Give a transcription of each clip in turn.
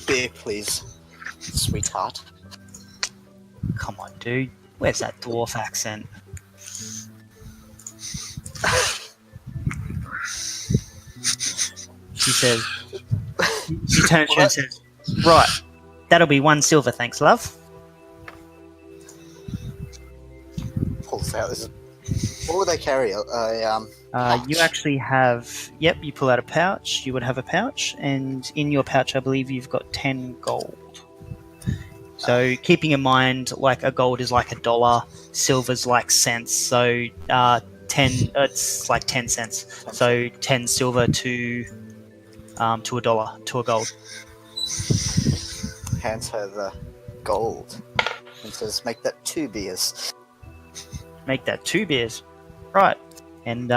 beer, please, sweetheart. Come on, dude. Where's that dwarf accent? She says, she turns to you and says, right, that'll be 1 silver, thanks, love. Pulls out this. What would they carry? Pouch? You actually have, yep, you pull out a pouch, you would have a pouch, and in your pouch I believe you've got 10 gold. So keeping in mind, like a gold is like $1, silver's like cents, so it's like 10 cents. So 10 silver to $1 to a gold. Hands her the gold and says, "Make that 2 beers." Make that 2 beers, right? And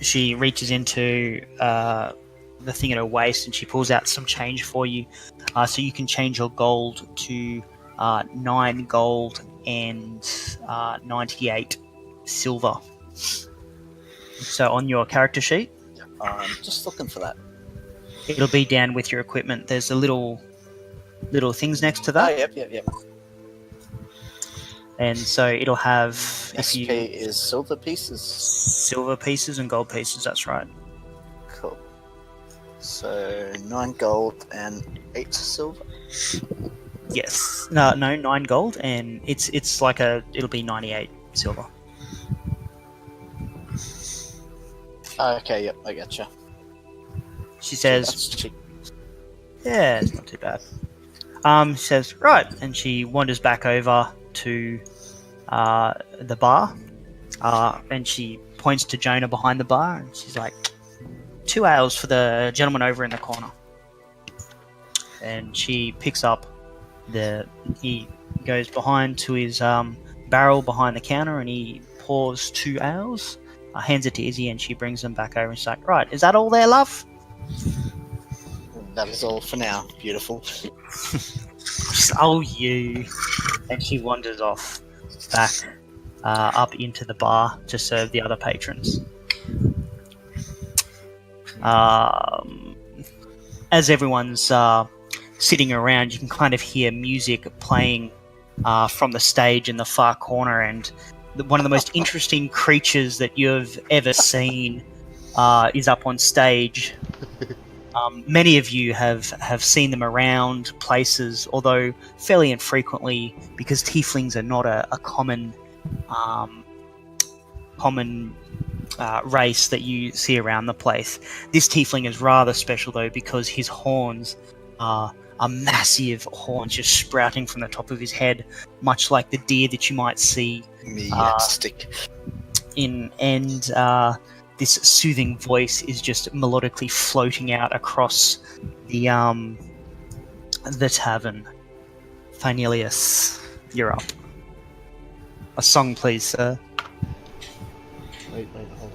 she reaches into the thing at her waist and she pulls out some change for you, so you can change your gold to 9 gold and 98 silver. So on your character sheet, I'm just looking for that. it'll be down with your equipment. There's a little things next to that. Oh, yep. And so it'll have SP is silver pieces and gold pieces. That's right. Cool. So 9 gold and 8 silver. Yes. No, 9 gold, and it's like it'll be 98 silver. Okay, yep, I getcha. She says, That's cheap. yeah, it's not too bad. She says, right, and she wanders back over to the bar, and she points to Jonah behind the bar, and she's like, 2 ales for the gentleman over in the corner. And she picks up he goes behind to his barrel behind the counter, and he pours 2 ales, hands it to Izzy, and she brings them back over, and she's like, right, is that all there, love? That is all for now. Beautiful. Oh, you. And she wanders off back up into the bar to serve the other patrons. As everyone's sitting around, you can kind of hear music playing from the stage in the far corner, and one of the most interesting creatures that you've ever seen is up on stage. Many of you have seen them around places, although fairly infrequently, because tieflings are not a common race that you see around the place. This tiefling is rather special, though, because his horns are massive horns just sprouting from the top of his head, much like the deer that you might see Stick. This soothing voice is just melodically floating out across the tavern. Thynelius, you're up. A song, please, sir. Wait, hold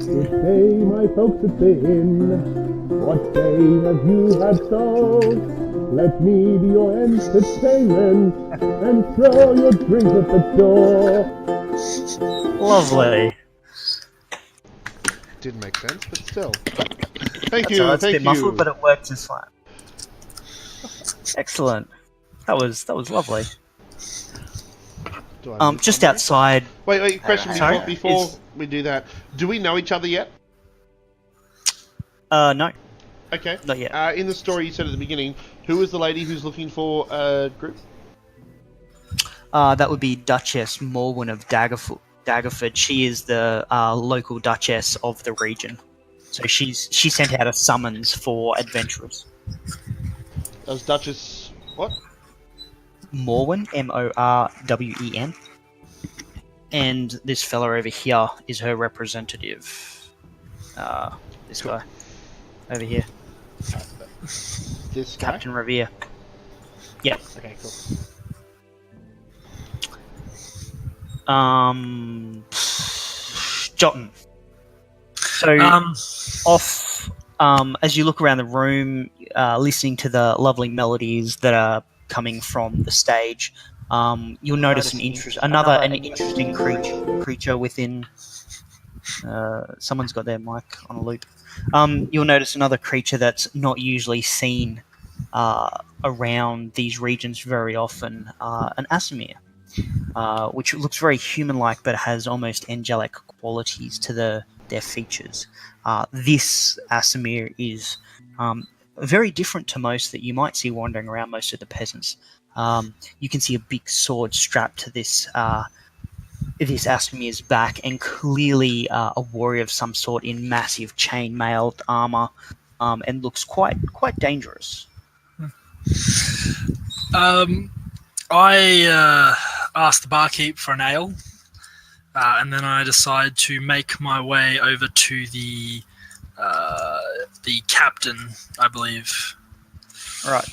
This day my folks have been, what day have you had so? Let me be your entertainment, and throw your drink at the door. Lovely. Didn't make sense, but still. Thank That's you, a bit thank muffled, you. but it worked just fine. Excellent. That was lovely. Do I need Just somebody? outside. Wait, question Sorry? before Is- we do that. Do we know each other yet? No, Okay. not yet. In the story you said at the beginning, who is the lady who's looking for a group? That would be Duchess Morwen of Daggerford. She is the local Duchess of the region. So she sent out a summons for adventurers. That was Duchess... What? Morwen, Morwen. And this fella over here is her representative. This guy. Over here. This guy? Captain Revere. Yep. Okay, cool. Jotun. So, as you look around the room, listening to the lovely melodies that are coming from the stage. You'll notice an interesting creature within. Someone's got their mic on a loop. You'll notice another creature that's not usually seen around these regions very often, an Asimir, which looks very human-like but has almost angelic qualities to their features. This Asimir is very different to most that you might see wandering around most of the peasants. You can see a big sword strapped to this Asamir's back, and clearly a warrior of some sort in massive chain-mailed armor, and looks quite dangerous. I asked the barkeep for an ale, and then I decide to make my way over to the captain, I believe. Right.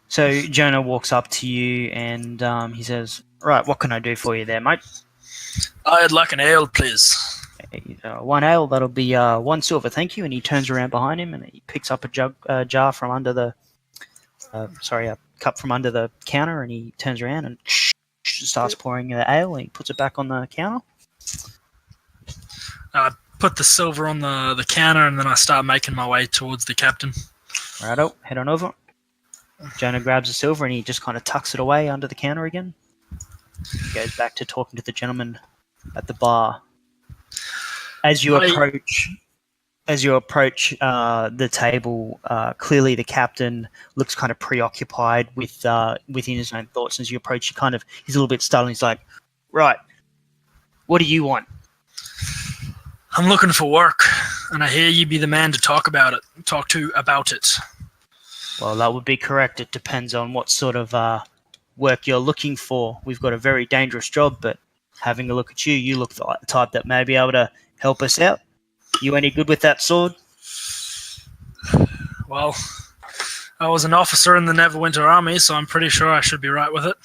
So Jonah walks up to you and he says, "Right, what can I do for you there, mate?" I'd like an ale, please. One ale, that'll be 1 silver, thank you. And he turns around behind him and he picks up a jar from under the, a cup from under the counter, and he turns around and starts pouring the ale, and he puts it back on the counter. I put the silver on the counter, and then I start making my way towards the captain. Righto, head on over. Jonah grabs the silver and he just kind of tucks it away under the counter again. He goes back to talking to the gentleman at the bar. As you approach the table, clearly the captain looks kind of preoccupied within his own thoughts. As you approach, he's a little bit startled. He's like, "Right, what do you want?" I'm looking for work, and I hear you be the man to talk about it. Well, that would be correct. It depends on what sort of work you're looking for. We've got a very dangerous job, but having a look at you, you look the type that may be able to help us out. You any good with that sword? Well, I was an officer in the Neverwinter Army, so I'm pretty sure I should be right with it.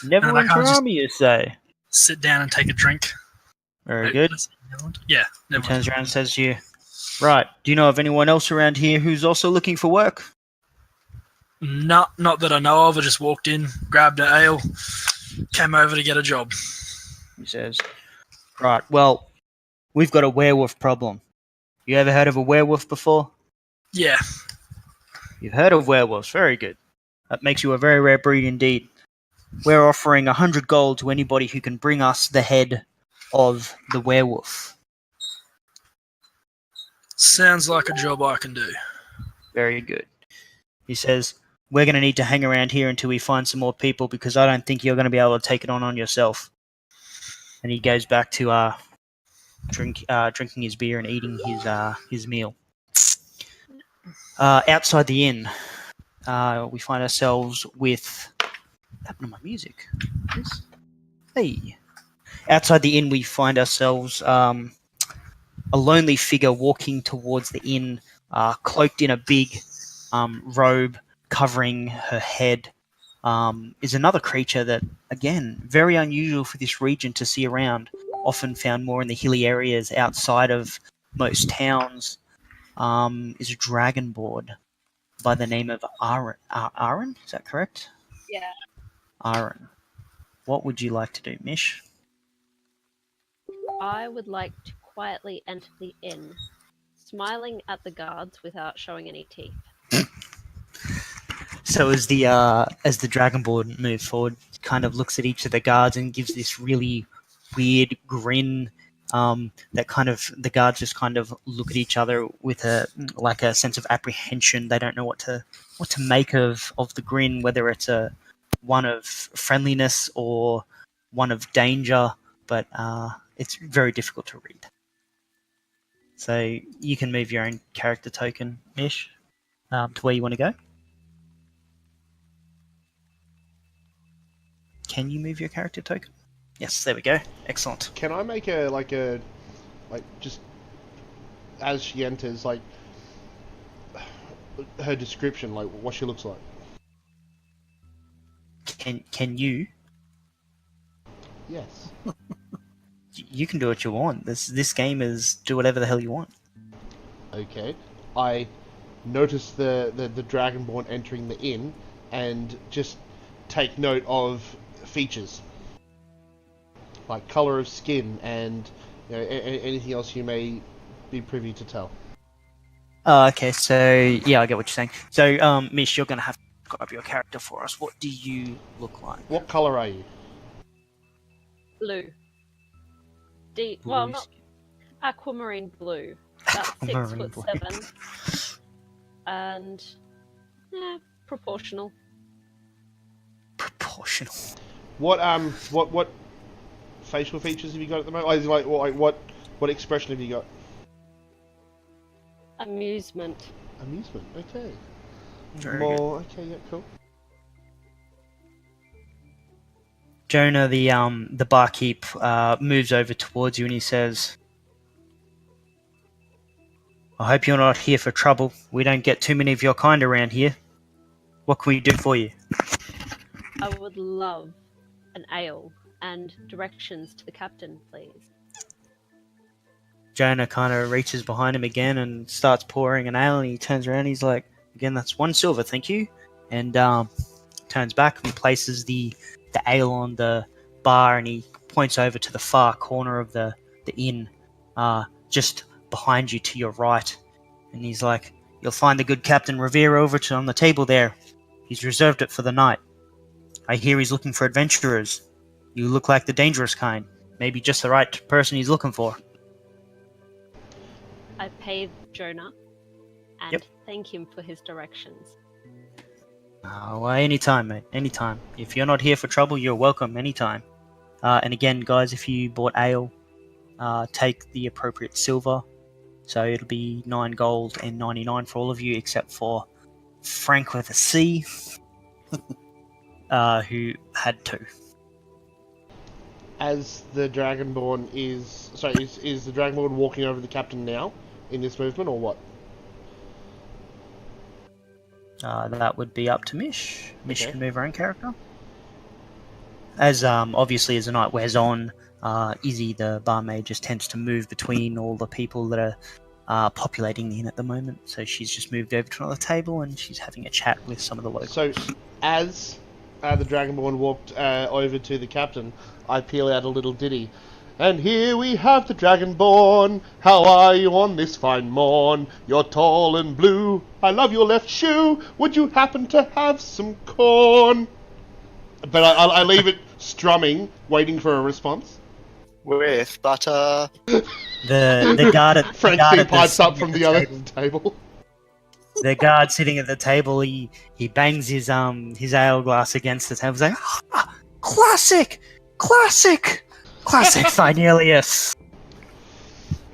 Neverwinter Army, you say? Sit down and take a drink. Very good. Yeah. He turns around and says to you, "Right, do you know of anyone else around here who's also looking for work?" Not that I know of. I just walked in, grabbed an ale, came over to get a job. He says, "Right, well, we've got a werewolf problem. You ever heard of a werewolf before?" Yeah. You've heard of werewolves. Very good. That makes you a very rare breed indeed. We're offering 100 gold to anybody who can bring us the head of the werewolf. Sounds like a job I can do. Very good. He says, "We're going to need to hang around here until we find some more people, because I don't think you're going to be able to take it on yourself." And he goes back to drinking his beer and eating his meal. Outside the inn, we find ourselves with... What happened to my music? Hey. Outside the inn, we find ourselves a lonely figure walking towards the inn, cloaked in a big robe covering her head. Is another creature that, again, very unusual for this region to see around, often found more in the hilly areas outside of most towns, is a dragonborn by the name of Aaron? Is that correct? Yeah. Aaron. What would you like to do, Mish? I would like to quietly enter the inn, smiling at the guards without showing any teeth. So as the dragonborn moves forward, kind of looks at each of the guards and gives this really weird grin. That kind of, the guards just kind of look at each other with a sense of apprehension. They don't know what to make of the grin, whether it's one of friendliness or one of danger. But it's very difficult to read. So you can move your own character token, Ish, to where you want to go. Can you move your character token? Yes, there we go. Excellent. Can I make just as she enters, like her description, like what she looks like? Can you? Yes. You can do what you want. This game is do whatever the hell you want. Okay. I notice the Dragonborn entering the inn, and just take note of features like color of skin and anything else you may be privy to tell. Okay, so yeah, I get what you're saying. So, Mish, you're gonna have to describe your character for us. What do you look like? What color are you? Blue. Deep. Blue Well, not skin. aquamarine blue. About Aquamarine 6'7", and proportional. Proportional. What facial features have you got at the moment? Like what expression have you got? Amusement. Amusement. Okay. Very More. Okay. Yeah. Cool. Jonah, the barkeep, moves over towards you and he says, "I hope you're not here for trouble. We don't get too many of your kind around here. What can we do for you?" I would love an ale and directions to the captain, please. Jonah kind of reaches behind him again and starts pouring an ale, and he turns around and he's like, "Again, that's 1 silver, thank you." And turns back and places the ale on the bar, and he points over to the far corner of the inn, just behind you to your right. And he's like, "You'll find the good Captain Revere over on the table there. He's reserved it for the night. I hear he's looking for adventurers. You look like the dangerous kind. Maybe just the right person he's looking for." I pay Jonah and Yep. thank him for his directions. Well, anytime, mate. Anytime. If you're not here for trouble, you're welcome anytime. And again, guys, if you bought ale, take the appropriate silver. So it'll be 9 gold and 99 for all of you, except for Frank with a C, who had 2. As the Dragonborn is the Dragonborn walking over the captain now in this movement, or what? That would be up to Mish. Mish Okay. can move her own character. As obviously as the night wears on, Izzy, the barmaid, just tends to move between all the people that are populating the inn at the moment. So she's just moved over to another table and she's having a chat with some of the locals. So, as the Dragonborn walked over to the captain, I peel out a little ditty. And here we have the Dragonborn. How are you on this fine morn? You're tall and blue. I love your left shoe. Would you happen to have some corn? But I leave it strumming, waiting for a response. With butter. The guard at Francine pipes up at from the the other table. table. The guard sitting at the table, he bangs his ale glass against the table, saying, "Classic Thynelius."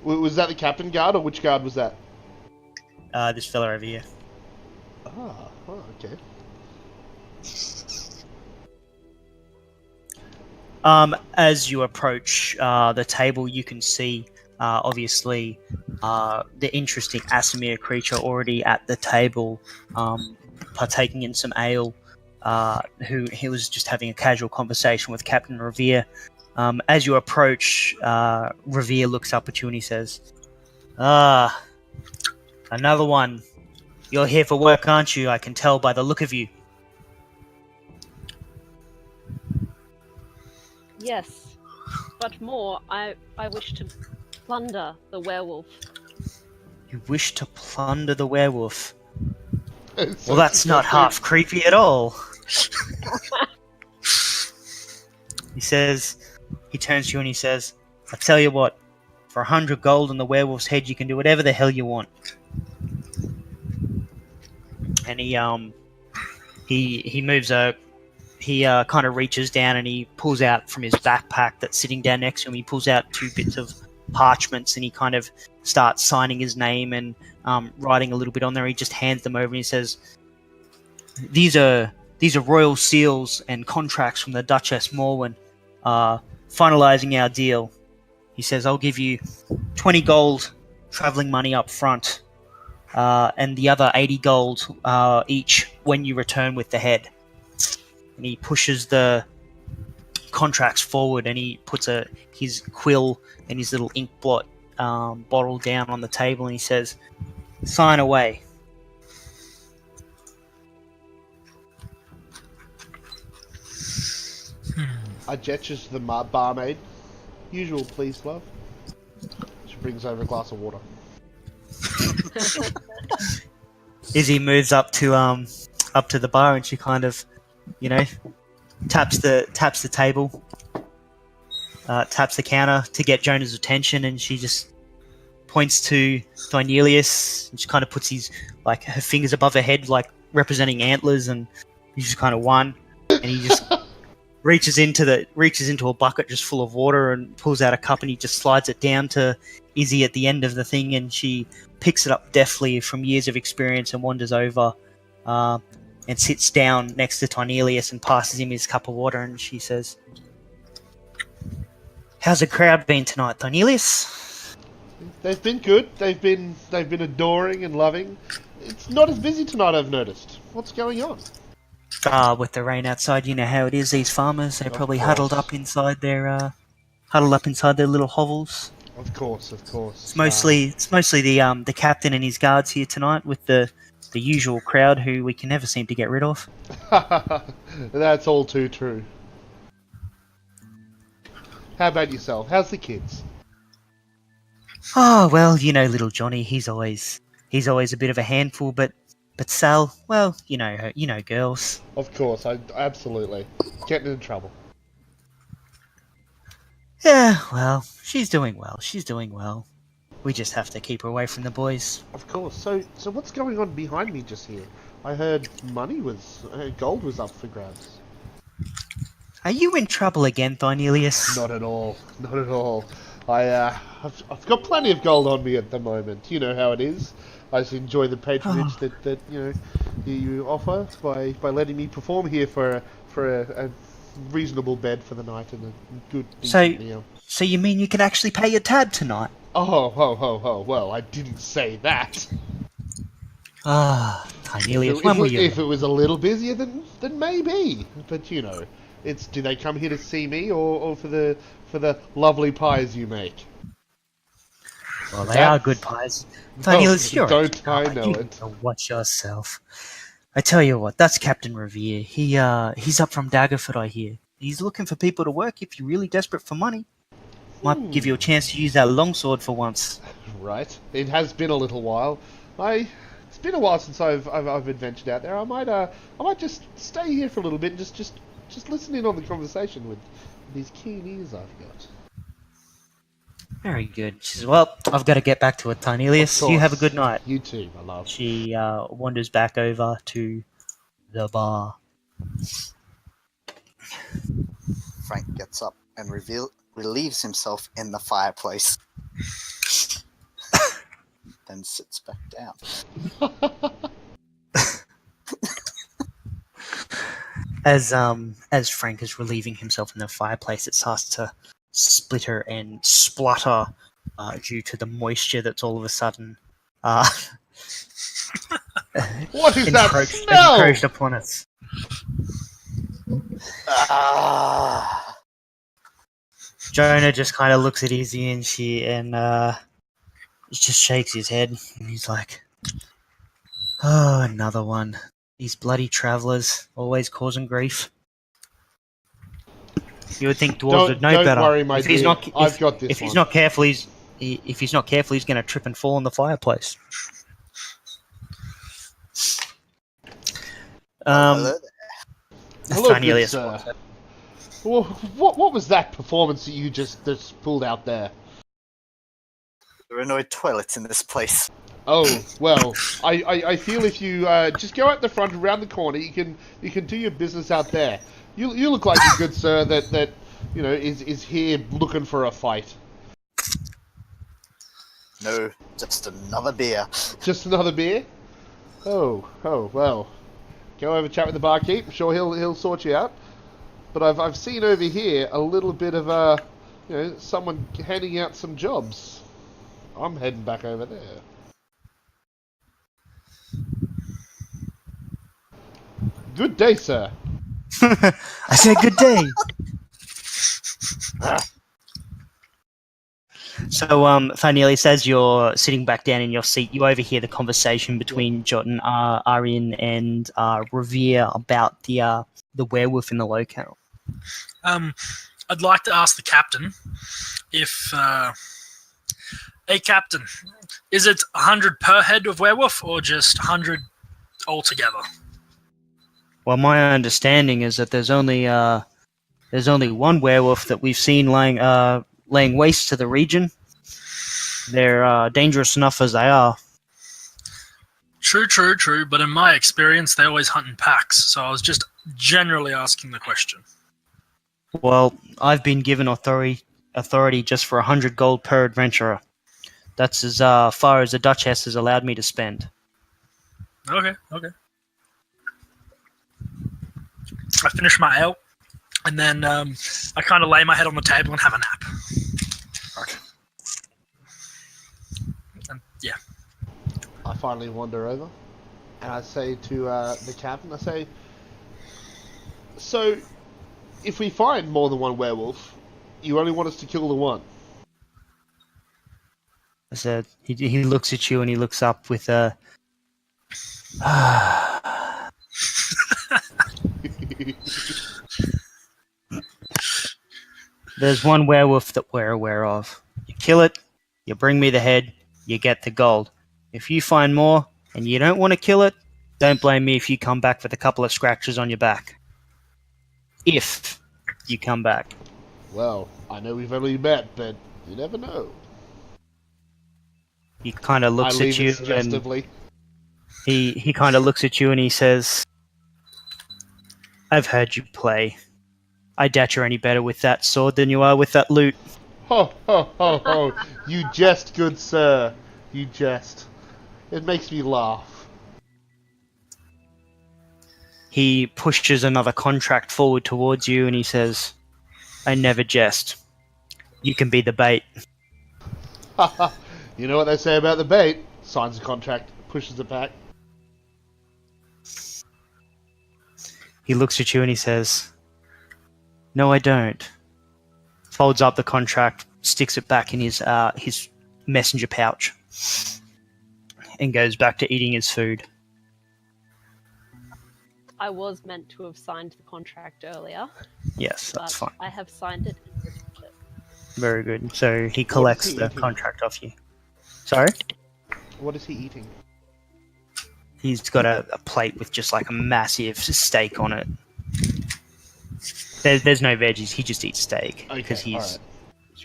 Was that the captain guard, or which guard was that? This fella over here. Okay. As you approach the table, you can see, obviously, the interesting Asimir creature already at the table, partaking in some ale, who he was just having a casual conversation with Captain Revere. As you approach, Revere looks up at you and he says, "Another one. You're here for work, aren't you? I can tell by the look of you." Yes, but more, I wish to plunder the werewolf. You wish to plunder the werewolf? So Well, that's not half creepy at all. He turns to you and he says, "I tell you what, for 100 gold on the werewolf's head, you can do whatever the hell you want." And he moves out. He kind of reaches down and he pulls out from his backpack that's sitting down next to him. He pulls out 2 bits of parchments and he kind of starts signing his name and writing a little bit on there. He just hands them over and he says, These are royal seals and contracts from the Duchess Morwen, finalizing our deal." He says, "I'll give you 20 gold traveling money up front, and the other 80 gold each when you return with the head." And he pushes the contracts forward and he puts his quill and his little ink blot bottle down on the table and he says, "Sign away." I gestures to the barmaid. Usual, please, love. She brings over a glass of water. Izzy moves up to the bar, and she kind of, taps the table, taps the counter to get Jonah's attention, and she just points to Thynelius, and she kind of puts her fingers above her head, like representing antlers, and he's just kind of one, and he just reaches into a bucket just full of water and pulls out a cup, and he just slides it down to Izzy at the end of the thing, and she picks it up deftly from years of experience and wanders over and sits down next to Thynelius and passes him his cup of water, and she says, "How's the crowd been tonight, Thynelius?" They've been good. They've been adoring and loving. It's not as busy tonight, I've noticed. What's going on? With the rain outside, you know how it is. These farmers, they're probably course. huddled up inside their little hovels. Of course. It's mostly the captain and his guards here tonight, with the usual crowd who we can never seem to get rid of. That's all too true. How about yourself? How's the kids? Oh well, little Johnny. He's always a bit of a handful, but Sal, well, girls. Of course, I absolutely getting in trouble. Yeah, well, she's doing well. We just have to keep her away from the boys. Of course. So what's going on behind me just here? I heard gold was up for grabs. Are you in trouble again, Thynelius? Not at all. Not at all. I've got plenty of gold on me at the moment. You know how it is. I just enjoy the patronage that you offer by letting me perform here for a reasonable bed for the night and a good decent meal. So you mean you can actually pay your tab tonight? Oh, well, I didn't say that. Thynelius, when were you? If it was a little busier, then maybe. But it's do they come here to see me or for the lovely pies you make? Well, they are good pies. Thynelius, you're don't I know you it? Watch yourself. I tell you what, that's Captain Revere. He's up from Daggerford, I hear. He's looking for people to work if you're really desperate for money. Might give you a chance to use that longsword for once. Right. It has been a little while. It's been a while since I've adventured out there. I might just stay here for a little bit and just listen in on the conversation with these keen ears I've got. Very good. She says, well, I've got to get back to it, Thynelius. You have a good night. You too, my love. She wanders back over to the bar. Frank gets up and relieves himself in the fireplace. Then sits back down. As Frank is relieving himself in the fireplace, it starts to splitter and splutter due to the moisture that's all of a sudden what is that smell? Encroached upon us. Jonah just kind of looks at Izzy and just shakes his head, and he's like, "Oh, another one. These bloody travellers, always causing grief." You would think dwarves would know better. Don't worry, my dear. I've got this. If he's not careful, he's going to trip and fall in the fireplace. Hello, Thynelius. sir. Well, what was that performance that you just pulled out there? There are no toilets in this place. Oh, well, I feel if you just go out the front, around the corner, you can do your business out there. You look like a good sir that is here looking for a fight. No, just another beer. Just another beer? Oh, well. Go over chat with the barkeep. I'm sure he'll sort you out. But I've seen over here a little bit of someone handing out some jobs. I'm heading back over there. Good day, sir. I said good day. So, Thynelius, as you're sitting back down in your seat, you overhear the conversation between Jotun, Aryan, and Revere about the werewolf in the locale. I'd like to ask the captain if, hey captain, is it 100 per head of werewolf or just 100 altogether? Well, my understanding is that there's only one werewolf that we've seen laying waste to the region. They're dangerous enough as they are. True. But in my experience, they always hunt in packs. So I was just generally asking the question. Well, I've been given authority just for 100 gold per adventurer. That's as far as the Duchess has allowed me to spend. Okay. I finish my ale, and then I kind of lay my head on the table and have a nap. Okay. And yeah. I finally wander over, and I say to the captain, I say, so, if we find more than one werewolf, you only want us to kill the one? I said, he looks at you and he looks up with a... There's one werewolf that we're aware of. You kill it, you bring me the head, you get the gold. If you find more and you don't want to kill it, don't blame me if you come back with a couple of scratches on your back. If you come back. Well, I know we've only met, but you never know. He kind of looks at you and suggestively. he kind of looks at you and he says, I've heard you play. I doubt you're any better with that sword than you are with that loot. Ho, ho, ho, ho. You jest, good sir. You jest. It makes me laugh. He pushes another contract forward towards you and he says, I never jest. You can be the bait. You know what they say about the bait? Signs a contract, pushes it back. He looks at you and he says, no, I don't. Folds up the contract, sticks it back in his messenger pouch, and goes back to eating his food. I was meant to have signed the contract earlier. Yes, that's but fine. I have signed it and written it. Very good. So he collects the contract off you. Sorry? What is he eating? He's got a plate with just like a massive steak on it. There's no veggies. He just eats steak because he's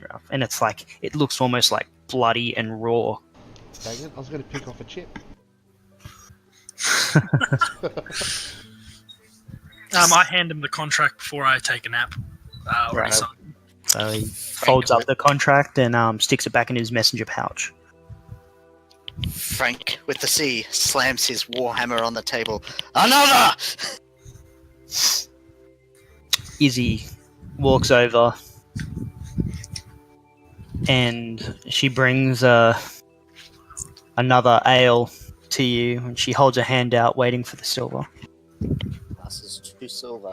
rough, and it's like it looks almost like bloody and raw. Dang it! I was going to pick off a chip. I hand him the contract before I take a nap. Right. So he folds up the contract and sticks it back in his messenger pouch. Frank, with the C, slams his warhammer on the table. Another! Izzy walks over and she brings another ale to you, and she holds her hand out waiting for the silver. This is 2 silver.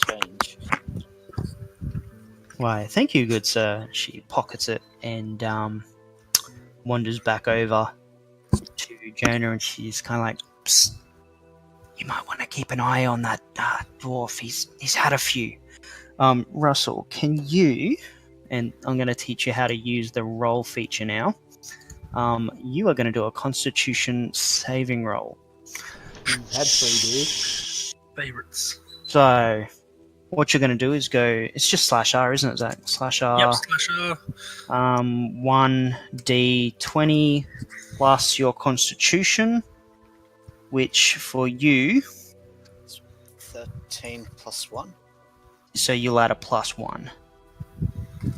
Change. Why, thank you, good sir. She pockets it and wanders back over to Jonah, and she's kind of like, psst, you might want to keep an eye on that dwarf. He's had a few. Russell, can you, and I'm going to teach you how to use the roll feature now. You are going to do a Constitution saving roll. He's had 3, dude. Favorites. So, what you're going to do is go. It's just /R, isn't it, Zach? /R. Yep, /R. 1d20 plus your Constitution, which for you, 13 plus 1. so you'll add a +1.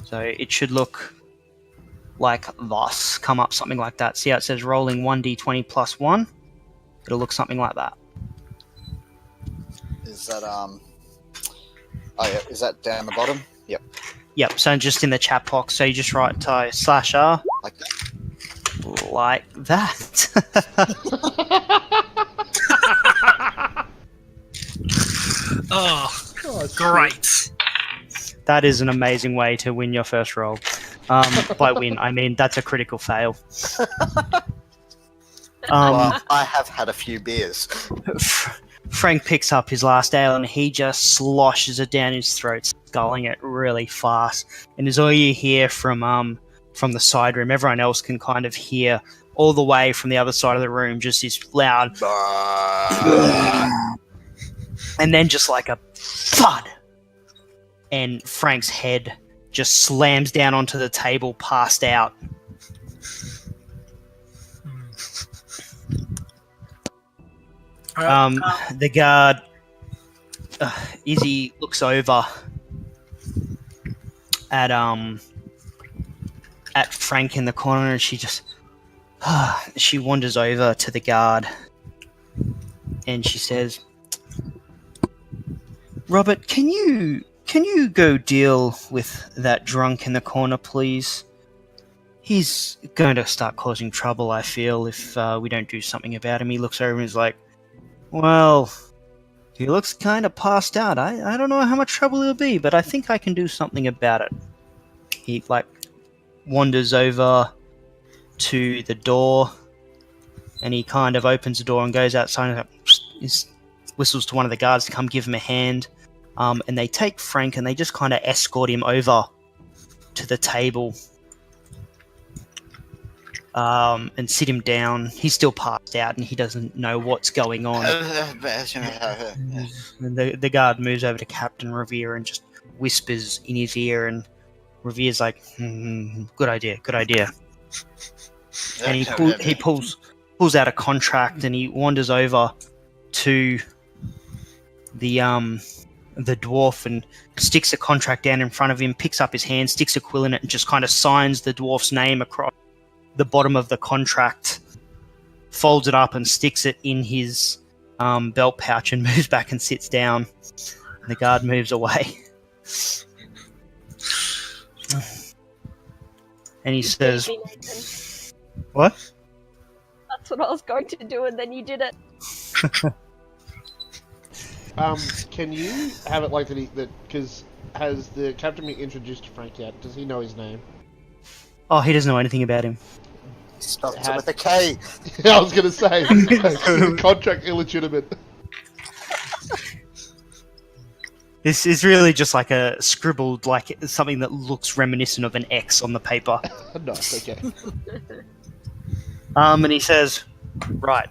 So it should look like thus, come up something like that. See how it says rolling 1d20 plus 1? It'll look something like that. Is that oh yeah, is that down the bottom? Yep. Yep, so just in the chat box, so you just write /R Like that. like that. Oh, great. That is an amazing way to win your first roll. By win, I mean that's a critical fail. Well, I have had a few beers. Frank picks up his last ale and he just sloshes it down his throat, sculling it really fast. And as all you hear from the side room, everyone else can kind of hear all the way from the other side of the room, just this loud, and then just like a thud, and Frank's head just slams down onto the table, passed out. The guard, Izzy looks over at Frank in the corner, and she just she wanders over to the guard, and she says, "Robert, can you go deal with that drunk in the corner, please? He's going to start causing trouble, I feel, if we don't do something about him." He looks over and is like, "Well, he looks kind of passed out. I don't know how much trouble he'll be, but I think I can do something about it." He, wanders over to the door, and he kind of opens the door and goes outside and whistles to one of the guards to come give him a hand. And they take Frank and they just kind of escort him over to the table and sit him down. He's still passed out and he doesn't know what's going on. And the guard moves over to Captain Revere and just whispers in his ear, and Revere's like, good idea. And he pulls out a contract and he wanders over to the dwarf and sticks a contract down in front of him, picks up his hand, sticks a quill in it, and just kind of signs the dwarf's name across the bottom of the contract, folds it up and sticks it in his belt pouch and moves back and sits down. The guard moves away. And he says, "What?" That's what I was going to do, and then you did it. Can you have it like that? Because has the captain been introduced to Frank yet? Does he know his name? Oh, he doesn't know anything about him. Starts it with a K. I was going to say, contract illegitimate. This is really just like a scribbled, like something that looks reminiscent of an X on the paper. Nice, okay. And he says, "Right.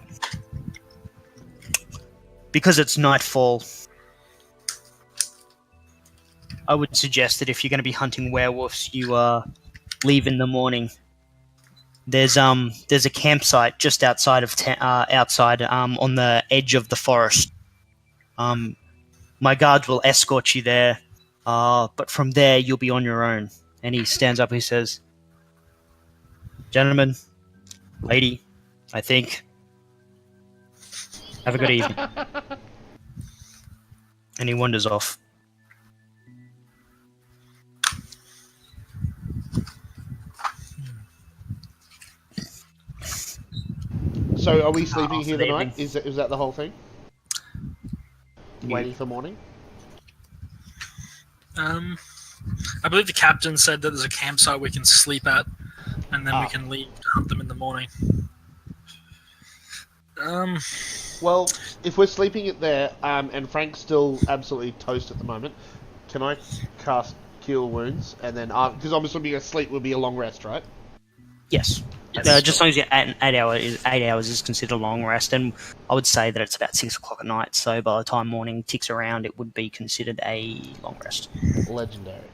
Because it's nightfall, I would suggest that if you're going to be hunting werewolves, you leave in the morning. There's a campsite just outside of on the edge of the forest. My guards will escort you there, but from there you'll be on your own." And he stands up and he says, "Gentlemen, lady, I think, have a good evening." And he wanders off. So are we sleeping here the tonight? evening. Is that the whole thing? Waiting for morning? I believe the captain said that there's a campsite we can sleep at, and then we can leave to hunt them in the morning. Well, if we're sleeping it there, and Frank's still absolutely toast at the moment, can I cast Cure Wounds? And then, because I'm assuming a sleep will be a long rest, right? Yes. Yes. Just as long as you're at 8 hours is considered a long rest, and I would say that it's about 6 o'clock at night, so by the time morning ticks around, it would be considered a long rest. Legendary.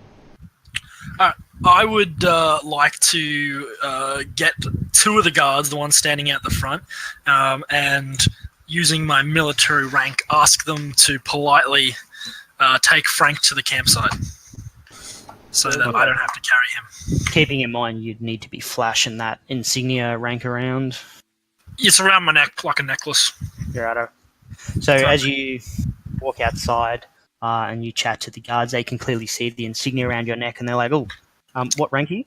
I would like to get two of the guards, the ones standing out the front, and using my military rank, ask them to politely take Frank to the campsite, so that I don't have to carry him. Keeping in mind you'd need to be flashing that insignia rank around. It's around my neck like a necklace. Righto. So as you walk outside and you chat to the guards, they can clearly see the insignia around your neck, and they're like, "Oh, what rank are you?"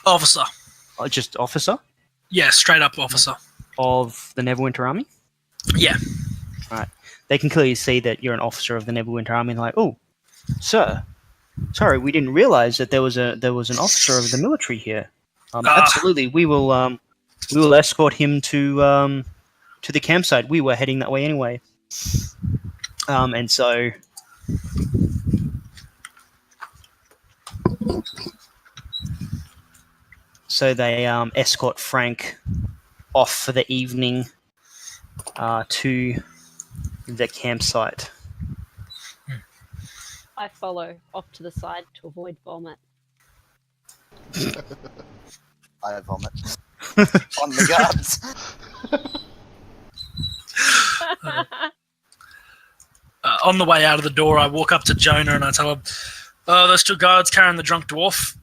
Officer. Oh, just officer? Yeah, straight up officer. Of the Neverwinter Army? Yeah. Right. They can clearly see that you're an officer of the Neverwinter Army, and they're like, "Oh, sir, sorry, we didn't realize that there was an officer of the military here. Absolutely, we will escort him to the campsite. We were heading that way anyway." And so they escort Frank off for the evening to the campsite. I follow off to the side to avoid vomit. I vomit on the guards. On the way out of the door, I walk up to Jonah and I tell her, "Those two guards carrying the drunk dwarf.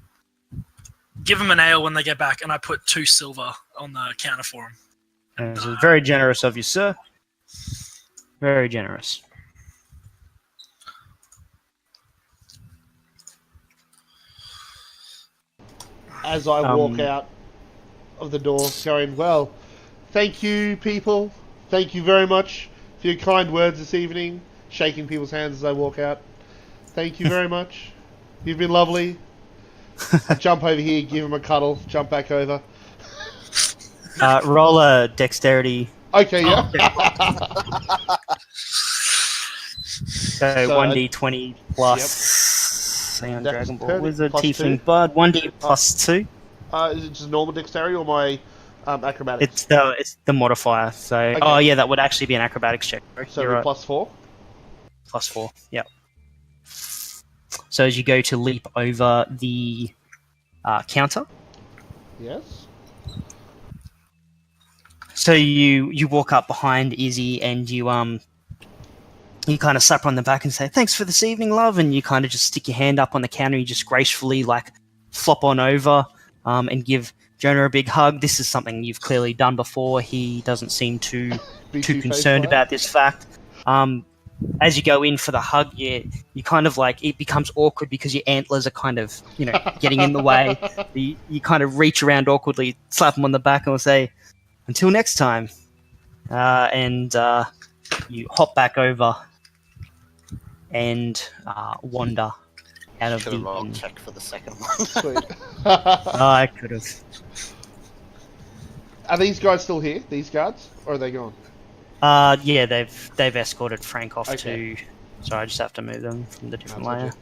Give them an ale when they get back," and I put 2 silver on the counter for him. This is very generous of you, sir. Very generous. As I walk out of the door, going, well, thank you, people. Thank you very much for your kind words this evening. Shaking people's hands as I walk out. Thank you very much. You've been lovely. I jump over here, give him a cuddle, jump back over. Roll a dexterity. Okay, yeah. So 1d20 plus. Hang on, Dragon Ball Wizard, plus Tiefling 2. Bard, 1d plus 2. Is it just normal dexterity or my acrobatics? It's the modifier. So Okay. that would actually be an acrobatics check. So You're right. plus 4? Plus 4. Yep. So as you go to leap over the counter, Yes. so you walk up behind Izzy and you kind of slap her on the back and say, "Thanks for this evening, love," and you kind of just stick your hand up on the counter. You just gracefully flop on over and give Jonah a big hug. This is something you've clearly done before. He doesn't seem too concerned about this fact. As you go in for the hug, you kind of it becomes awkward because your antlers are kind of getting in the way. You kind of reach around awkwardly, slap him on the back, and will say, "Until next time," and you hop back over and wander out of Could have the rolled inn. check for the second one. Sweet. I could have. Are these guys still here? These guards? Or are they gone? Yeah, they've escorted Frank off Okay. to. Sorry, I just have to move them from the different That's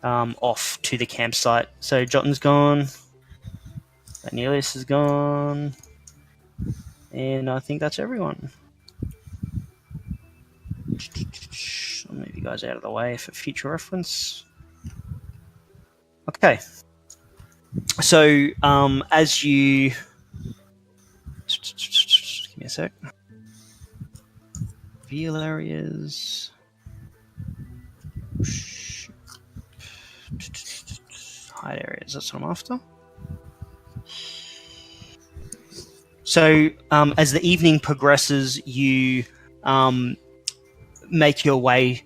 layer. Off to the campsite. So Jotton's gone. Thynelius is gone. And I think that's everyone. I'll move you guys out of the way for future reference. Okay. So, as you... Give me a sec. Reveal areas. Hide areas, that's what I'm after. So, as the evening progresses, you make your way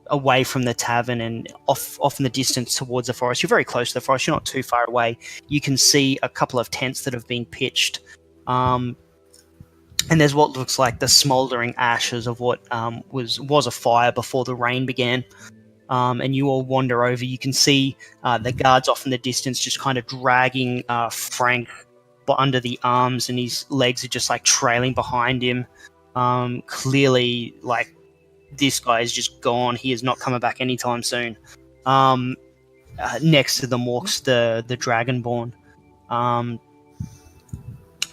away from the tavern and off in the distance towards the forest. You're very close to the forest. You're not too far away. You can see a couple of tents that have been pitched, and there's what looks like the smouldering ashes of what was a fire before the rain began. And you all wander over. You can see the guards off in the distance just kind of dragging Frank under the arms, and his legs are just trailing behind him. Clearly, this guy is just gone. He is not coming back anytime soon. Next to them walks the Dragonborn.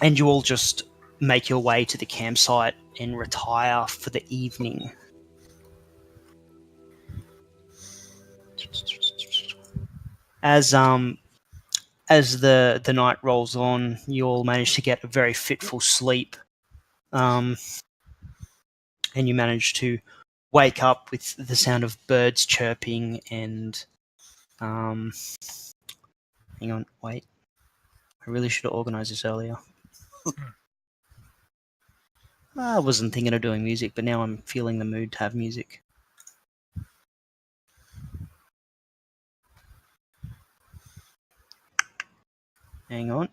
And you all just make your way to the campsite and retire for the evening. As the night rolls on, you all manage to get a very fitful sleep. And you manage to wake up with the sound of birds chirping and hang on, wait. I really should have organised this earlier. I wasn't thinking of doing music, but now I'm feeling the mood to have music. Hang on.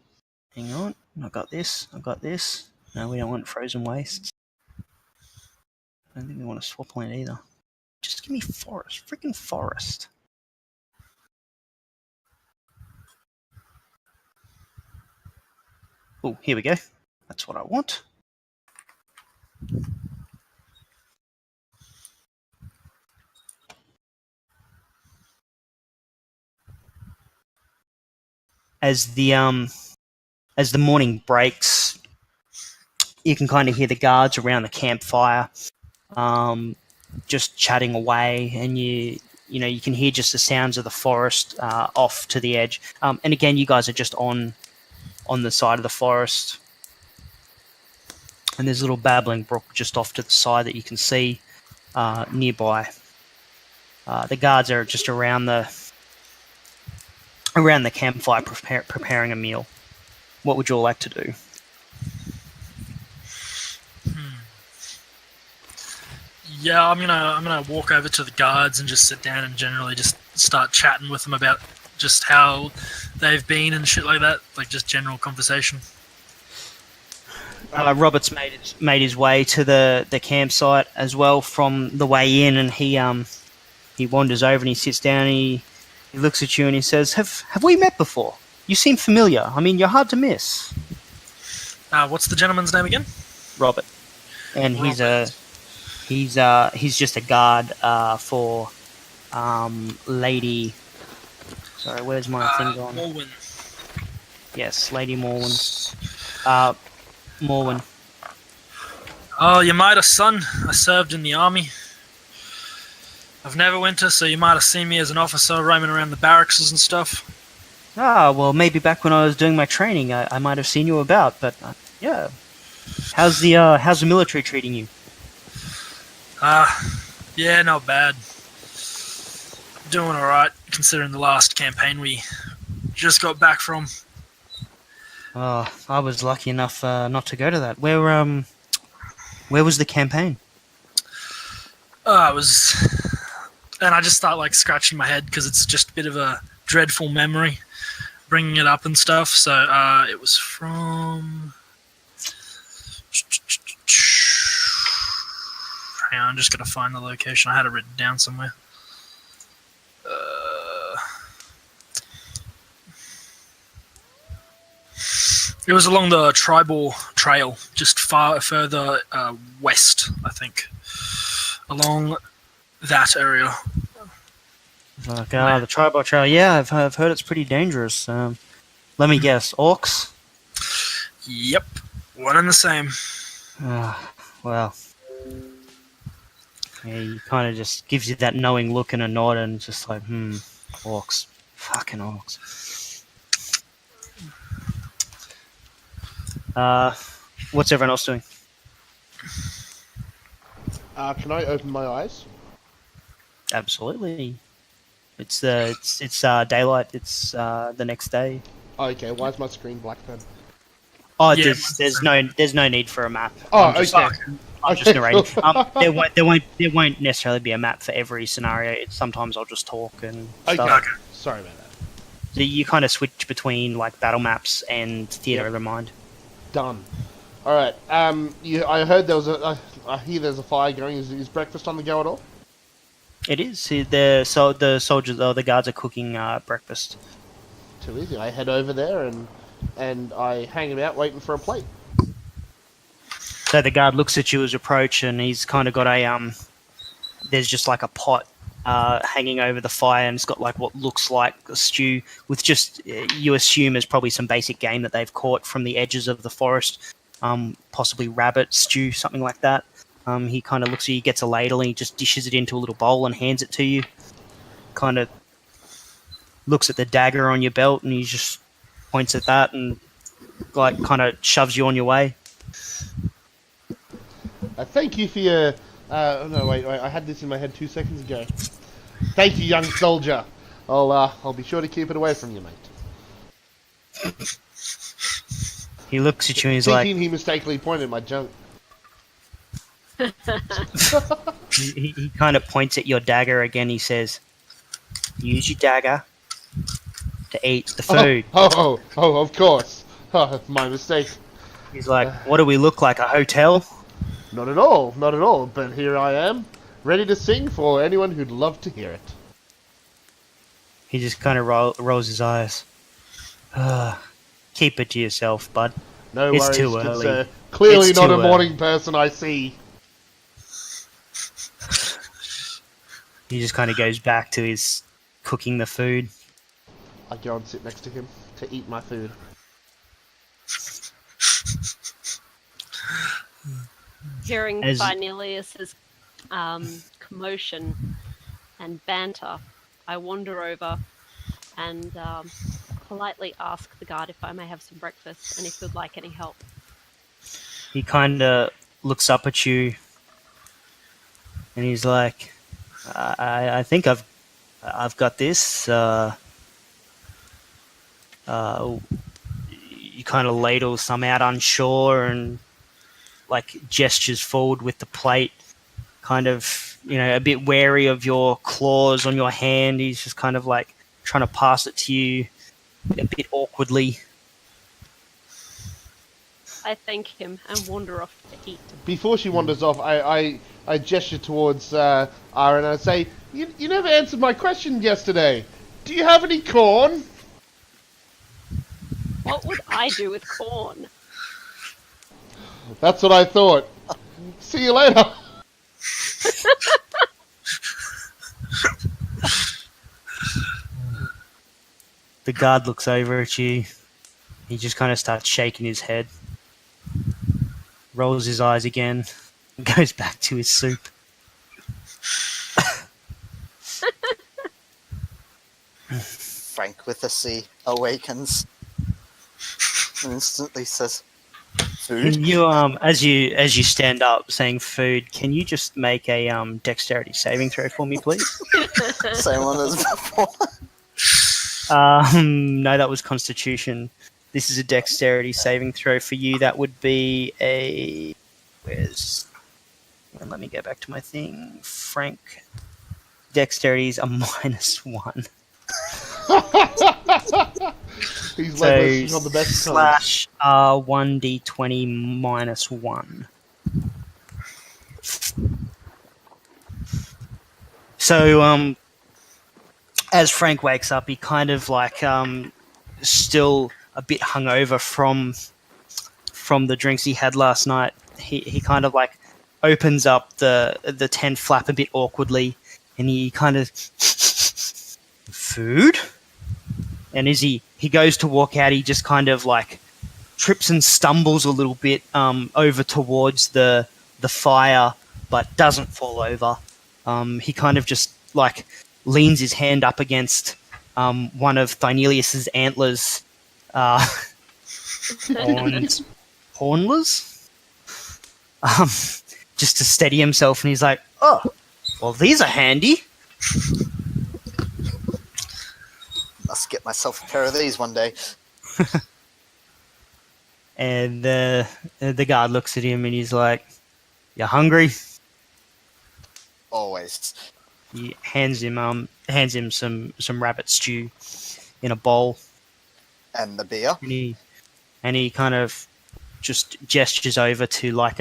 I got this. No, we don't want frozen wastes. I don't think we want to swap land either. Just give me forest. Freaking forest. Oh, here we go. That's what I want. As the morning breaks, you can kind of hear the guards around the campfire, just chatting away, and you can hear just the sounds of the forest off to the edge. And again, you guys are just on the side of the forest, and there's a little babbling brook just off to the side that you can see nearby. The guards are just around the campfire preparing a meal. What would you all like to do? Yeah, I'm gonna walk over to the guards and just sit down and generally just start chatting with them about just how they've been and shit like that, like just general conversation. Robert's made his way to the campsite as well from the way in, and he wanders over and he sits down. And he looks at you and he says, "Have we met before? You seem familiar. I mean, you're hard to miss." What's the gentleman's name again? Robert, and Robert. he's just a guard for Lady. Sorry, where's my thing gone? Morwen. Yes, Lady Morwen. Morwen. Oh, you might have, son. I served in the army. I've never winter, so you might have seen me as an officer roaming around the barracks and stuff. Well, maybe back when I was doing my training, I might have seen you about. But yeah, how's the military treating you? Yeah, not bad. Doing all right, considering the last campaign we just got back from. I was lucky enough not to go to that. Where was the campaign? It was, and I just start like scratching my head because it's just a bit of a dreadful memory, bringing it up and stuff. So it was from. Hang on, I'm just gonna find the location. I had it written down somewhere. It was along the tribal trail, just further west, I think, along that area. The tribal trail. Yeah, I've heard it's pretty dangerous. Let me guess, orcs. Yep, one and the same. Well, yeah, he kind of just gives you that knowing look and a nod, and just like, orcs, fucking orcs. What's everyone else doing? Can I open my eyes? Absolutely. It's daylight. It's the next day. Oh, okay, why is my screen black then? Oh, Yeah, there's no need for a map. Oh, I'm just, okay. I'm just narrating. There won't necessarily be a map for every scenario. Sometimes I'll just talk and stuff. Okay. Sorry about that. So you kind of switch between like battle maps and theater of the mind. Done. Alright, I heard there was I hear there's a fire going. Is breakfast on the go at all? It is. The soldiers or the guards are cooking breakfast. Too easy. I head over there and I hang about waiting for a plate. So the guard looks at you as you approach, and he's kind of got a there's just like a pot hanging over the fire, and it's got like what looks like a stew with just you assume is probably some basic game that they've caught from the edges of the forest, possibly rabbit stew, something like that. He kind of looks at you, gets a ladle, and he just dishes it into a little bowl and hands it to you. Kind of looks at the dagger on your belt, and he just points at that and like kind of shoves you on your way. Thank you for your... no, wait, I had this in my head 2 seconds ago. Thank you, young soldier. I'll be sure to keep it away from you, mate. He looks at you and he's Thinking like... he mistakenly pointed at my junk. he kind of points at your dagger again. He says, use your dagger to eat the food. Oh, of course. Oh, my mistake. He's like, what do we look like, a hotel? Not at all, not at all. But here I am, ready to sing for anyone who'd love to hear it. He just kind of rolls his eyes. Keep it to yourself, bud. No It's worries, too good early. sir. Clearly It's not a too, morning person, I see. He just kind of goes back to his cooking the food. I go and sit next to him to eat my food. Hearing As- Thynelius's commotion and banter, I wander over and politely ask the guard if I may have some breakfast and if he'd like any help. He kind of looks up at you, and he's like, "I think I've got this." You kind of ladle some out unsure, and like gestures forward with the plate, kind of a bit wary of your claws on your hand. He's just kind of like trying to pass it to you a bit awkwardly. I thank him and wander off to eat. Before she wanders off, I gesture towards Ara and I say, you never answered my question yesterday. Do you have any corn? What would I do with corn? That's what I thought. See you later. The guard looks over at you. He just kind of starts shaking his head, rolls his eyes again, and goes back to his soup. Frank with a C awakens and instantly says, "Food." Can you, as you stand up saying food, can you just make a dexterity saving throw for me, please? Same one as before. No, that was Constitution. This is a dexterity saving throw for you. That would be a... Let me go back to my thing. Frank. Dexterity is a -1. He's So leveraging on the best slash 1d20 -1. So, as Frank wakes up, he kind of like still a bit hungover from the drinks he had last night. He kind of like opens up the tent flap a bit awkwardly, and he kind of food. And as he goes to walk out, he just kind of like trips and stumbles a little bit over towards the fire, but doesn't fall over. He kind of just like leans his hand up against one of Thynelius's antlers, hornless, just to steady himself, and he's like, "Oh, well, these are handy." Must get myself a pair of these one day. And the guard looks at him and he's like, "You hungry?" Always. He hands him some rabbit stew in a bowl, And the beer. and he kind of just gestures over to like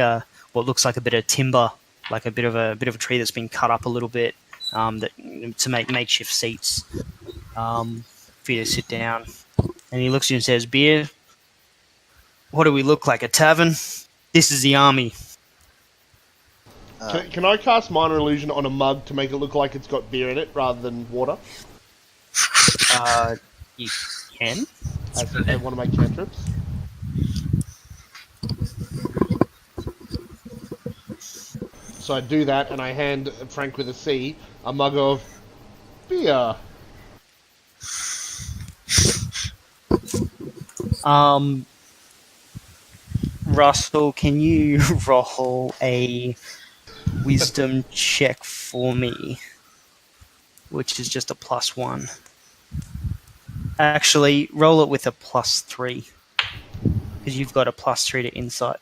what looks like a bit of timber, like a bit of a tree that's been cut up a little bit, to make makeshift seats for you to sit down. And he looks at you and says, "Beer? What do we look like, a tavern? This is the army." Can I cast Minor Illusion on a mug to make it look like it's got beer in it rather than water? You can. As one of my cantrips. So I do that, and I hand Frank with a C a mug of beer. Russell, can you roll a wisdom check for me, which is just a +1. Actually, roll it with a +3, because you've got a +3 to insight.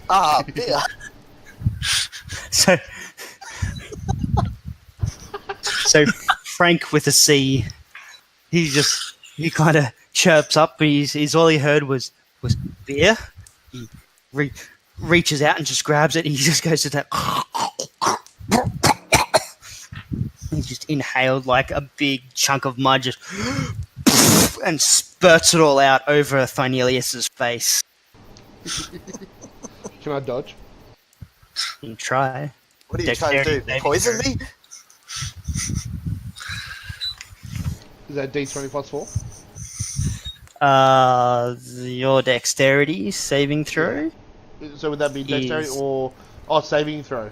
Ah, beer. So Frank with a C, he kind of chirps up, but he's all he heard was beer. He reaches out and just grabs it. And he just goes to that. He just inhaled like a big chunk of mud, just and spurts it all out over Thynelius's face. Can I dodge? You can try. What are you trying to do? Poison me? Is that D20 plus 4? Your dexterity saving throw. So would that be dexterity or saving throw?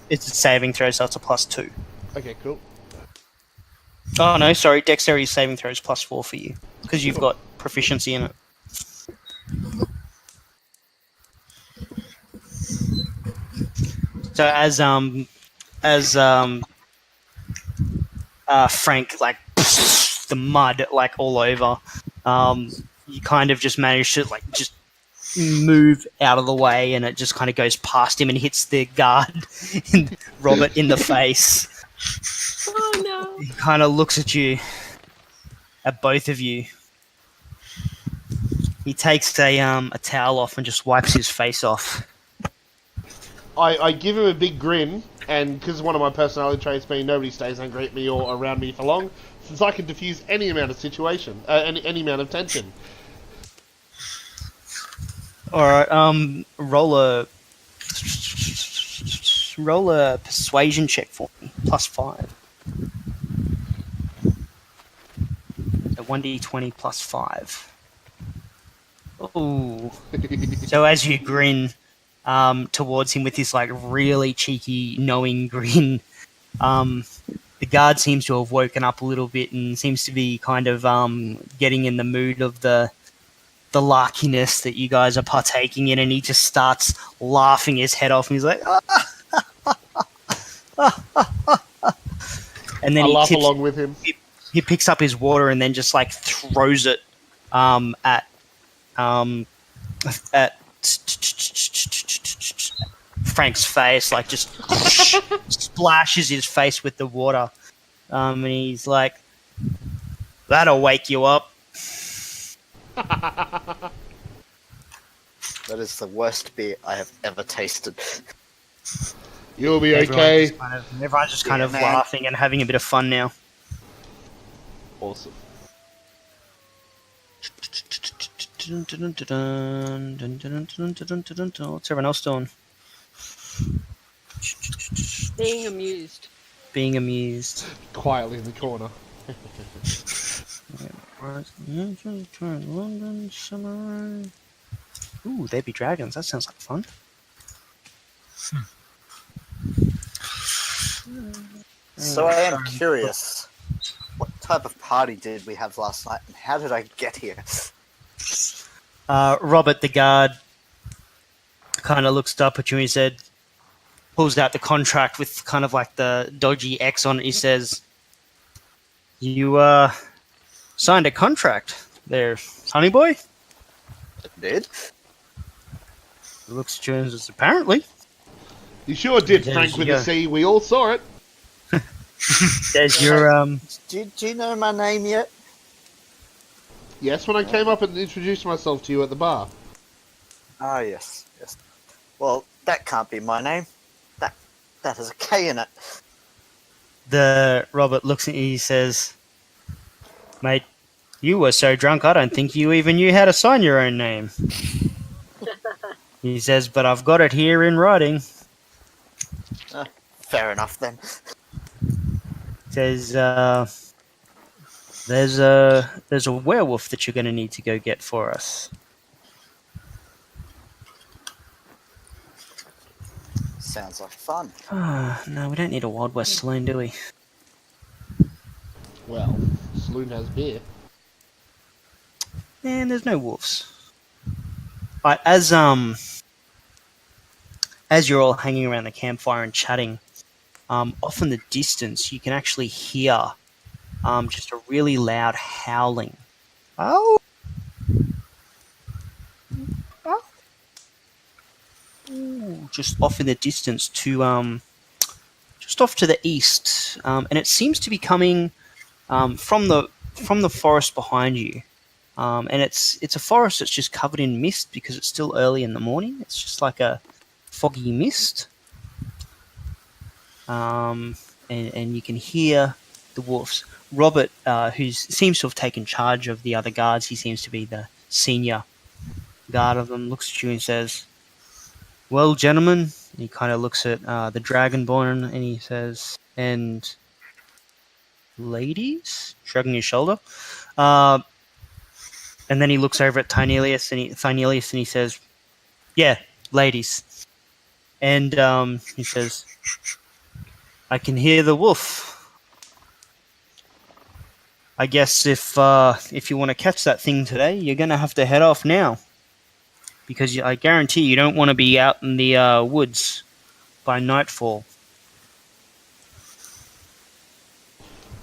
It's a saving throw, so it's a +2. Okay, cool. Oh no, sorry, dexterity saving throw is +4 for you because you've got proficiency in it. So as Frank like the mud like all over, you kind of just manage to like just move out of the way, and it just kind of goes past him and hits the guard, Robert, in the face. Oh no! He kind of looks at you, at both of you. He takes a towel off and just wipes his face off. I give him a big grin, and because one of my personality traits being nobody stays angry at me or around me for long, since I can diffuse any amount of situation, any amount of tension. Alright, roll a persuasion check for me, +5. So 1d20 +5. Ooh. So as you grin towards him with this like really cheeky, knowing grin, the guard seems to have woken up a little bit and seems to be kind of getting in the mood of the larkiness that you guys are partaking in, and he just starts laughing his head off, and he's like, and then I laugh along with him. He picks up his water and then just like throws it at Frank's face, like just splashes his face with the water, and he's like, "That'll wake you up." That is the worst beer I have ever tasted. You'll be okay. Everyone's just kind of man. laughing and having a bit of fun now. Awesome. What's everyone else doing? Being amused. Being amused. Quietly in the corner. London summer. Ooh, there be dragons. That sounds like fun. So I am curious, what type of party did we have last night, and how did I get here? Robert the guard kind of looks up at you and he said, pulls out the contract with kind of like the dodgy X on it. He says, "You signed a contract there, honey boy?" I did? He looks at you and says, "Apparently." You sure did, There Frank you with go. a C. We all saw it. Says your Do you know my name yet? Yes, when I came up and introduced myself to you at the bar. Ah, yes. Well, that can't be my name. That has a K in it. the Robert looks at you. He says, "Mate, you were so drunk I don't think you even knew how to sign your own name." He says, "But I've got it here in writing." Fair enough then. Says, there's a werewolf that you're going to need to go get for us. Sounds like fun. No, we don't need a Wild West saloon, do we? Well, saloon has beer. And there's no wolves. Right, as you're all hanging around the campfire and chatting, off in the distance you can actually hear just a really loud howling. Oh! Oh! Ooh, just off in the distance to just off to the east, and it seems to be coming from the forest behind you. And it's a forest that's just covered in mist because it's still early in the morning. It's just like a foggy mist. And you can hear the wolves. Robert, who seems to have taken charge of the other guards, he seems to be the senior guard of them, looks at you and says, "Well, gentlemen," he kind of looks at the Dragonborn and he says, "And ladies?" Shrugging his shoulder. And then he looks over at Thynelius and he says, "Yeah, ladies." And he says, "I can hear the wolf. I guess if you want to catch that thing today, you're going to have to head off now. Because I guarantee you don't want to be out in the woods by nightfall."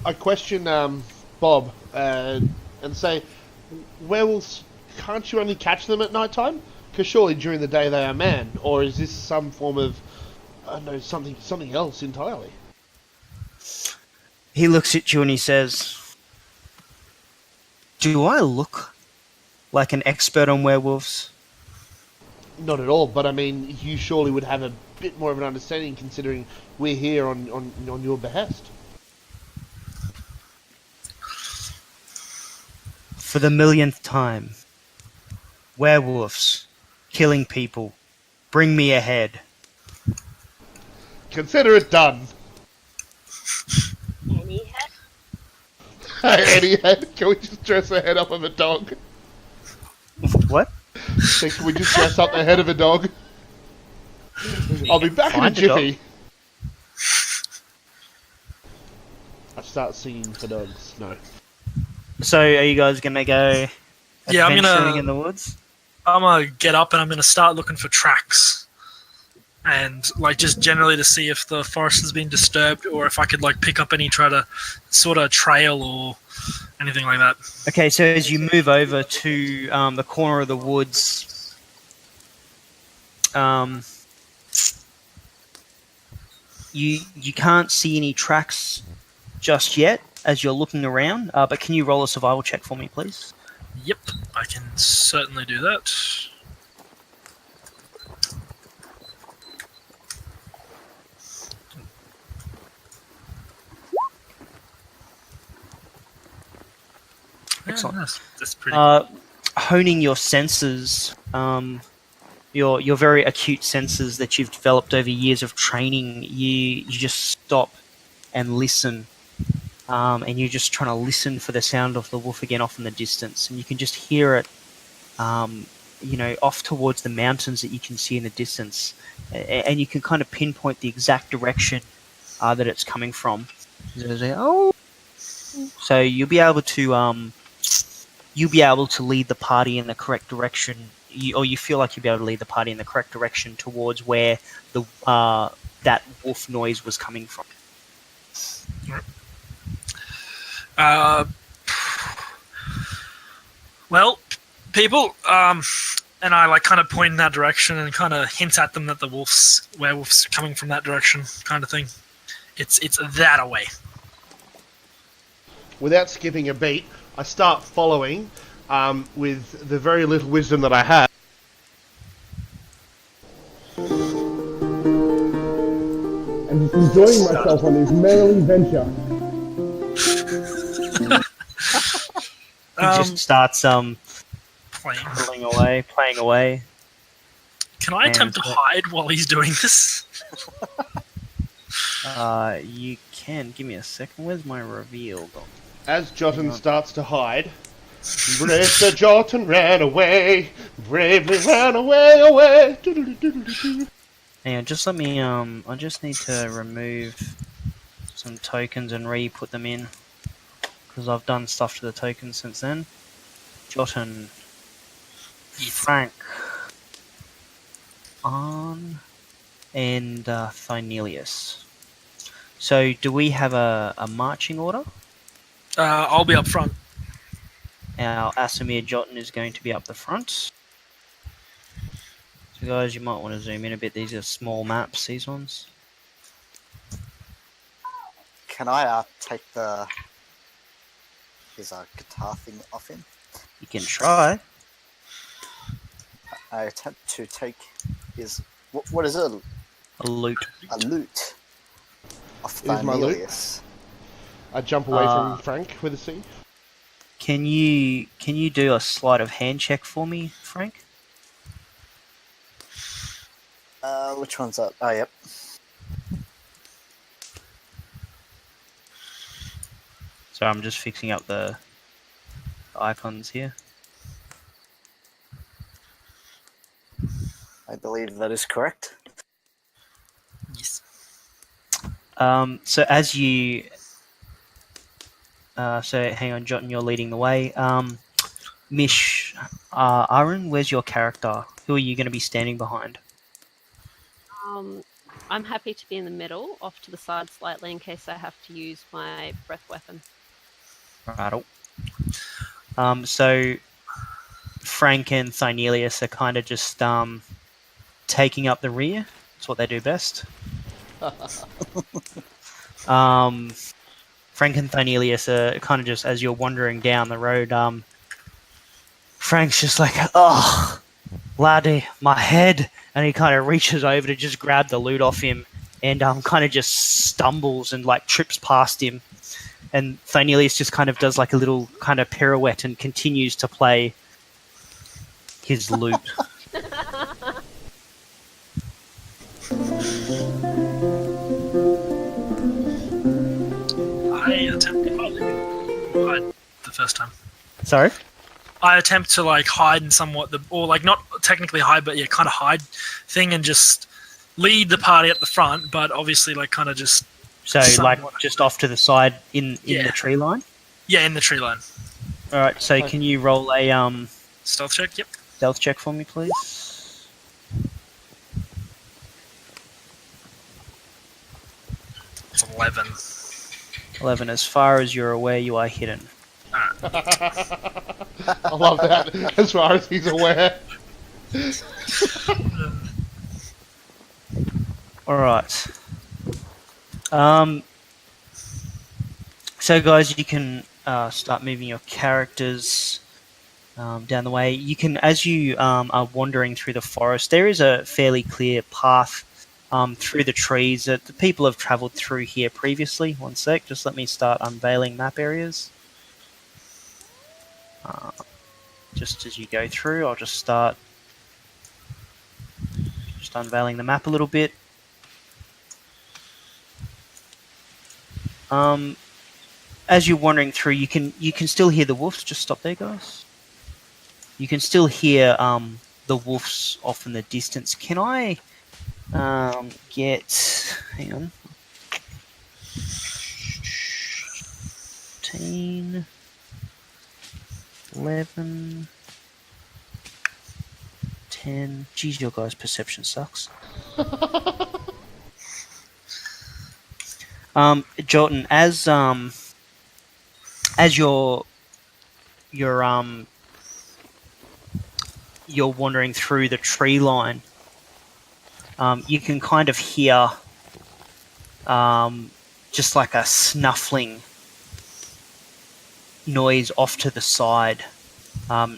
I question Bob and say, werewolves, can't you only catch them at night time? Because surely during the day they are man, or is this some form of, I don't know, something else entirely? He looks at you and he says, "Do I look like an expert on werewolves?" Not at all, but I mean, you surely would have a bit more of an understanding considering we're here on your behest. For the millionth time. Werewolves. Killing people. Bring me a head. Consider it done. Any head? Any head? Can we just dress the head up of a dog? What? So can we just dress up the head of a dog? I'll be back in a Find a dog. jiffy. I start singing for dogs. No. So, are you guys gonna go Yeah, adventuring in the woods? I'm gonna get up and I'm gonna start looking for tracks, and like just generally to see if the forest has been disturbed or if I could like pick up any sort of trail or anything like that. Okay, so as you move over to the corner of the woods, you can't see any tracks just yet as you're looking around. But can you roll a survival check for me, please? Yep, I can certainly do that. Excellent. Yeah, that's pretty cool. Honing your senses, your very acute senses that you've developed over years of training, you just stop and listen. And you're just trying to listen for the sound of the wolf again off in the distance. And you can just hear it, off towards the mountains that you can see in the distance. And you can kind of pinpoint the exact direction that it's coming from. So you'll be able to lead the party in the correct direction, or you feel like you'll be able to lead the party in the correct direction towards where the that wolf noise was coming from. Well, people, and I like kind of point in that direction and kind of hint at them that the werewolves coming from that direction, kind of thing. It's that away. Without skipping a beat, I start following with the very little wisdom that I have. And just enjoying myself on this merry venture. He just starts Playing. playing away. Can I attempt to hide while he's doing this? You can. Give me a second. Where's my reveal? As Jotun starts to hide, brave Sir Jotun ran away, bravely ran away. Hang on, just let me. I just need to remove some tokens and re-put them in because I've done stuff to the tokens since then. Jotun, Frank, Arn, and Thynelius. So, do we have a marching order? I'll be up front. Our Asimir Jotun is going to be up the front. So guys, you might want to zoom in a bit. These are small maps, these ones. Can I take his guitar thing off him? You can try. I attempt to take his... What is it? A loot. A lute. Off Here's my lute. Thynelius. I jump away from Frank with a C. Can you do a sleight of hand check for me, Frank? Which one's up? Oh, yep. So I'm just fixing up the icons here. I believe that is correct. Yes. So as you, so hang on, Jotun, you're leading the way. Mish, Aaron, where's your character? Who are you going to be standing behind? I'm happy to be in the middle, off to the side slightly in case I have to use my breath weapon. Right. So Frank and Thynelius are kind of just taking up the rear. That's what they do best. Frank and Thynelius are kind of just, as you're wandering down the road, Frank's just like, oh, laddie, my head. And he kind of reaches over to just grab the loot off him and kind of just stumbles and like trips past him. And Thynelius just kind of does like a little kind of pirouette and continues to play his loot. I attempt to hide the first time. Sorry? I attempt to like hide in somewhat or like not technically hide, but yeah, kind of hide thing and just lead the party at the front, but obviously like kind of just So like just off to the side in Yeah. the tree line? Yeah, in the tree line. Alright, so can you roll a Stealth check. Yep. stealth check for me, please? It's 11. 11. As far as you're aware, you are hidden. I love that. As far as he's aware. Alright. So guys, you can start moving your characters down the way. You can, as you are wandering through the forest, there is a fairly clear path through the trees that the people have travelled through here previously. One sec, just let me start unveiling map areas. Just as you go through, I'll just start unveiling the map a little bit. As you're wandering through, you can still hear the wolves. Just stop there, guys. You can still hear the wolves off in the distance. Can I get? Hang on. 10, 11, 10. Geez, your guys' perception sucks. Jotun, as you're wandering through the tree line, you can kind of hear just like a snuffling noise off to the side,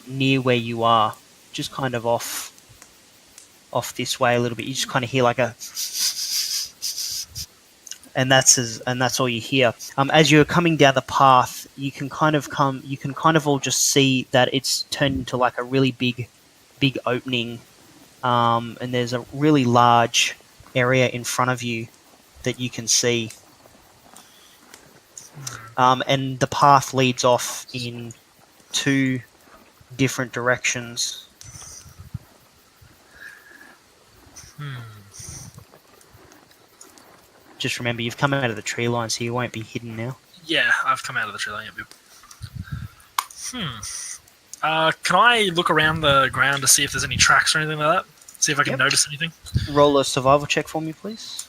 near where you are, just kind of off this way a little bit. You just kind of hear like a, and that's all you hear. As you're coming down the path, you can kind of all just see that it's turned into like a really big opening, and there's a really large area in front of you that you can see. And the path leads off in 2 different directions. Just remember, you've come out of the tree line, so you won't be hidden now. Yeah, I've come out of the tree line. Yep. Can I look around the ground to see if there's any tracks or anything like that? See if I can notice anything? Roll a survival check for me, please.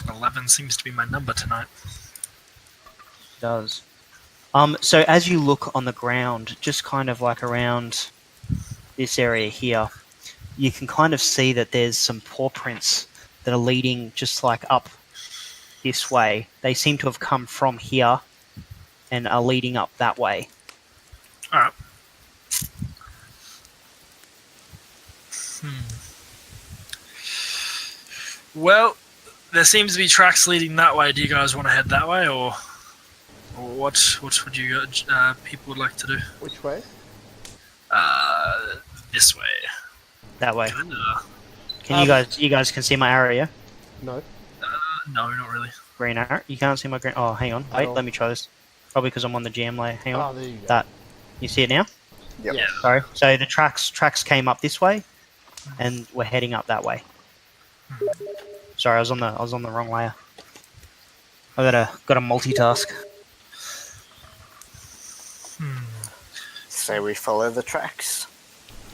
$11 seems to be my number tonight. It does. So as you look on the ground, just kind of like around this area here, you can kind of see that there's some paw prints that are leading just like up this way. They seem to have come from here and are leading up that way. Alright. Well, there seems to be tracks leading that way. Do you guys want to head that way, or what would you people would like to do? Which way? This way. That way. Kinda. Can you guys can see my arrow, yeah? No. No, not really. Green arrow. You can't see my green. Oh, hang on. Wait, Oh. let me try this. Probably because I'm on the GM layer. Hang on. Oh, there you go. That. You see it now? Yep. Yeah. Sorry. So the tracks came up this way, and we're heading up that way. Sorry, I was on the wrong layer. I gotta multitask. Say we follow the tracks.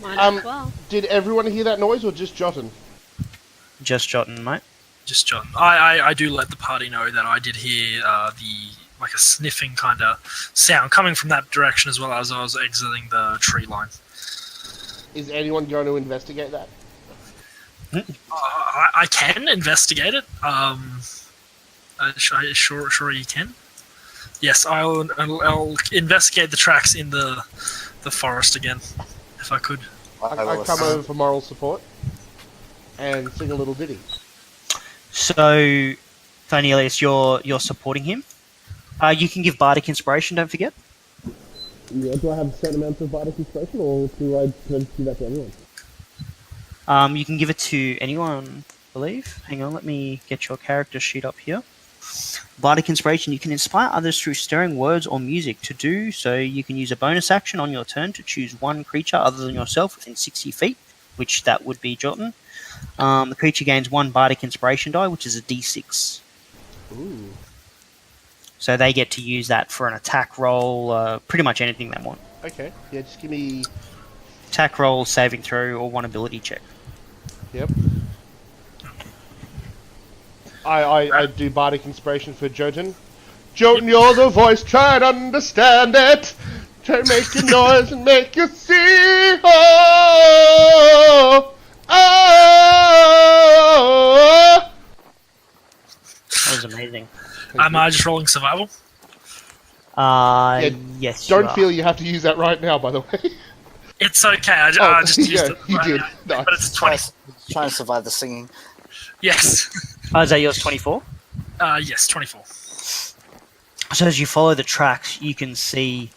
Might as well. Did everyone hear that noise or just Jotun? Just jotting, mate. Just John. I do let the party know that I did hear like a sniffing kind of sound coming from that direction as well as I was exiting the tree line. Is anyone going to investigate that? I can investigate it. Sure you can. Yes, I'll investigate the tracks in the forest again, if I could. I come over for moral support and sing a little ditty. So, Thynelius, you're supporting him. You can give Bardic Inspiration, don't forget. Yeah, do I have a certain amount of Bardic Inspiration, or do I do that to everyone? You can give it to anyone, I believe. Hang on, let me get your character sheet up here. Bardic Inspiration, you can inspire others through stirring words or music. To do so, you can use a bonus action on your turn to choose one creature other than yourself within 60 feet, which that would be Jotun. The creature gains one Bardic Inspiration die, which is a d6. Ooh. So they get to use that for an attack roll, pretty much anything they want. Okay. Yeah, just give me... Attack roll, saving throw, or one ability check. Yep. I do Bardic Inspiration for Jotun. Jotun, you're the voice, try and understand it. Try to make a noise and make you see. Oh, oh. That was amazing. Am I just rolling survival? Yes. Don't you feel you have to use that right now, by the way. It's okay. I just used yeah, it. you did. But Nice. it's 20. Try and survive the singing. Yes. Oh, is that yours, 24? Yes, 24. So as you follow the tracks, you can see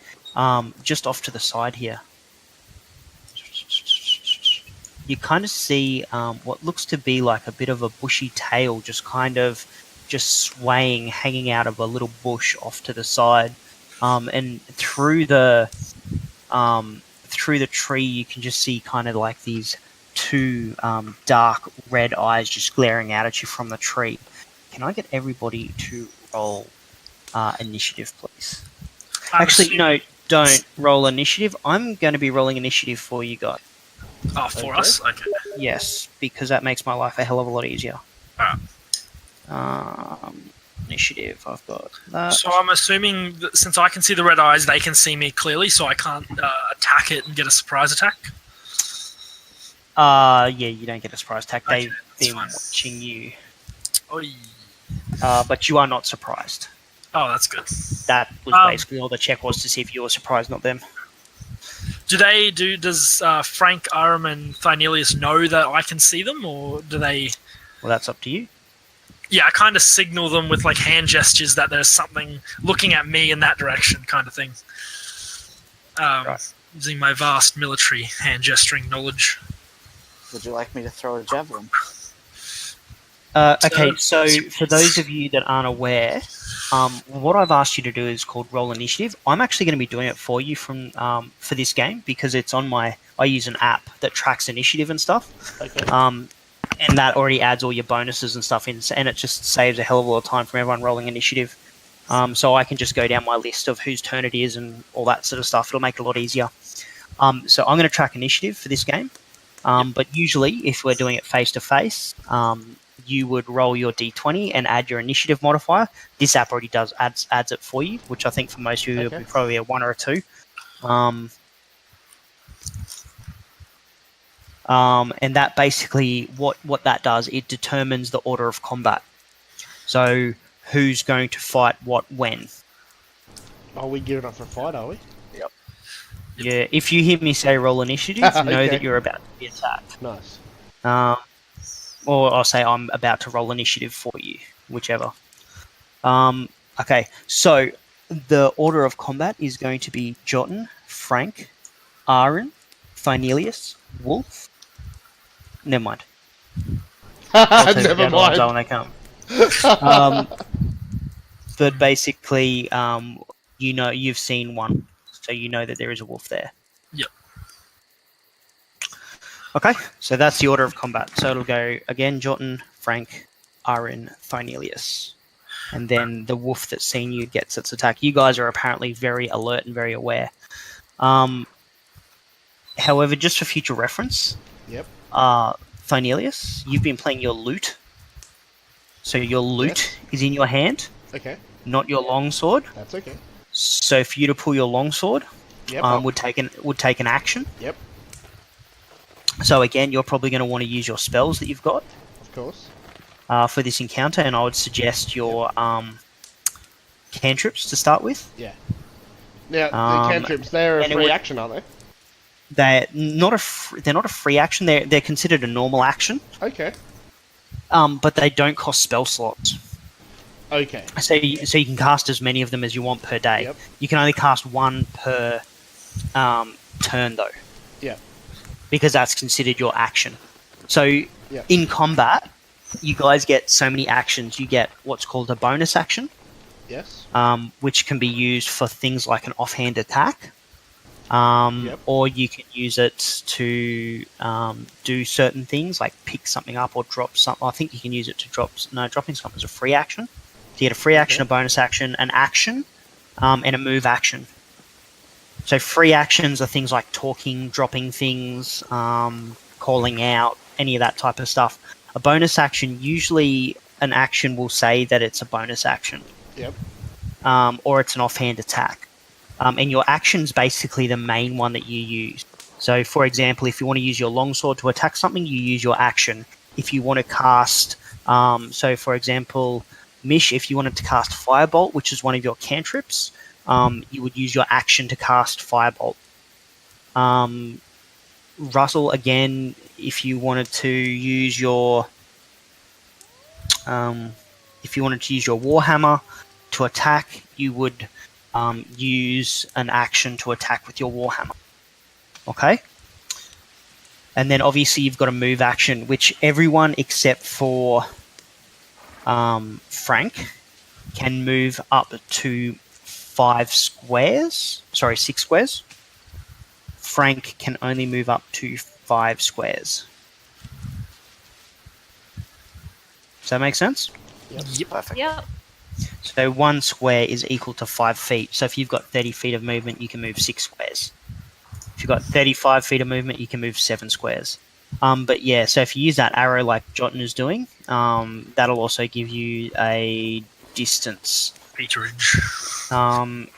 just off to the side here. You kind of see what looks to be like a bit of a bushy tail just swaying, hanging out of a little bush off to the side. And through the tree, you can just see kind of like these two dark red eyes just glaring out at you from the tree. Can I get everybody to roll initiative, please? Actually, no, don't roll initiative. I'm going to be rolling initiative for you guys. Oh, for us? Okay. Yes, because that makes my life a hell of a lot easier. Alright. Initiative, I've got that. So I'm assuming that since I can see the red eyes, they can see me clearly, so I can't attack it and get a surprise attack? Yeah, you don't get a surprise attack. Okay, They've that's been fine. watching you. Oi. But you are not surprised. Oh, that's good. That was basically all the check was, to see if you were surprised, not them. Does Frank, Aram, and Thynelius know that I can see them, or do they... Well, that's up to you. Yeah, I kind of signal them with like hand gestures that there's something looking at me in that direction, kind of thing. Right. Using my vast military hand gesturing knowledge. Would you like me to throw a javelin? Okay, so for those of you that aren't aware, what I've asked you to do is called roll initiative. I'm actually going to be doing it for you for this game because it's on I use an app that tracks initiative and stuff. Okay. And that already adds all your bonuses and stuff in, and it just saves a hell of a lot of time from everyone rolling initiative. So I can just go down my list of whose turn it is and all that sort of stuff. It'll make it a lot easier. So I'm going to track initiative for this game. But usually, if we're doing it face-to-face, you would roll your d20 and add your initiative modifier. This app already adds it for you, which I think for most of you will be probably a 1 or a 2. And that basically, what that does, it determines the order of combat. So who's going to fight what when. Are we gearing up for a fight, are we? Yeah, if you hear me say roll initiative, know Okay. that you're about to be attacked. Nice. or I'll say I'm about to roll initiative for you, whichever. Okay, so the order of combat is going to be Jotun, Frank, Aaron, Thynelius, Wolf. Never mind. I'll tell you what the Never other ones are mind. when they come. But basically, you've seen one, so you know that there is a wolf there. Yep. Okay, so that's the order of combat. So it'll go again: Jotun, Frank, Aaron, Thynelius, and then the wolf that's seen you gets its attack. You guys are apparently very alert and very aware. However, just for future reference, Yep. Thynelius, you've been playing your lute. So your lute is in your hand, Okay. not your longsword. That's okay. So for you to pull your longsword, Yep. would take an action. Yep. So again, you're probably going to want to use your spells that you've got Of course. for this encounter, and I would suggest your cantrips to start with. Yeah. Now the cantrips, they're a and it free would- action, aren't they? They're not a free action. They're considered a normal action, Okay. but they don't cost spell slots. Okay. So you can cast as many of them as you want per day. Yep. You can only cast one per turn, though. Yep. Because that's considered your action. So Yep. in combat, you guys get so many actions. You get what's called a bonus action, Yes. which can be used for things like an offhand attack, Yep. or you can use it to do certain things like pick something up or drop something. I think you can use it to dropping something is a free action. So you get a free action, a bonus action, an action, and a move action. So free actions are things like talking, dropping things, calling out, any of that type of stuff. A bonus action, usually an action will say that it's a bonus action. Yep. Or it's an offhand attack. And your action's basically the main one that you use. So, for example, if you want to use your longsword to attack something, you use your action. If you want to cast, so for example, Mish, if you wanted to cast Firebolt, which is one of your cantrips, you would use your action to cast Firebolt. Russell, again, if you wanted to use your Warhammer to attack, you would use an action to attack with your Warhammer. Okay? And then obviously you've got a move action, which everyone except for Frank can move up to 6 squares. Frank can only move up to 5 squares. Does that make sense? Yep. Perfect. Yep. So 1 square is equal to 5 feet. So if you've got 30 feet of movement, you can move 6 squares. If you've got 35 feet of movement, you can move 7 squares. But yeah, so if you use that arrow like Jotun is doing, that'll also give you a distance. Meterage.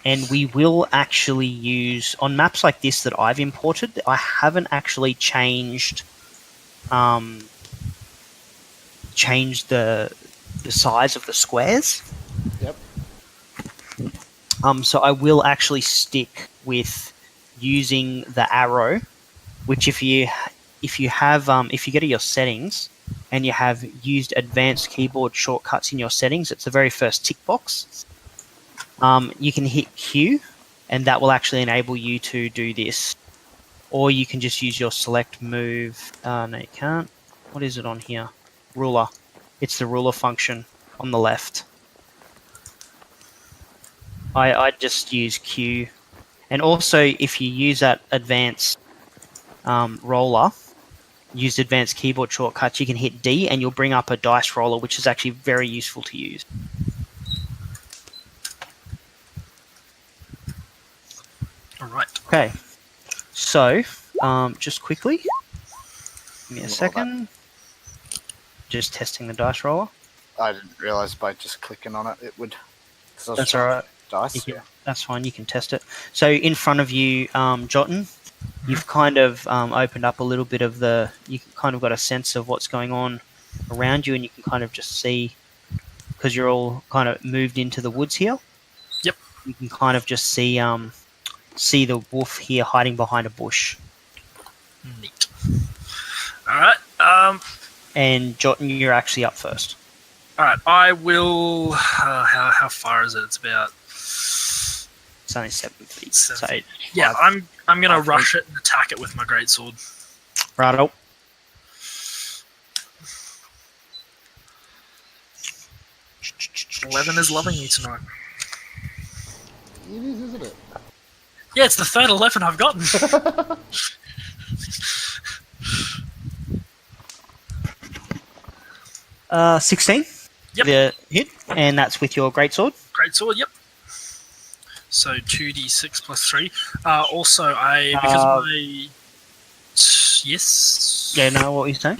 And we will actually use, on maps like this that I've imported, I haven't actually changed the size of the squares. Yep. So I will actually stick with using the arrow, which if you go to your settings and you have used advanced keyboard shortcuts in your settings, it's the very first tick box. You can hit Q, and that will actually enable you to do this. Or you can just use your select move. No, you can't. What is it on here? Ruler. It's the ruler function on the left. I just use Q. And also, if you use that advanced roller, use advanced keyboard shortcuts, you can hit D and you'll bring up a dice roller, which is actually very useful to use. All right. Okay, so just quickly, give me a second. Just testing the dice roller. I didn't realize by just clicking on it, it would. That's all right. Dice. That's fine. You can test it. So in front of you, Jotun, you've kind of opened up a little bit of the. You kind of got a sense of what's going on around you, and you can kind of just see, because you're all kind of moved into the woods here. Yep. You can kind of just see the wolf here hiding behind a bush. Neat. All right. and Jotun, you're actually up first. All right, I will. How far is it? It's about. It's only 7 feet. 7 So feet. Yeah, five- I'm gonna 5 rush feet. it and attack it with my greatsword. Righto. Eleven is loving you tonight. It is, isn't it? Yeah, it's the third 11 I've gotten. 16. Yep. The hit, and that's with your greatsword. Greatsword, yep. So 2d6 plus 3. Also, because of my... Yes? Yeah, no, what were you saying?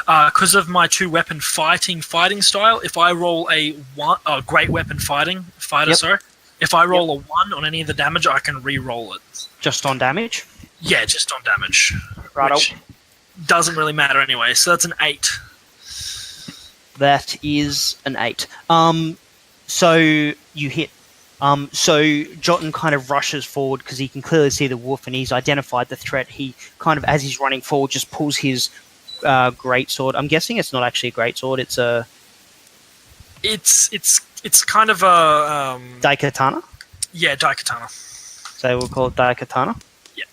Because of my 2-weapon fighting style, if I roll a great weapon fighter, Yep. sorry. If I roll a 1 on any of the damage, I can re-roll it. Just on damage? Yeah, just on damage. Righto. Which doesn't really matter anyway, so that's an 8. That is an 8. So you hit. So Jotun kind of rushes forward because he can clearly see the wolf and he's identified the threat. He kind of, as he's running forward, just pulls his greatsword. I'm guessing it's not actually a greatsword. It's a It's kind of a daikatana. yeah, daikatana. So we'll call it daikatana. Yeah.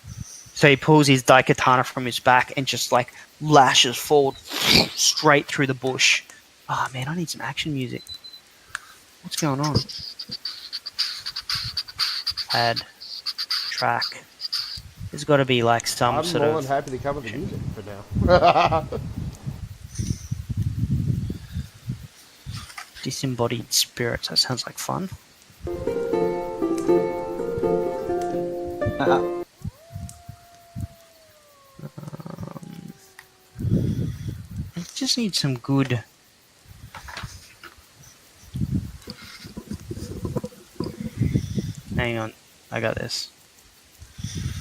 So he pulls his daikatana from his back and just like lashes forward straight through the bush. Oh man, I need some action music. What's going on? Add track. There's got to be like some I'm sort more of than happy to cover the music for now. disembodied spirits. That sounds like fun. I just need some good. Hang on, I got this.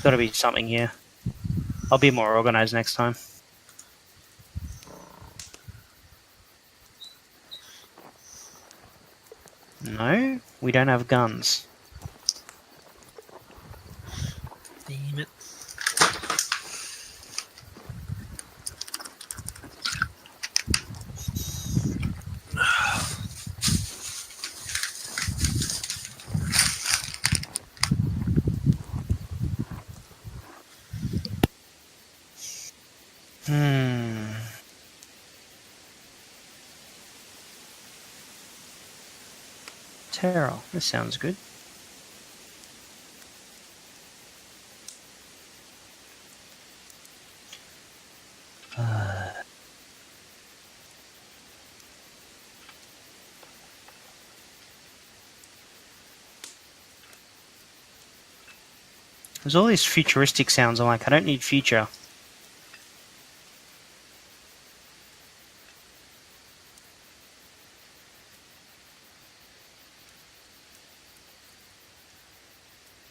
Got to be something here. I'll be more organized next time. No, we don't have guns. Damn it. Tarot, this sounds good. There's all these futuristic sounds. I'm like, I don't need future.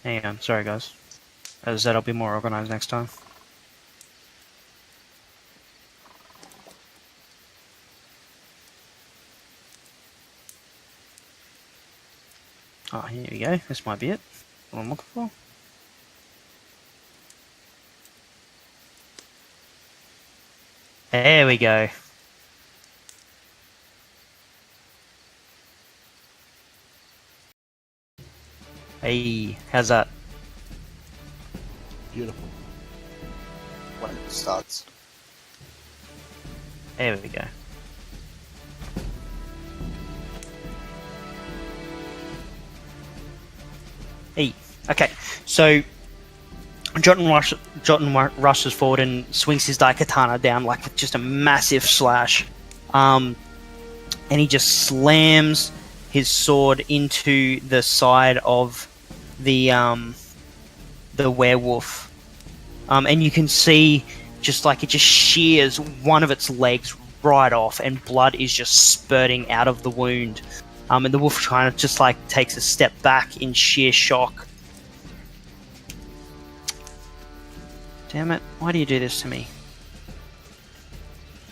Hang on, sorry guys. As I said, I'll be more organized next time. Oh, here we go. This might be it. What I'm looking for. There we go. Hey, how's that? Beautiful. When it starts. There we go. Hey, okay, so Jotun rushes forward and swings his daikatana down like with just a massive slash, and he just slams his sword into the side of the werewolf, and you can see just like it just shears one of its legs right off, and blood is just spurting out of the wound. And the wolf kind of just like takes a step back in sheer shock. Damn it, why do you do this to me?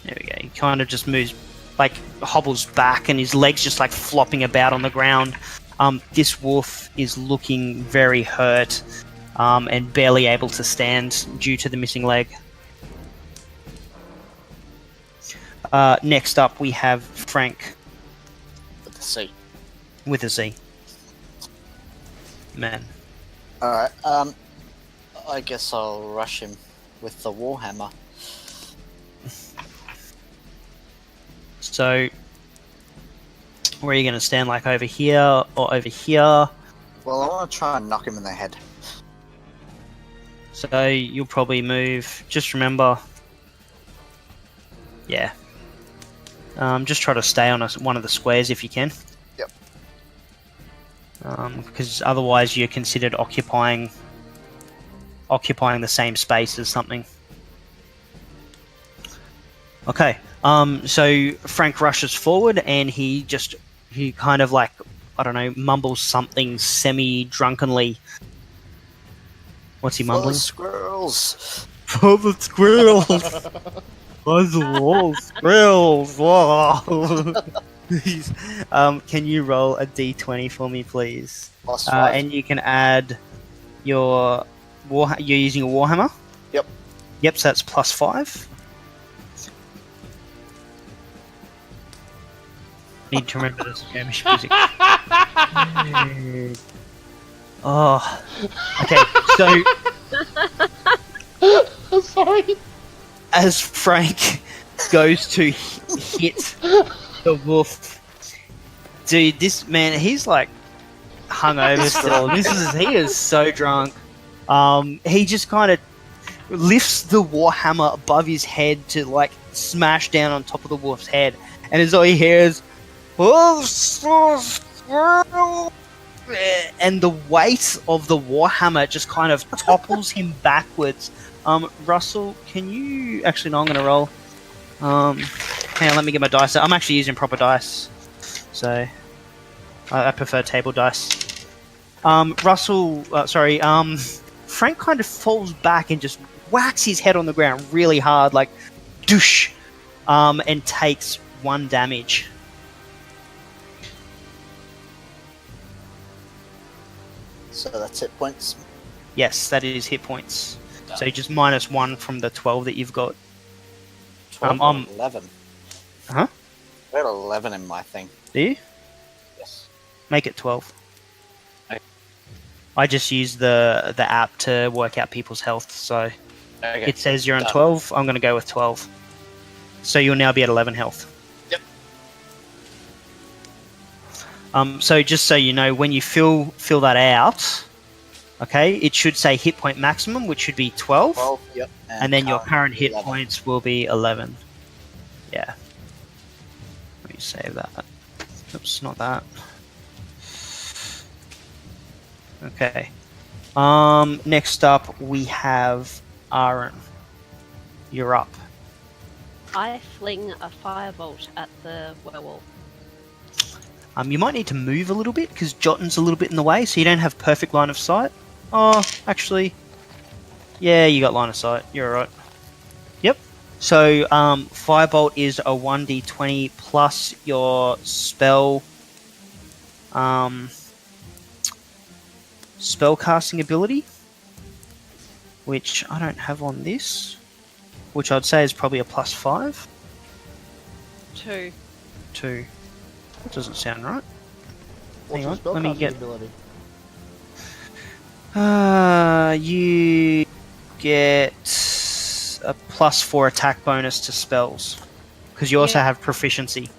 There we go, he kind of just moves, like hobbles back, and his legs just like flopping about on the ground. This wolf is looking very hurt, and barely able to stand due to the missing leg. Next up, we have Frank With the C. with a Z. Man. Alright, I guess I'll rush him with the Warhammer. So, where are you going to stand? Like over here or over here? Well, I want to try and knock him in the head. So you'll probably move. Just remember, yeah. Just try to stay on one of the squares if you can. Yep. Because otherwise you're considered occupying the same space as something. Okay. So Frank rushes forward and he kind of like, I don't know, mumbles something semi-drunkenly. What's he mumbling? Squirrels! For the squirrels! Squirrels! Whoa! Can you roll a d20 for me, please? +5. And you can add your you're using a Warhammer? Yep. Yep, so that's +5. Need to remember this Skirmish music. Oh. Okay, so I'm sorry. as Frank goes to hit the wolf, dude, this man, he's like hungover still. He is so drunk. He just kind of lifts the warhammer above his head to like smash down on top of the wolf's head, and as all he hears, and the weight of the warhammer just kind of topples him backwards. Russell, can you actually? No, I'm going to roll. Hang on, let me get my dice. I'm actually using proper dice, so I prefer table dice. Frank kind of falls back and just whacks his head on the ground really hard, like douche, and takes 1 damage. So that's hit points. Yes, that is hit points. So you just -1 from the 12 that you've got. 12 or 11. Huh? I got 11 in my thing. Do you? Yes. Make it 12. Okay. I just use the app to work out people's health, so Okay. it says you're on Done. 12. I'm going to go with 12. So you'll now be at 11 health. Yep. So just so you know, when you fill that out, okay, it should say hit point maximum, which should be 12. 12, yep. And then your current hit 11. points will be 11. Yeah. Let me save that. Oops, not that. Okay. Next up we have Aaron. You're up. I fling a firebolt at the werewolf. You might need to move a little bit because Jotton's a little bit in the way, so you don't have perfect line of sight. Oh, actually, yeah, you got line of sight. You're alright. Yep. So, firebolt is a 1d20 plus your spell casting ability, which I don't have on this, which I'd say is probably a +5. 2. 2. That doesn't sound right. What's Hang your on, let me spellcasting get. ability? You get a +4 attack bonus to spells because you also Yeah. have proficiency,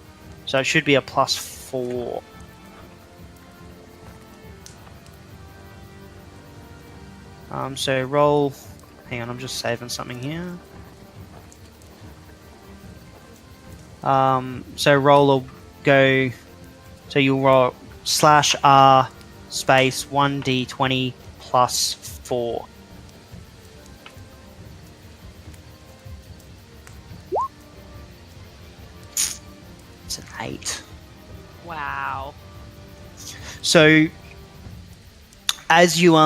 so it should be a +4. So roll. Hang on, I'm just saving something here. So roll or go. So you'll roll /R space 1d20 plus 4. It's an 8. Wow. So as you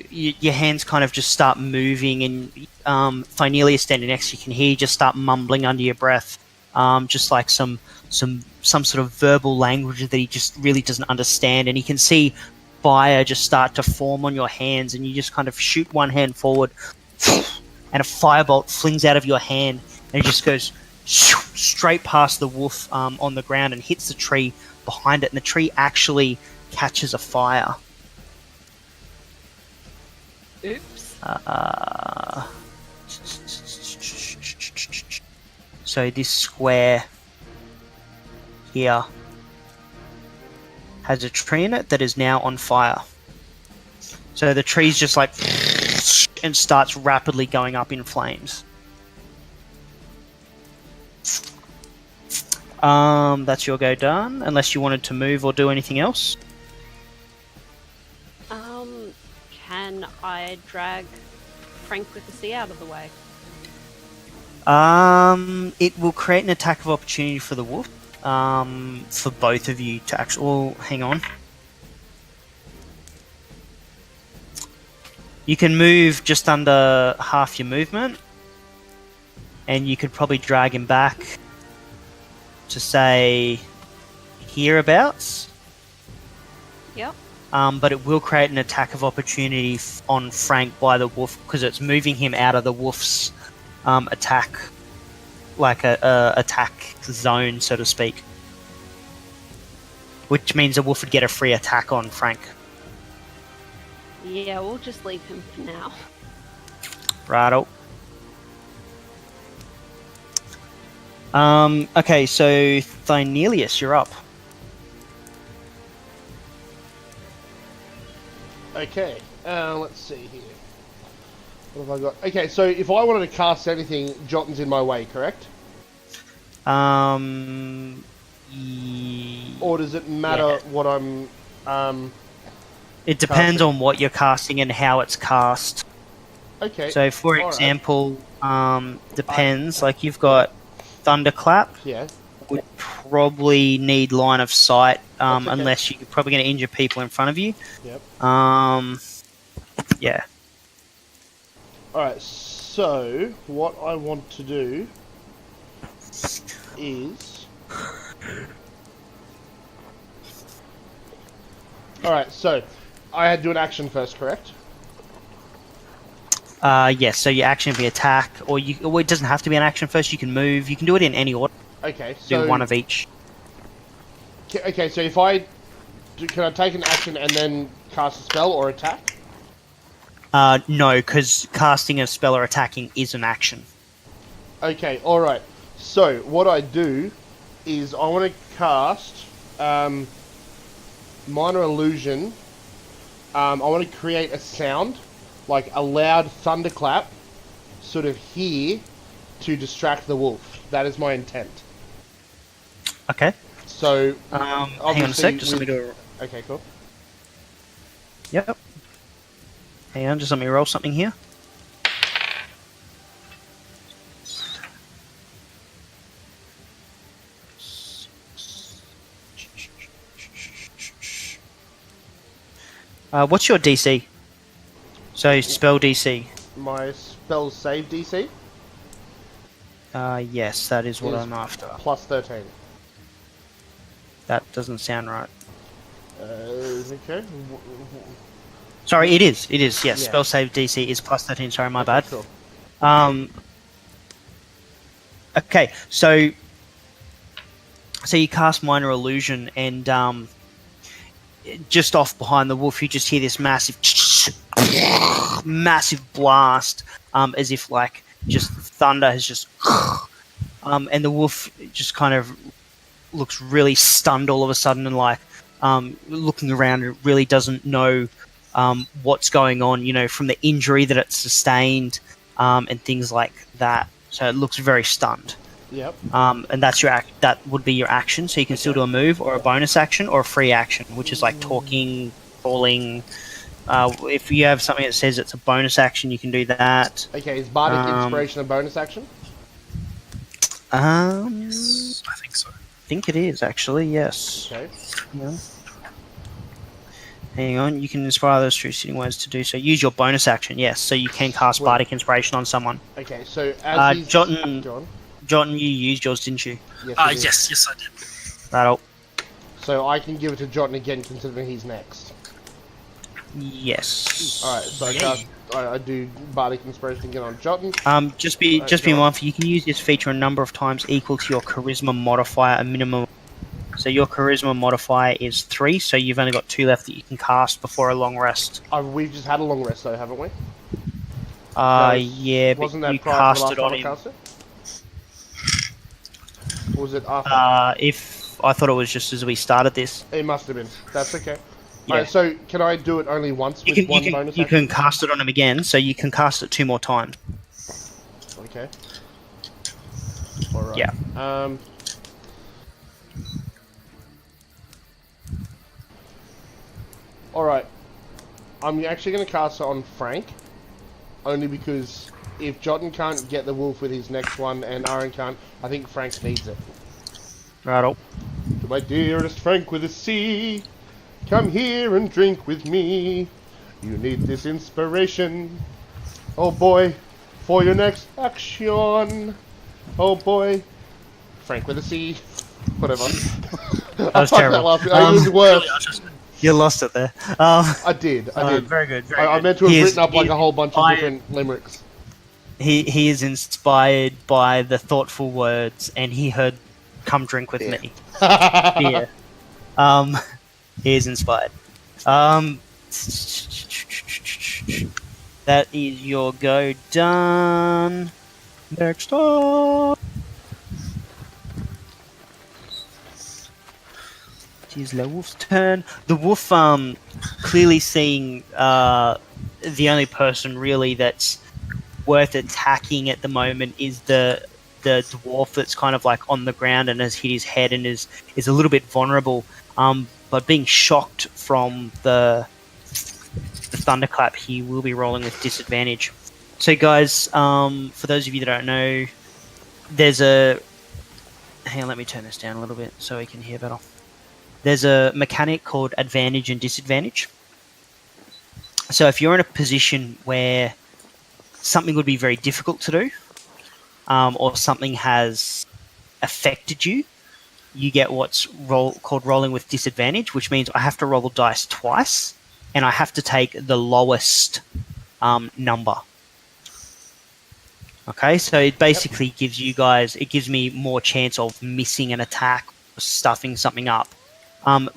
your hands kind of just start moving, and Thynelius standing next to you can hear you just start mumbling under your breath, just like some sort of verbal language that he just really doesn't understand, and you can see fire just start to form on your hands, and you just kind of shoot one hand forward and a firebolt flings out of your hand and it just goes straight past the wolf on the ground and hits the tree behind it, and the tree actually catches a fire. Oops. So this square here has a tree in it that is now on fire. So the tree's just like and starts rapidly going up in flames. That's your go done, unless you wanted to move or do anything else. Can I drag Frank with the sea out of the way? It will create an attack of opportunity for the wolf. For both of you to actually. Well, hang on. You can move just under half your movement, and you could probably drag him back to say hereabouts. Yep. But it will create an attack of opportunity on Frank by the wolf because it's moving him out of the wolf's attack, like a attack zone, so to speak. Which means the wolf would get a free attack on Frank. Yeah, we'll just leave him for now. Righto. Okay, so Thynelius, you're up. Okay, let's see here. What have I got? Okay, so if I wanted to cast anything, Jotton's in my way, correct? Or does it matter what I'm... It depends on what you're casting and how it's cast. Okay. So, for example, depends. Like, you've got Thunderclap. Yeah. Would probably need line of sight, okay. unless you're probably going to injure people in front of you. Yep. Yeah. Alright, so what I want to do is... Alright, so I had to do an action first, correct? Yes, so your action can be attack, or it doesn't have to be an action first, you can move, you can do it in any order. Okay, so... Do one of each. Okay, so if I... Can I take an action and then cast a spell or attack? No, because casting a spell or attacking is an action. Okay, alright. So, what I do is I want to cast Minor Illusion. I want to create a sound, like a loud thunderclap, sort of here, to distract the wolf. That is my intent. Okay. So, hang on a sec, just let me go... Okay, cool. Yep. Hang on, just let me roll something here. What's your DC? So, spell DC. My spell save DC Yes, that is what is I'm after. plus 13. That doesn't sound right. Okay. Sorry, it is. It is, yes. Yeah. Spell save DC is plus 13. Sorry, my bad. Cool. Okay, so you cast Minor Illusion, and just off behind the wolf, you just hear this massive blast, as if like just thunder has just, and the wolf just kind of looks really stunned all of a sudden, and like looking around, it really doesn't know what's going on, you know, from the injury that it sustained, and things like that. So it looks very stunned. Yep. And that's that would be your action. So you can still do a move or a bonus action or a free action, which is like talking, calling. If you have something that says it's a bonus action, you can do that. Okay, is Bardic Inspiration a bonus action? Yes, I think so. I think it is actually, yes. Okay. Yeah. Hang on, you can inspire those true sitting words to do so. Use your bonus action, yes. So you can cast Bardic Inspiration on someone. Okay, so as he's... Jotton, you used yours, didn't you? Yes, I did. That'll. So I can give it to Jotton again, considering he's next. Yes. Alright, so Yay. I do Bardic Inspiration again on Jotun. Just be go on. mindful. You can use this feature a number of times equal to your charisma modifier, a minimum. So your charisma modifier is 3, so you've only got 2 left that you can cast before a long rest. We've just had a long rest though, haven't we? Yeah, but Wasn't you that prior to the cast last it time on I him. cast it? Or was it after? If I thought it was just as we started this. It must have been. That's okay. Yeah. Alright, so can I do it only once with one bonus You action? can cast it on him again, so you can cast it 2 more times. Okay. Alright. Yeah. Alright. I'm actually going to cast it on Frank. Only because if Jotun can't get the wolf with his next one and Aaron can't, I think Frank needs it. Right. To my dearest Frank with a C, come here and drink with me. You need this inspiration. Oh boy, for your next action. Oh boy. Frank with a C. Whatever. That was terrible. It was worse. You lost it there. I did. Very good. I meant to have written up like a whole bunch of different limericks. He is inspired by the thoughtful words, and he heard "Come drink with me." Yeah. He is inspired. That is your go done. Next up. It is the wolf's turn. The wolf, clearly seeing the only person really that's worth attacking at the moment is the dwarf that's kind of like on the ground and has hit his head and is a little bit vulnerable. But being shocked from the thunderclap, he will be rolling with disadvantage. So, guys, for those of you that don't know, there's a. Hang on, let me turn this down a little bit so we can hear better. There's a mechanic called advantage and disadvantage. So if you're in a position where something would be very difficult to do, or something has affected you, you get what's called rolling with disadvantage, which means I have to roll the dice twice, and I have to take the lowest number. Okay, so it basically gives you guys, it gives me more chance of missing an attack, or stuffing something up.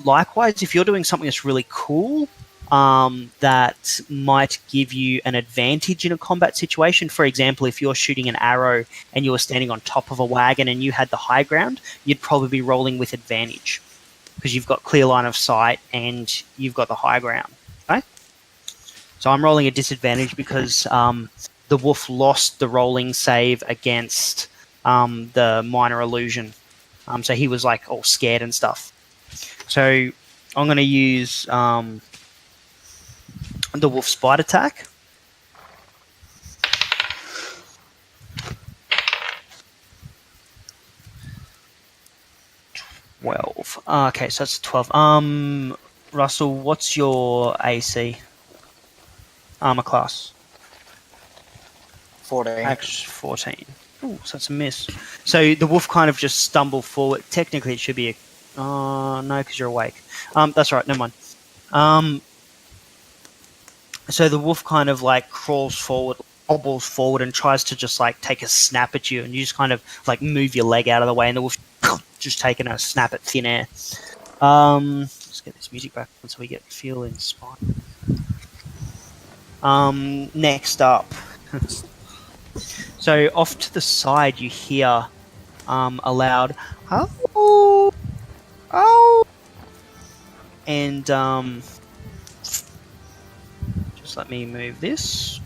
Likewise, if you're doing something that's really cool, that might give you an advantage in a combat situation. For example, if you're shooting an arrow and you were standing on top of a wagon and you had the high ground, you'd probably be rolling with advantage because you've got clear line of sight and you've got the high ground. Okay? So I'm rolling a disadvantage because the wolf lost the rolling save against the minor illusion. So he was like all scared and stuff. So I'm going to use the wolf's bite attack. 12. Okay, so that's 12. Russell, what's your AC? Armor class. 14. Axe 14. Ooh, so that's a miss. So the wolf kind of just stumbled forward. Technically, it should be a... no, because you're awake. That's right, never mind. So the wolf kind of like crawls forward, hobbles forward, and tries to just like take a snap at you, and you just kind of like move your leg out of the way, and the wolf just taking a snap at thin air. Let's get this music back so we get feel inspired. Next up. So off to the side, you hear a loud "oh, oh," and just let me move this.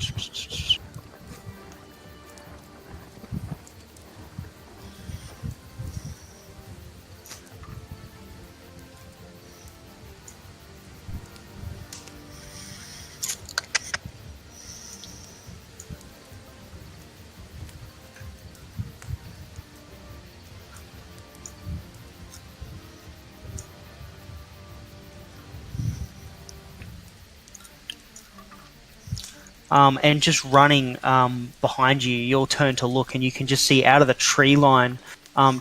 And just running behind you, you'll turn to look, and you can just see out of the tree line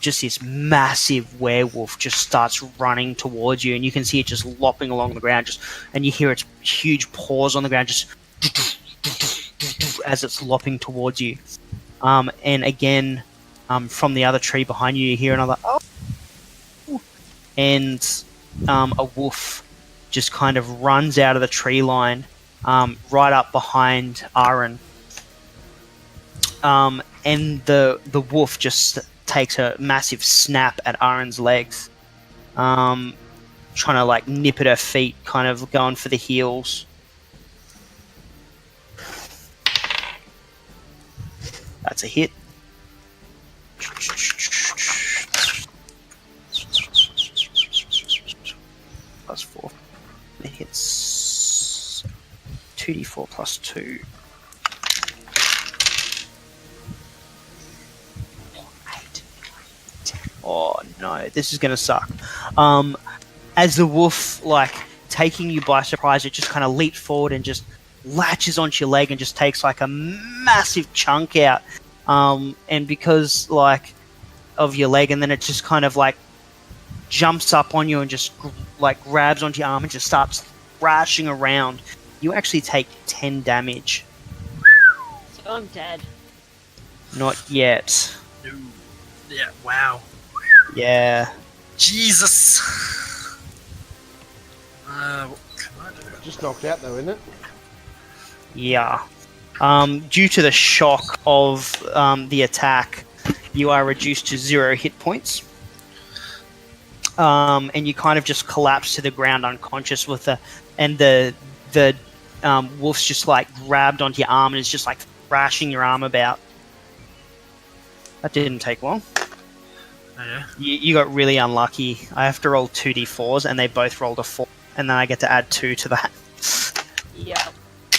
just this massive werewolf just starts running towards you, and you can see it just lopping along the ground, and you hear its huge paws on the ground just as it's lopping towards you. And again, from the other tree behind you, you hear another oh, and a wolf just kind of runs out of the tree line, right up behind Aaron. And the wolf just takes a massive snap at Aaron's legs, trying to like nip at her feet, kind of going for the heels. That's a hit. Plus 4. It hits 2d4 plus 2. Oh no, this is gonna suck. As the wolf, like, taking you by surprise, it just kind of leaps forward and just latches onto your leg and just takes like a massive chunk out. And because like of your leg, and then it just kind of like jumps up on you and just like grabs onto your arm and just starts thrashing around. You actually take 10 damage. So I'm dead. Not yet. No. Yeah, wow. Yeah. Jesus. What can I do? Just knocked out though, isn't it? Yeah. Due to the shock of the attack, you are reduced to 0 hit points. And you kind of just collapse to the ground unconscious with the wolf's just like grabbed onto your arm and is just like thrashing your arm about. That didn't take long. Oh, yeah. You got really unlucky. I have to roll 2d4s and they both rolled a 4, and then I get to add 2 to that. Yeah.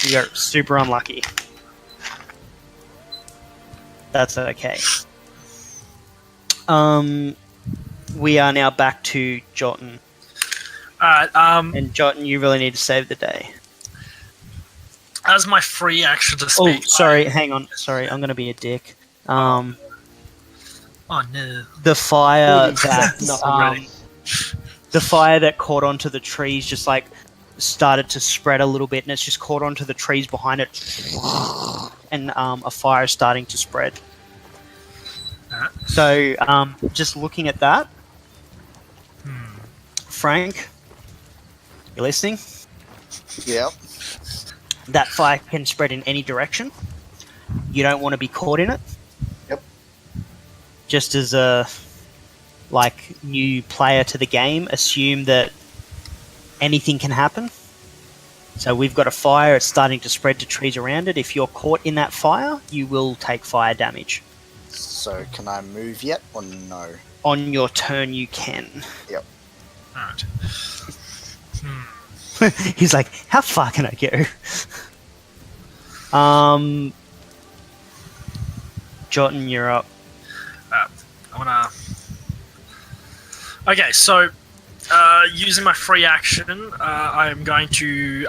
You got super unlucky. That's okay. We are now back to Jotun. Alright, And Jotun, you really need to save the day. as my free action to Oh, speak... sorry, hang on. Sorry, I'm going to be a dick. Oh no. The fire Nothing the fire that caught onto the trees just like started to spread a little bit, and it's just caught onto the trees behind it, and a fire is starting to spread. Alright. So, just looking at that, Frank, you listening? Yep. That fire can spread in any direction. You don't want to be caught in it. Yep. Just as a new player to the game, assume that anything can happen. So we've got a fire, it's starting to spread to trees around it. If you're caught in that fire, you will take fire damage. So can I move yet or no? On your turn, you can. Yep. Alright. He's like, how far can I go? Jotun, you're up. I'm gonna... Okay, so using my free action, I am going to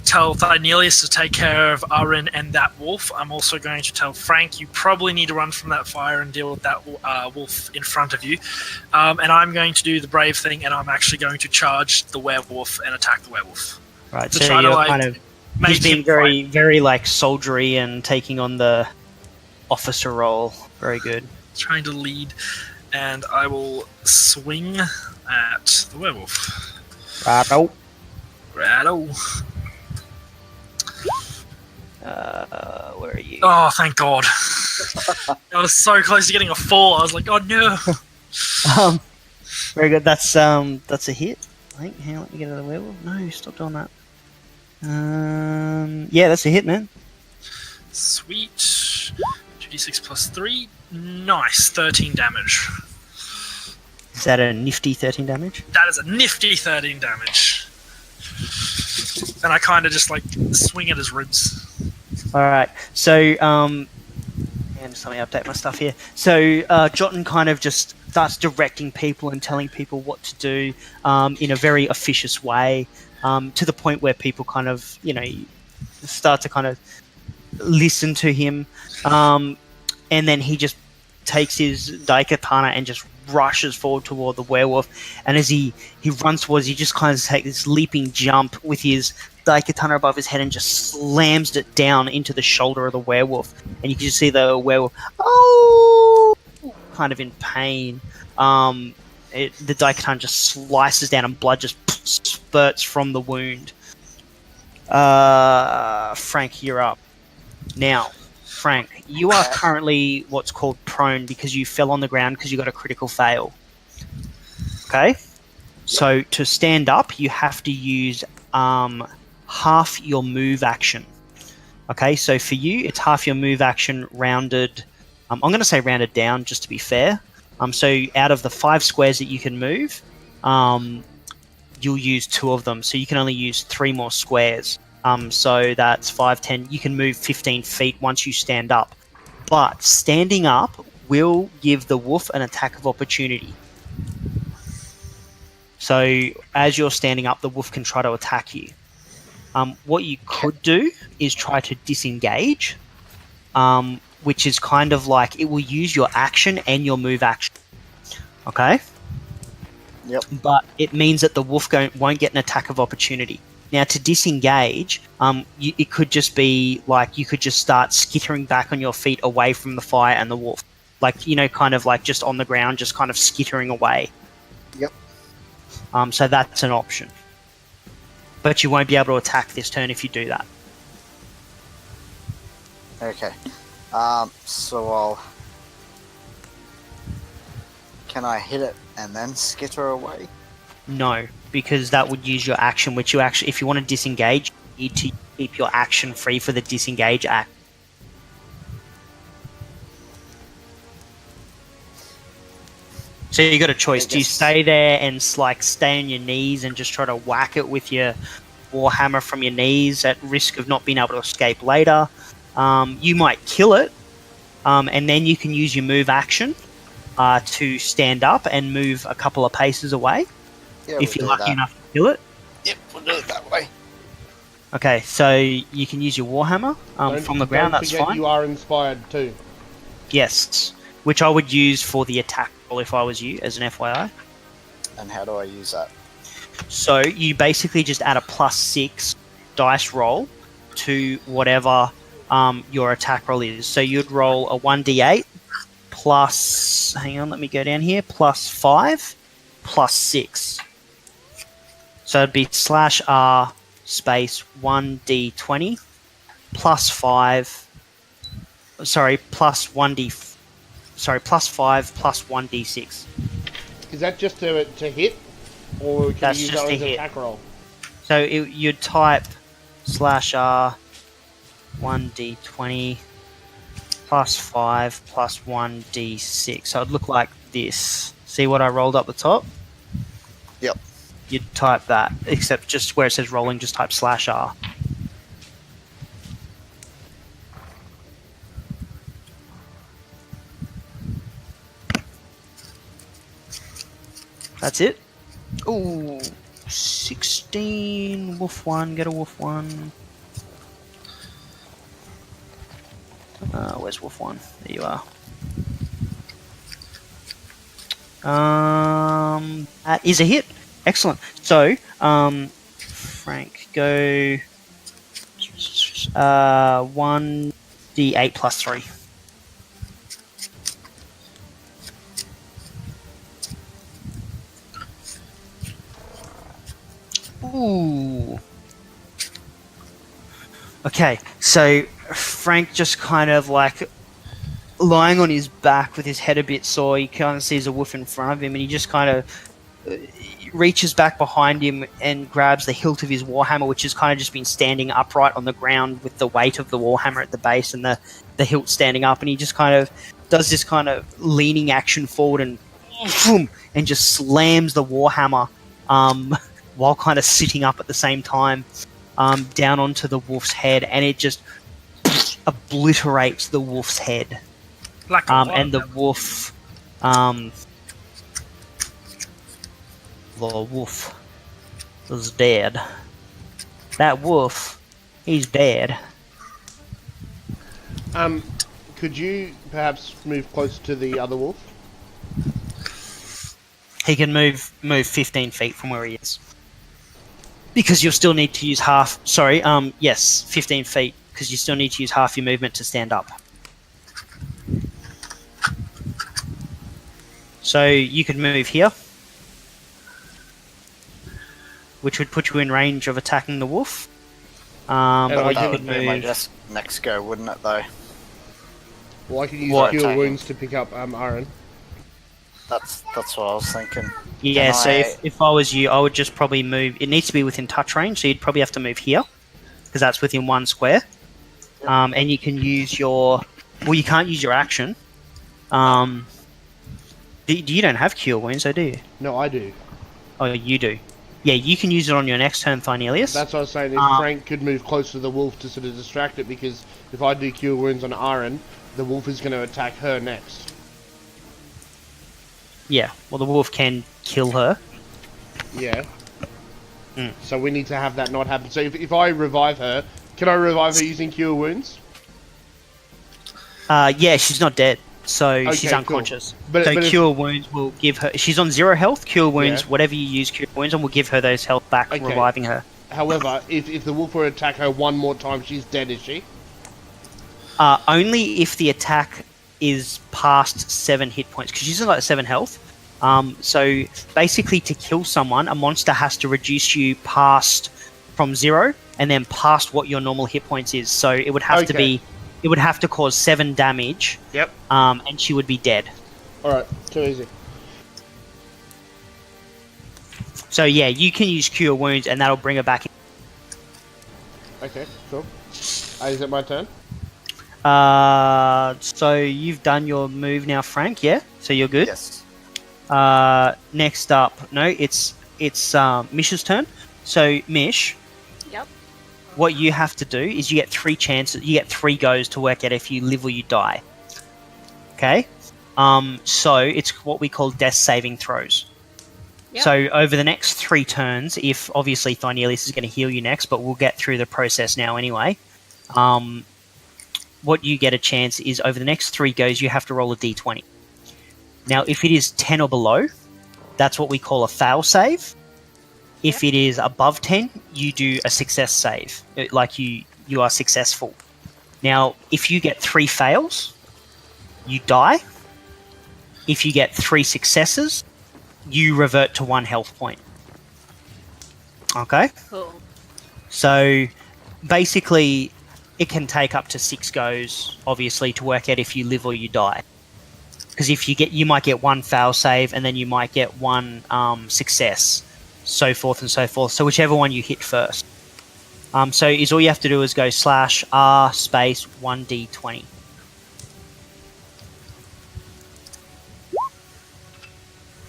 tell Thynelius to take care of Aaron and that wolf. I'm also going to tell Frank, you probably need to run from that fire and deal with that wolf in front of you. And I'm going to do the brave thing, and I'm actually going to charge the werewolf and attack the werewolf. Right, To so try to, you're like, kind of... Make He's being him very, fight. very like soldiery and taking on the officer role. Very good. Trying to lead, and I will swing at the werewolf. Righto. Rattle. Where are you? Oh, thank God. I was so close to getting a 4. I was like, oh no. Very good. That's a hit. I think. Hang on, let me get another werewolf. No, stop doing that. Yeah, that's a hit, man. Sweet. 2d6 plus 3. Nice. 13 damage. Is that a nifty 13 damage? That is a nifty 13 damage. And I kind of just like swing at his ribs. Alright, so, and just let me update my stuff here. So, Jotun kind of just starts directing people and telling people what to do in a very officious way, to the point where people kind of, start to kind of listen to him. And then he just takes his daikatana and just rushes forward toward the werewolf. And as he runs towards, he just kind of takes this leaping jump with his daikatana above his head and just slams it down into the shoulder of the werewolf. And you can just see the werewolf, kind of in pain. The daikatana just slices down and blood just spurts from the wound. Frank, you're up. Now, Frank, you are currently what's called prone because you fell on the ground because you got a critical fail. Okay? So to stand up, you have to use half your move action. Okay, so for you, it's half your move action rounded. I'm going to say rounded down just to be fair. So out of the 5 squares that you can move, you'll use 2 of them. So you can only use 3 more squares. So that's 5, 10. You can move 15 feet once you stand up. But standing up will give the wolf an attack of opportunity. So as you're standing up, the wolf can try to attack you. What you could do is try to disengage, which is kind of like it will use your action and your move action. Okay? Yep. But it means that the wolf won't get an attack of opportunity. Now, to disengage, it could just be like you could just start skittering back on your feet away from the fire and the wolf. Like, kind of like just on the ground, just kind of skittering away. Yep. So that's an option. But you won't be able to attack this turn if you do that. Okay. So can I hit it and then skitter away? No, because that would use your action, which you actually, if you want to disengage, you need to keep your action free for the disengage act. So you got a choice. Do you stay there and stay on your knees and just try to whack it with your warhammer from your knees at risk of not being able to escape later? You might kill it, and then you can use your move action to stand up and move a couple of paces away. Yeah, if you're lucky enough to kill it. Yep, we'll do it that way. Okay, so you can use your warhammer from the ground. That's fine. You are inspired too. Yes, which I would use for the attack roll if I was you, as an FYI. And how do I use that? So you basically just add a +6 dice roll to whatever your attack roll is. So you'd roll a 1d8 plus. Hang on, let me go down here. +5 +6. So it'd be /R space 1d20 +5. Sorry, +1d. Sorry, +5 +1d6. Is that just to hit, or can That's you use just that to as an hit. attack roll? So you'd type /R 1d20 +5 +1d6. So it'd look like this. See what I rolled up the top? Yep. You'd type that, except just where it says rolling, just type /R. That's it. Ooh, 16. Wolf 1, get a wolf 1. Where's wolf 1? There you are. That is a hit. Excellent. So, Frank, go 1d8 +3. Ooh. Okay, so Frank just kind of like lying on his back with his head a bit sore. He kind of sees a wolf in front of him, and he just kind of reaches back behind him and grabs the hilt of his warhammer, which has kind of just been standing upright on the ground with the weight of the warhammer at the base and the hilt standing up, and he just kind of does this kind of leaning action forward and just slams the warhammer while kind of sitting up at the same time down onto the wolf's head, and it just obliterates the wolf's head. Like And the wolf is dead. That wolf, he's dead. Could you perhaps move closer to the other wolf? He can move 15 feet from where he is. Because you'll still need to use half... Sorry, yes, 15 feet. Because you still need to use half your movement to stand up. So you could move here. Which would put you in range of attacking the wolf. But I you That could would be my move... next go, wouldn't it, though? Well, I could use What? Cure Wounds to pick up Aaron. That's what I was thinking. Yeah, Can so I- if I was you, I would just probably move... It needs to be within touch range, so you'd probably have to move here. Because that's within 1 square. And you can use your... Well, you can't use your action. You don't have Cure Wounds, though, do you? No, I do. Oh, you do. Yeah, you can use it on your next turn, Thynelius. That's what I was saying. If Frank could move closer to the wolf to sort of distract it, because if I do Cure Wounds on Aaron, the wolf is going to attack her next. Yeah, well, the wolf can kill her. Yeah. Mm. So we need to have that not happen. So if I revive her, can I revive her using Cure Wounds? Yeah, she's not dead, so she's Okay, unconscious. But- So but if- Cure Wounds will give her... She's on 0 health. Cure Wounds, Yeah. whatever you use Cure Wounds on, will give her those health back, Okay. reviving her. However, if the wolf were to attack her one more time, she's dead, is she? Only if the attack is past 7 hit points, because she's like 7 health. So basically, to kill someone, a monster has to reduce you past from 0 and then past what your normal hit points is. So it would have to Okay. be, it would have to cause 7 damage. Yep. And she would be dead. Alright, too easy. So yeah, you can use Cure Wounds, and that'll bring her back. Okay, cool. Is it my turn? So you've done your move now, Frank. Yeah. So you're good. Yes. Next up, no, it's Mish's turn. So Mish, Yep. what you have to do is you get 3 chances. You get 3 goes to work out if you live or you die. Okay. So it's what we call death saving throws. Yep. So over the next 3 turns, if obviously Thynelius is going to heal you next, but we'll get through the process now anyway. What you get a chance is over the next 3 goes, you have to roll a d20. Now, if it is 10 or below, that's what we call a fail save. If it is above 10, you do a success save, like you are successful. Now, if you get 3 fails, you die. If you get 3 successes, you revert to 1 health point. Okay? Cool. So basically, it can take up to 6 goes, obviously, to work out if you live or you die. Because if you might get 1 fail save, and then you might get 1 success, so forth and so forth. So whichever one you hit first. So all you have to do is go /r space 1d20.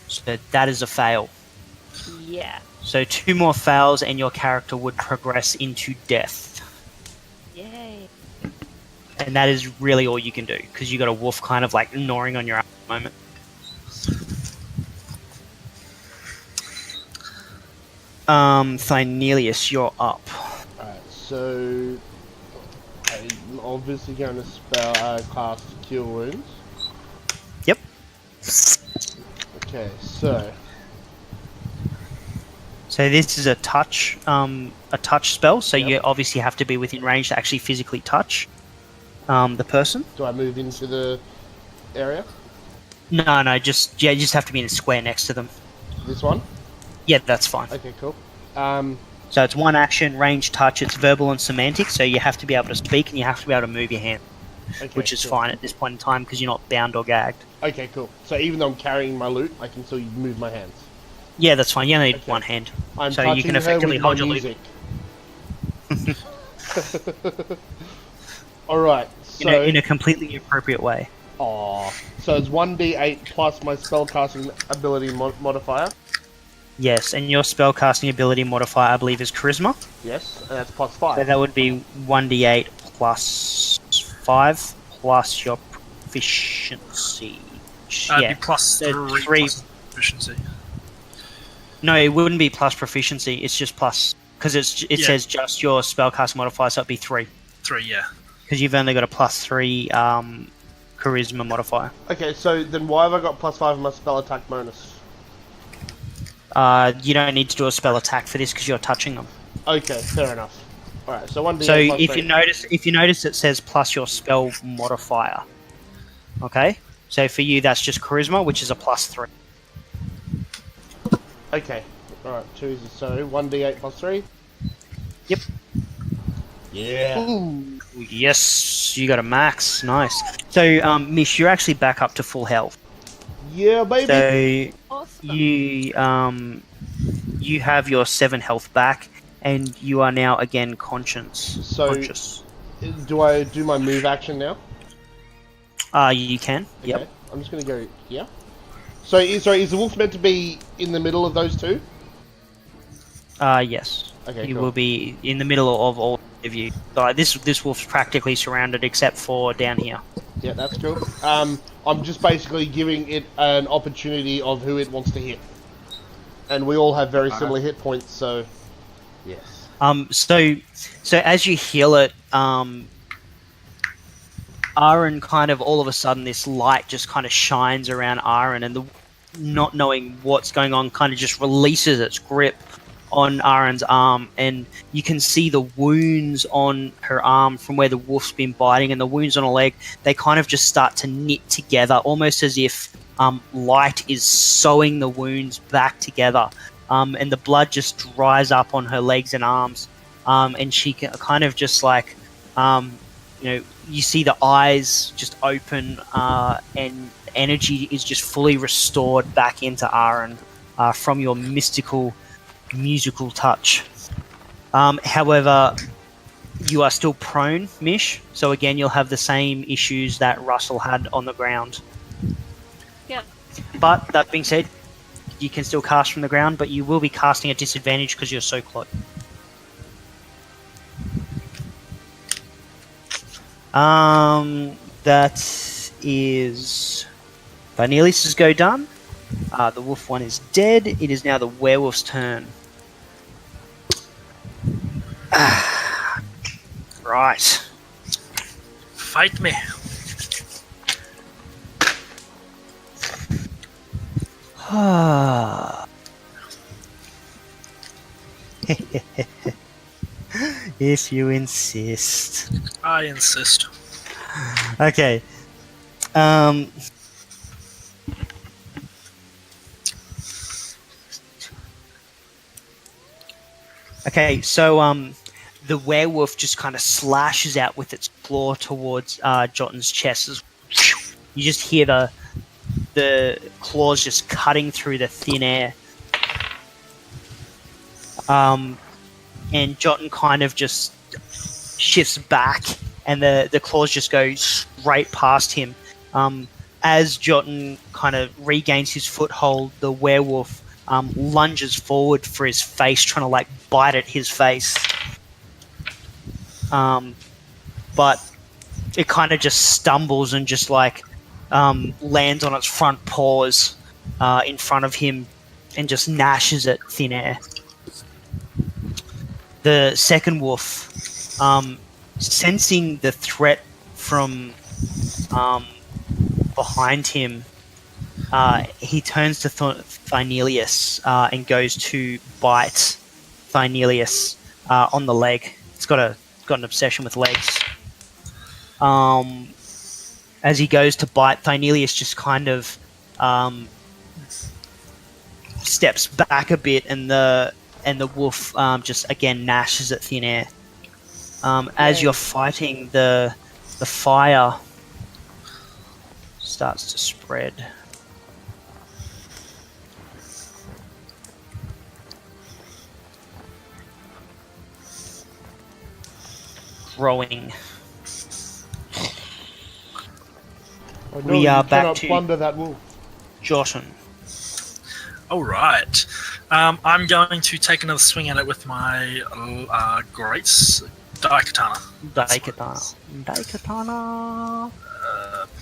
So that is a fail. Yeah. So 2 more fails, and your character would progress into death. Yay. And that is really all you can do, because you got a wolf kind of like gnawing on your arm at the moment. Thynelius, you're up. Alright, so I'm obviously going to cast Cure Wounds. Yep. Okay, so So this is a touch spell. So you obviously have to be within range to actually physically touch the person. do I move into the area? No, you just have to be in a square next to them. This one? Yeah, that's fine. Okay, cool. So it's 1 action, range, touch. It's verbal and semantic. So you have to be able to speak, and you have to be able to move your hand, Okay, which is cool. fine at this point in time because you're not bound or gagged. Okay, cool. So even though I'm carrying my loot, I can still move my hands. Yeah, that's fine. You only need Okay. 1 hand. I'm So touching you can her effectively with my hold your loot. music. Alright, so... In a completely appropriate way. Aw. So it's 1d8 plus my spellcasting ability modifier. Yes, and your spellcasting ability modifier, I believe, is Charisma. Yes, and that's plus 5. So that would be 1d8 plus 5 plus your proficiency. It'd be plus So 3 3 plus efficiency. No, it wouldn't be plus proficiency. It's just plus because it says just your spellcasting modifier, so it'd be 3 3, yeah. because you've only got a plus 3 charisma modifier. Okay, so then why have I got +5 on my spell attack bonus? You don't need to do a spell attack for this because you're touching them. Okay, fair enough. Alright, so 1d8 So plus if 3. you notice it says plus your spell modifier. Okay? So for you that's just charisma, which is a +3. Okay. Alright, choose so 1d8 plus 3. Yep. Yeah. Ooh, yes, you got a max. Nice. So, Mish, you're actually back up to full health. Yeah, baby. So Awesome. you have your 7 health back, and you are now again conscious. Do I do my move action now? You can. Okay. Yep. I'm just gonna go here. So, is the wolf meant to be in the middle of those two? Yes. Okay, You cool. will be in the middle of all of you. So this wolf's practically surrounded except for down here. Yeah, that's cool. I'm just basically giving it an opportunity of who it wants to hit. And we all have very similar hit points, so... Yes. So as you heal it, Aaron kind of all of a sudden this light just kind of shines around Aaron, and the not knowing what's going on kind of just releases its grip on Aaron's arm, and you can see the wounds on her arm from where the wolf's been biting, and the wounds on her leg, they kind of just start to knit together, almost as if light is sewing the wounds back together, and the blood just dries up on her legs and arms, and she kind of just like, you see the eyes just open, and energy is just fully restored back into Aaron from your musical touch. However, you are still prone, Mish, so again you'll have the same issues that Russell had on the ground. Yeah. But that being said, you can still cast from the ground, but you will be casting at disadvantage because you're so close. That is Thynelius' go done. The wolf one is dead. It is now the werewolf's turn. Right. Fight me. If you insist. I insist. Okay. Okay, so the werewolf just kind of slashes out with its claw towards Jotun's chest. You just hear the claws just cutting through the thin air. And Jotun kind of just shifts back, and the claws just go straight past him. As Jotun kind of regains his foothold, the werewolf lunges forward for his face, trying to like bite at his face. But it kind of just stumbles and just like lands on its front paws in front of him and just gnashes at thin air. The second wolf, sensing the threat from behind him, he turns to Thynelius and goes to bite Thynelius on the leg. It's got an obsession with legs. As he goes to bite, Thynelius just kind of steps back a bit, and the wolf just again gnashes at thin air. As you're fighting, the fire starts to spread. Growing. Oh, We no, are you back cannot to- plunder that wolf. Jotun. All right. I'm going to take another swing at it with my great Daikatana. Daikatana.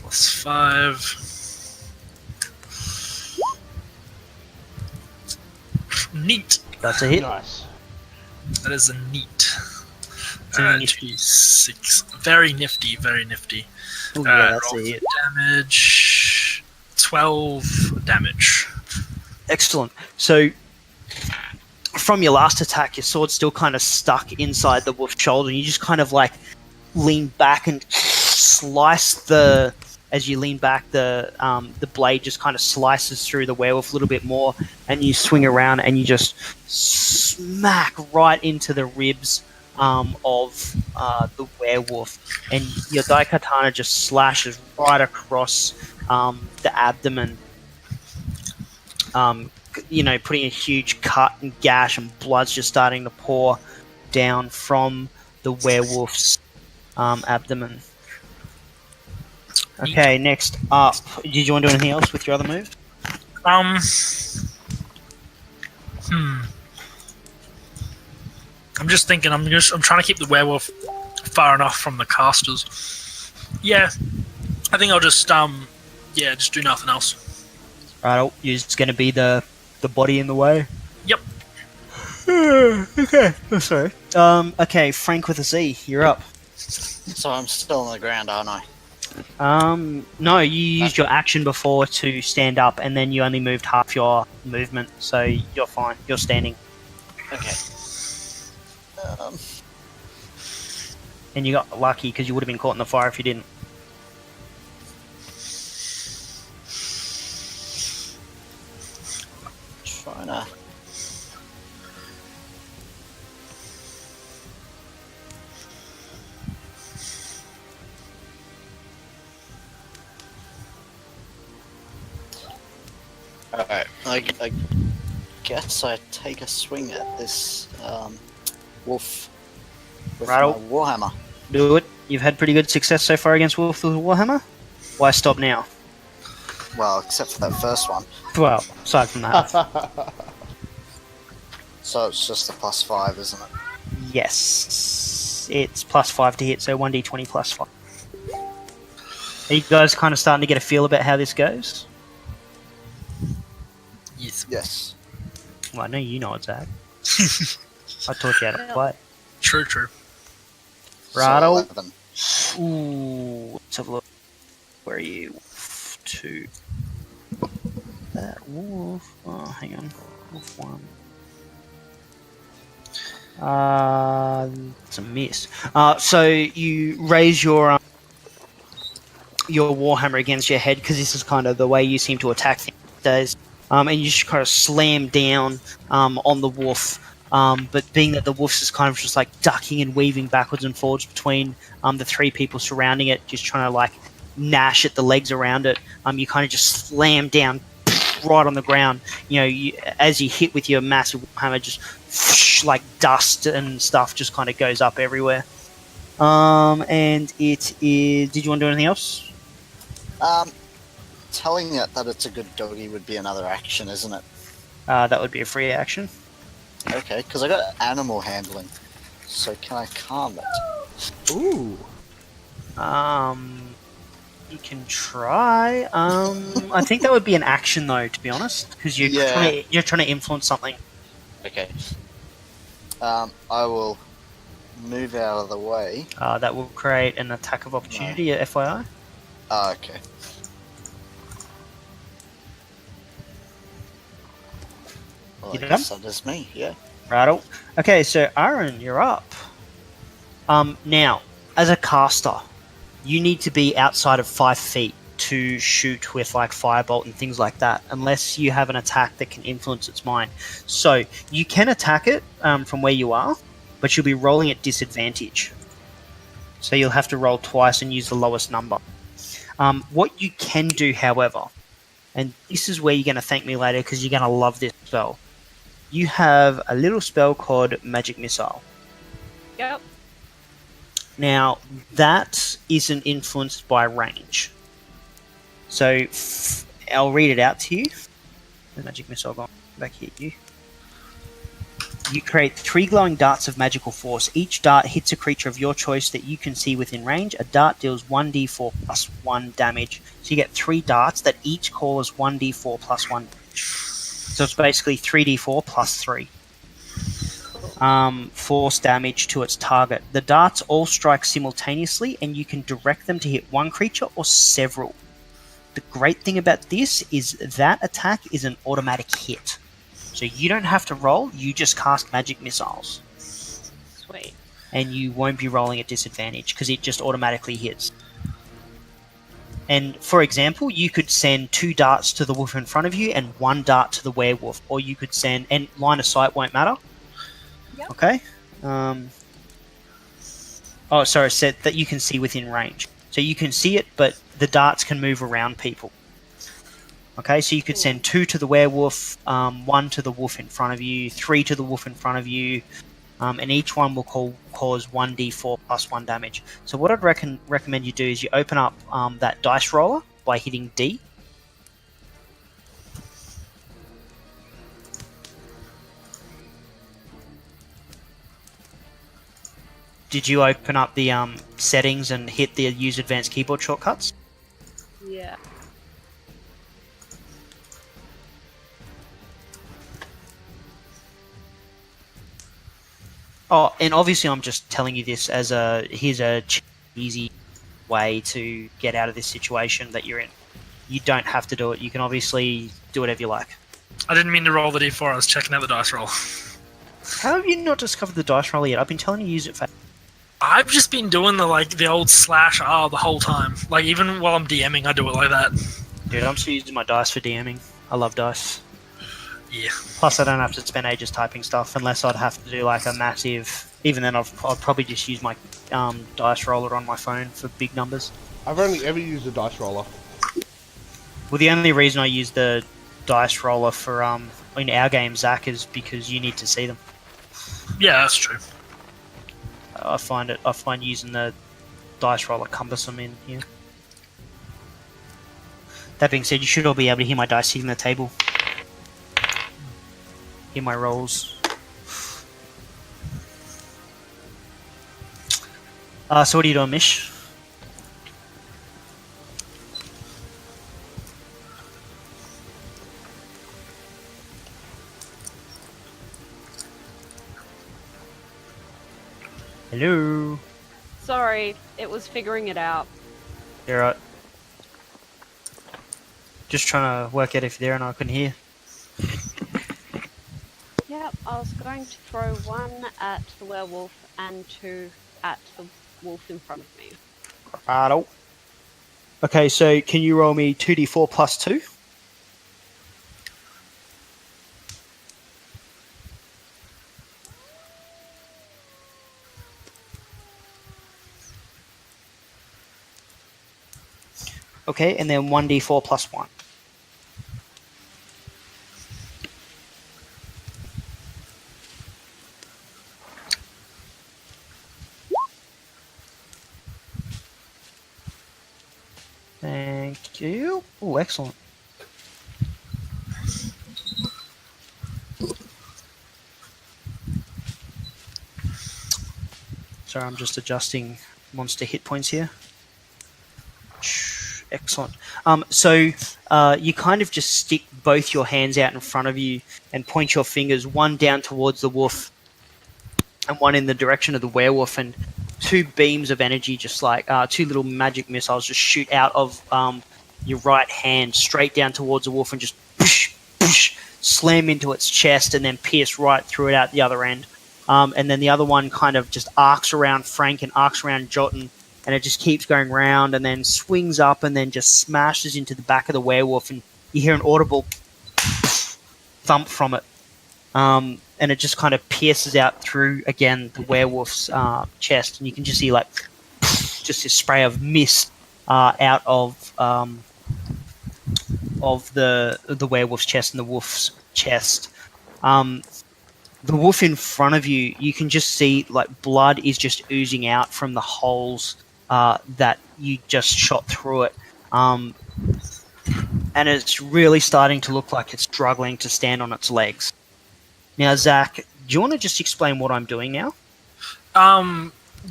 +5. Neat. That's a hit. Nice. That is a neat. It's an initiative. 6. Very nifty, very nifty. Oh, yeah, that's Roll it. for damage. 12 damage. Excellent. So, from your last attack, your sword's still kind of stuck inside the wolf's shoulder, and you just kind of like lean back and slice the. As you lean back, the blade just kind of slices through the werewolf a little bit more, and you swing around and you just smack right into the ribs of the werewolf, and your daikatana just slashes right across the abdomen, putting a huge cut and gash, and blood's just starting to pour down from the werewolf's abdomen. Okay, next up. Did you want to do anything else with your other move? I'm just thinking. I'm trying to keep the werewolf far enough from the casters. Yeah, I think I'll just just do nothing else. Right, you're just going to be the body in the way. Yep. Okay. Oh, sorry. Okay, Frank with a Z. You're up. So I'm still on the ground, aren't I? No, you used your action before to stand up, and then you only moved half your movement, so you're fine. You're standing. Okay. And you got lucky because you would have been caught in the fire if you didn't. Trying to. Alright, I guess I take a swing at this wolf with Right. my warhammer. Do it. You've had pretty good success so far against Wolf with Warhammer. Why stop now? Well, except for that first one. Well, aside from that, So it's just a +5, isn't it? yes, it's +5 to hit, so 1d20 +5. Are you guys kind of starting to get a feel about how this goes? Yes. Yes. Well, I know you know it, Zach. I taught you how to play. True. So Righto. 11. Ooh, let's have a look. Where are you? Wolf 2. That wolf. Oh, hang on. Wolf 1. It's a miss. So you raise your warhammer against your head, because this is kind of the way you seem to attack things these days. And you just kind of slam down on the wolf. But being that the wolf is kind of just like ducking and weaving backwards and forwards between the three people surrounding it, just trying to like gnash at the legs around it, you kind of just slam down right on the ground. As you hit with your massive hammer, just like dust and stuff just kind of goes up everywhere. And it is. Did you want to do anything else? Telling it that it's a good doggy would be another action, isn't it? That would be a free action. Okay, because I got animal handling. So can I calm it? Ooh. You can try. I think that would be an action though, to be honest, because you're trying to influence something. Okay. I will move out of the way. That will create an attack of opportunity. FYI. Okay. Well, You I done? guess that is me, yeah. Right. Okay, so Aaron, you're up. Now, as a caster, you need to be outside of 5 feet to shoot with like firebolt and things like that, unless you have an attack that can influence its mind. So you can attack it from where you are, but you'll be rolling at disadvantage. So you'll have to roll twice and use the lowest number. What you can do, however, and this is where you're going to thank me later because you're going to love this spell. You have a little spell called Magic Missile. Yep. Now, that isn't influenced by range. So, I'll read it out to you. The Magic Missile gone back here. You create 3 glowing darts of magical force. Each dart hits a creature of your choice that you can see within range. A dart deals 1d4 plus 1 damage. So you get 3 darts that each cause 1d4 plus 1 damage. So it's basically 3d4 plus 3. Cool. force damage to its target. The darts all strike simultaneously, and you can direct them to hit one creature or several. The great thing about this is that attack is an automatic hit. So you don't have to roll, you just cast magic missiles. Sweet. And you won't be rolling at disadvantage because it just automatically hits. And for example, you could send 2 darts to the wolf in front of you and 1 dart to the werewolf, or you could send, and line of sight won't matter. Yep. Okay. Set that you can see within range. So you can see it, but the darts can move around people. Okay, so you could send 2 to the werewolf, 1 to the wolf in front of you, 3 to the wolf in front of you, and each one will cause 1d4 plus 1 damage. So what I'd recommend you do is you open up that dice roller by hitting D. Did you open up the settings and hit the use advanced keyboard shortcuts? Yeah. Oh, and obviously I'm just telling you this as here's a easy way to get out of this situation that you're in. You don't have to do it. You can obviously do whatever you like. I didn't mean to roll the d4. I was checking out the dice roll. How have you not discovered the dice roller yet? I've been telling you to use it for... I've just been doing the old /R the whole time. Like, even while I'm DMing, I do it like that. Dude, I'm still using my dice for DMing. I love dice. Yeah. Plus, I don't have to spend ages typing stuff unless I'd have to do like a massive... Even then, I'd probably just use my dice roller on my phone for big numbers. I've only ever used a dice roller. Well, the only reason I use the dice roller for in our game, Zach, is because you need to see them. Yeah, that's true. I find using the dice roller cumbersome in here. That being said, you should all be able to hear my dice hitting the table. Hear my rolls. So what are you doing, Mish? Hello? Sorry, it was figuring it out. You're right. Just trying to work out if you're there and I couldn't hear. Yep, I was going to throw 1 at the werewolf and 2 at the wolf in front of me. Righto. Okay, so can you roll me 2d4 plus 2? Okay, and then 1d4 plus 1. Thank you. Oh, excellent. Sorry, I'm just adjusting monster hit points here. Excellent. So you kind of just stick both your hands out in front of you and point your fingers, one down towards the wolf and one in the direction of the werewolf, and 2 beams of energy, just like 2 little magic missiles, just shoot out of your right hand straight down towards the wolf and just push, push, slam into its chest and then pierce right through it out the other end. And then the other one kind of just arcs around Frank and arcs around Jotun, and it just keeps going round and then swings up and then just smashes into the back of the werewolf, and you hear an audible thump from it. And it just kind of pierces out through, again, the werewolf's chest, and you can just see, like, just this spray of mist out of the werewolf's chest and the wolf's chest. The wolf in front of you, you can just see, like, blood is just oozing out from the holes that you just shot through it. And it's really starting to look like it's struggling to stand on its legs. Now, Zach, do you want to just explain what I'm doing now?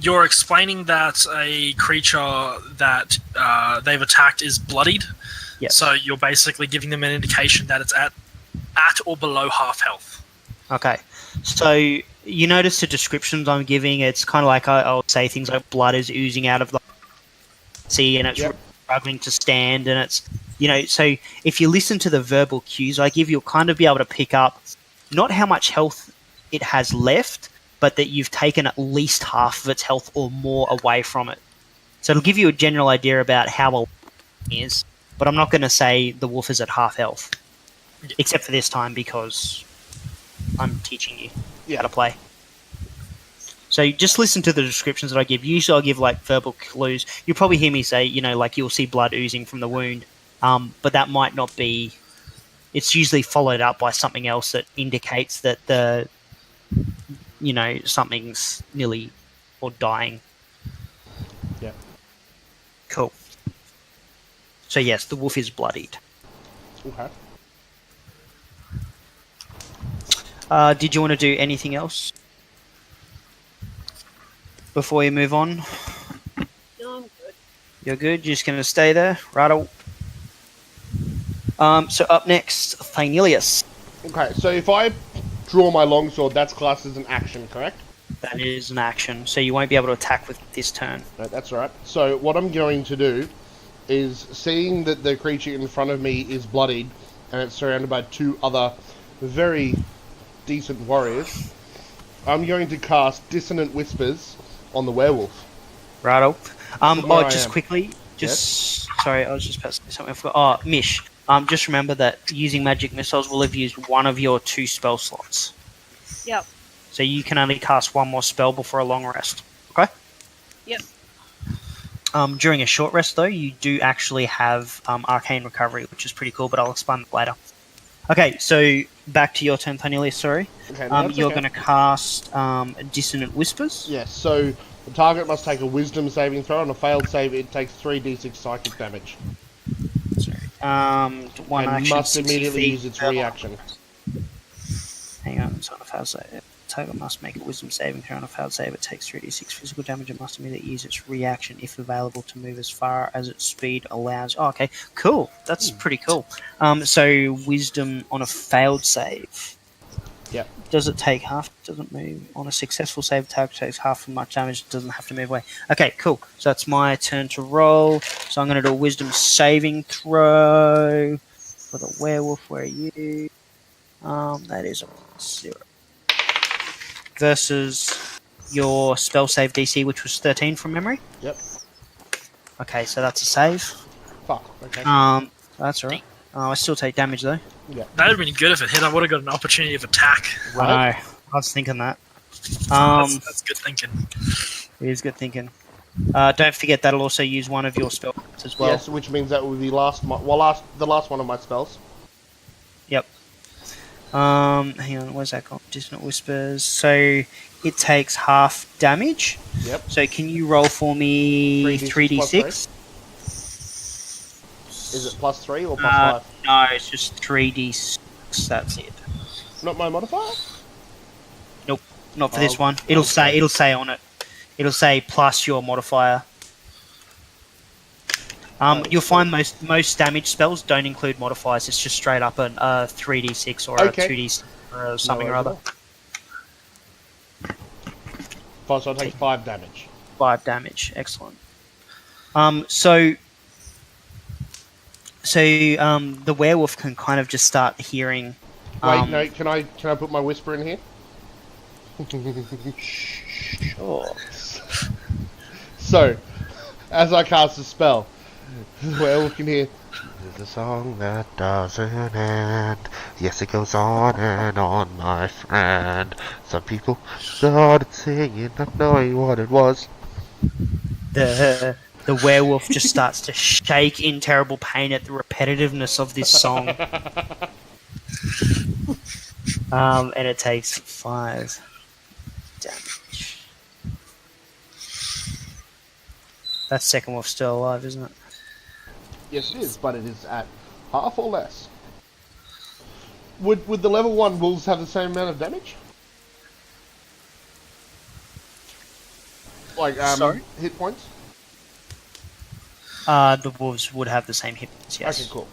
You're explaining that a creature that they've attacked is bloodied. Yes. So you're basically giving them an indication that it's at or below half health. Okay. So you notice the descriptions I'm giving. It's kind of like I'll say things like blood is oozing out of the sea, and it's Yep. struggling to stand, and it's So if you listen to the verbal cues I give, you'll kind of be able to pick up not how much health it has left, but that you've taken at least half of its health or more away from it. So it'll give you a general idea about how well it is, but I'm not going to say the wolf is at half health, except for this time because I'm teaching you how to play. So just listen to the descriptions that I give. Usually I'll give like verbal clues. You'll probably hear me say, like you'll see blood oozing from the wound, but that might not be. It's usually followed up by something else that indicates that something's nearly or dying. Yeah. Cool. So yes, the wolf is bloodied. Okay. Did you want to do anything else before you move on? No, I'm good. You're good? You're just going to stay there? Righto. So up next, Thynelius. Okay, so if I draw my longsword, that's classed as an action, correct? That is an action, so you won't be able to attack with this turn. No, that's right. So what I'm going to do is, seeing that the creature in front of me is bloodied, and it's surrounded by two other very decent warriors, I'm going to cast Dissonant Whispers on the werewolf. Righto. I Just am. quickly, sorry, I was just about to say something. I forgot. Oh, Mish. Just remember that using magic missiles will have used one of your 2 spell slots. Yep. So you can only cast one more spell before a long rest. Okay? Yep. During a short rest, though, you do actually have Arcane Recovery, which is pretty cool, but I'll explain that later. Okay, so back to your turn, Thynelius, sorry. Okay, You're going to cast Dissonant Whispers. Yes, so the target must take a Wisdom saving throw. On a failed save, it takes 3d6 psychic damage. Sorry. One and action, must 60 immediately feet. use its reaction. Hang on, so on a failed save, target must make a wisdom saving throw. On a failed save, it takes 3d6 physical damage and must immediately use its reaction if available to move as far as its speed allows. Oh, okay, cool. That's pretty cool. So wisdom on a failed save. Yep. Does it take half? Doesn't move. On a successful save, target takes half as much damage. Doesn't have to move away. Okay, cool. So that's my turn to roll. So I'm going to do a wisdom saving throw for the werewolf. Where are you? That is a 0. Versus your spell save DC, which was 13 from memory. Yep. Okay, so that's a save. Fuck, okay. That's alright. I still take damage though. That would have been good if it hit. I would have got an opportunity of attack. Right. I know. I was thinking that. That's good thinking. It is good thinking. Don't forget that'll also use one of your spells as well. Yes, which means that will be the last one of my spells. Yep. Hang on, where's that gone? Dissonant Whispers. So it takes half damage. Yep. So can you roll for me 3d6? Is it +3 or +5? No, it's just 3d6. That's it. Not my modifier? Nope, not for this one. It'll say on it. It'll say plus your modifier. You'll find most damage spells don't include modifiers. It's just straight up a 3d6 or a 2d6 or something or other. So I take 5 damage. 5 damage. Excellent. So the werewolf can kind of just start hearing. Wait, no. Can I put my whisper in here? Sure. So, as I cast the spell, the werewolf can hear. There's a song that doesn't end. Yes, it goes on and on, my friend. Some people started singing, not knowing what it was. The werewolf just starts to shake in terrible pain at the repetitiveness of this song. And it takes 5 damage. That second wolf's still alive, isn't it? Yes, it is, but it is at half or less. Would the level 1 wolves have the same amount of damage? Like, Sorry? hit points? The wolves would have the same hit points, yes. Okay, cool.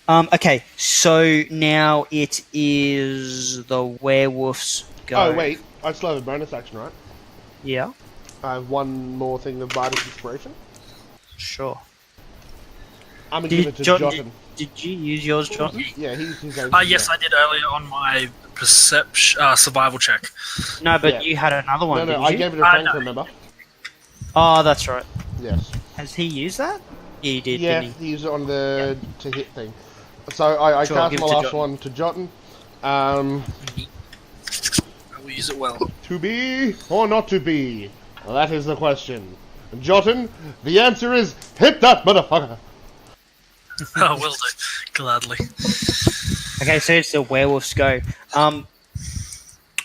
Okay, so now it is the werewolf's go. Oh, wait. I still have a bonus action, right? Yeah, I have one more thing of Bardic Inspiration. sure. I'm going to give it to Jotun. Did you use yours, Jotun? Yeah, he's his own. Yes, I did earlier on my perception survival check. No, but Yeah. you had another one, No, didn't I you? gave it to Frank, no. remember? Oh, that's right. Yes. Has he used that? Yeah, he did, Yeah, didn't he? he used it on the to hit thing. So I Sure, I'll cast give my it to last Jotun. one to Jotun. I will use it well. To be or not to be? Well, that is the question. Jotun, the answer is hit that motherfucker. Oh, will do. Gladly. Okay, so it's the werewolf's go.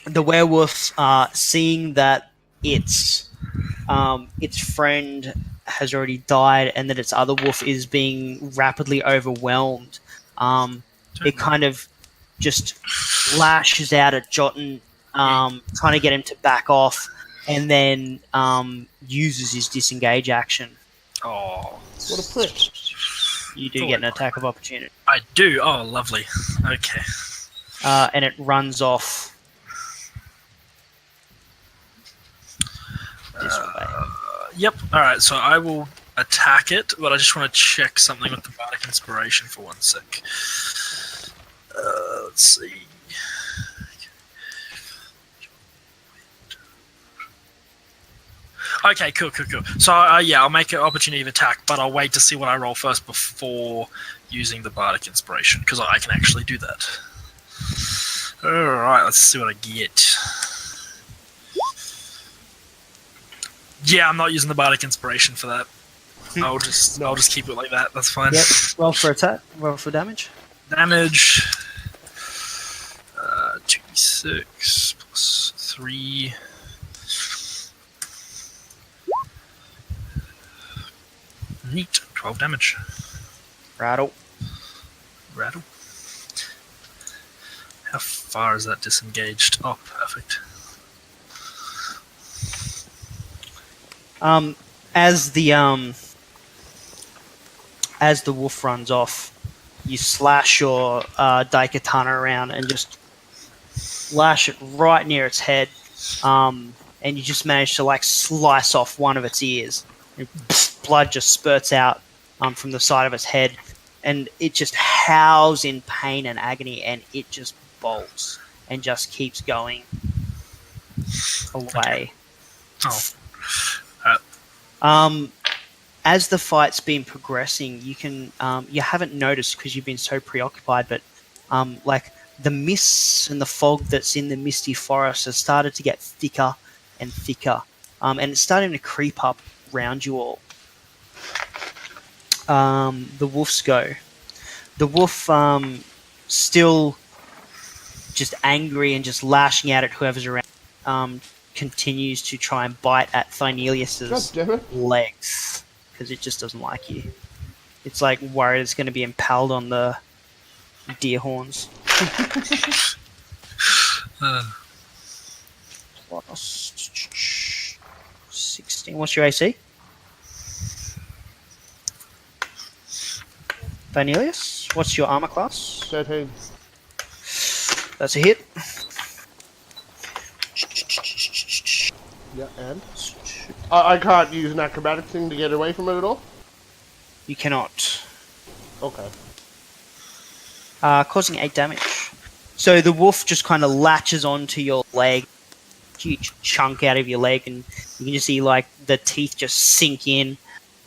The werewolf, seeing that its friend has already died and that its other wolf is being rapidly overwhelmed, it kind of just lashes out at Jotun, trying to get him to back off, and then uses his disengage action. Oh, What a prick. You do get an attack of opportunity. I do. Oh, lovely. Okay. And it runs off this way. Yep. All right. So I will attack it, but I just want to check something with the Bardic Inspiration for 1 sec. Let's see. Okay, cool. So, I'll make an opportunity of attack, but I'll wait to see what I roll first before using the Bardic Inspiration, because I can actually do that. Alright, let's see what I get. Yeah, I'm not using the Bardic Inspiration for that. I'll just keep it like that. That's fine. Yep. Roll for attack. Roll for damage. Damage. 2d6 plus 3. Neat. 12 damage. Rattle. Rattle. How far is that disengaged? Oh, perfect. As the wolf runs off, you slash your daikatana around and just lash it right near its head, and you just manage to like slice off one of its ears. And blood just spurts out from the side of its head, and it just howls in pain and agony, and it just bolts and just keeps going away. Oh. As the fight's been progressing, you haven't noticed because you've been so preoccupied, but like the mists and the fog that's in the misty forest has started to get thicker and thicker, and it's starting to creep up around you all. The wolves go. The wolf, still just angry and just lashing out at whoever's around, continues to try and bite at Thynelius's God damn it. legs because it just doesn't like you. It's like worried it's going to be impaled on the deer horns. Plus 16. What's your AC? Thynelius, what's your armor class? 13. That's a hit. Yeah, and? I can't use an acrobatic thing to get away from it at all? You cannot. Okay. Causing 8 damage. So the wolf just kind of latches onto your leg, huge chunk out of your leg, and you can just see like the teeth just sink in,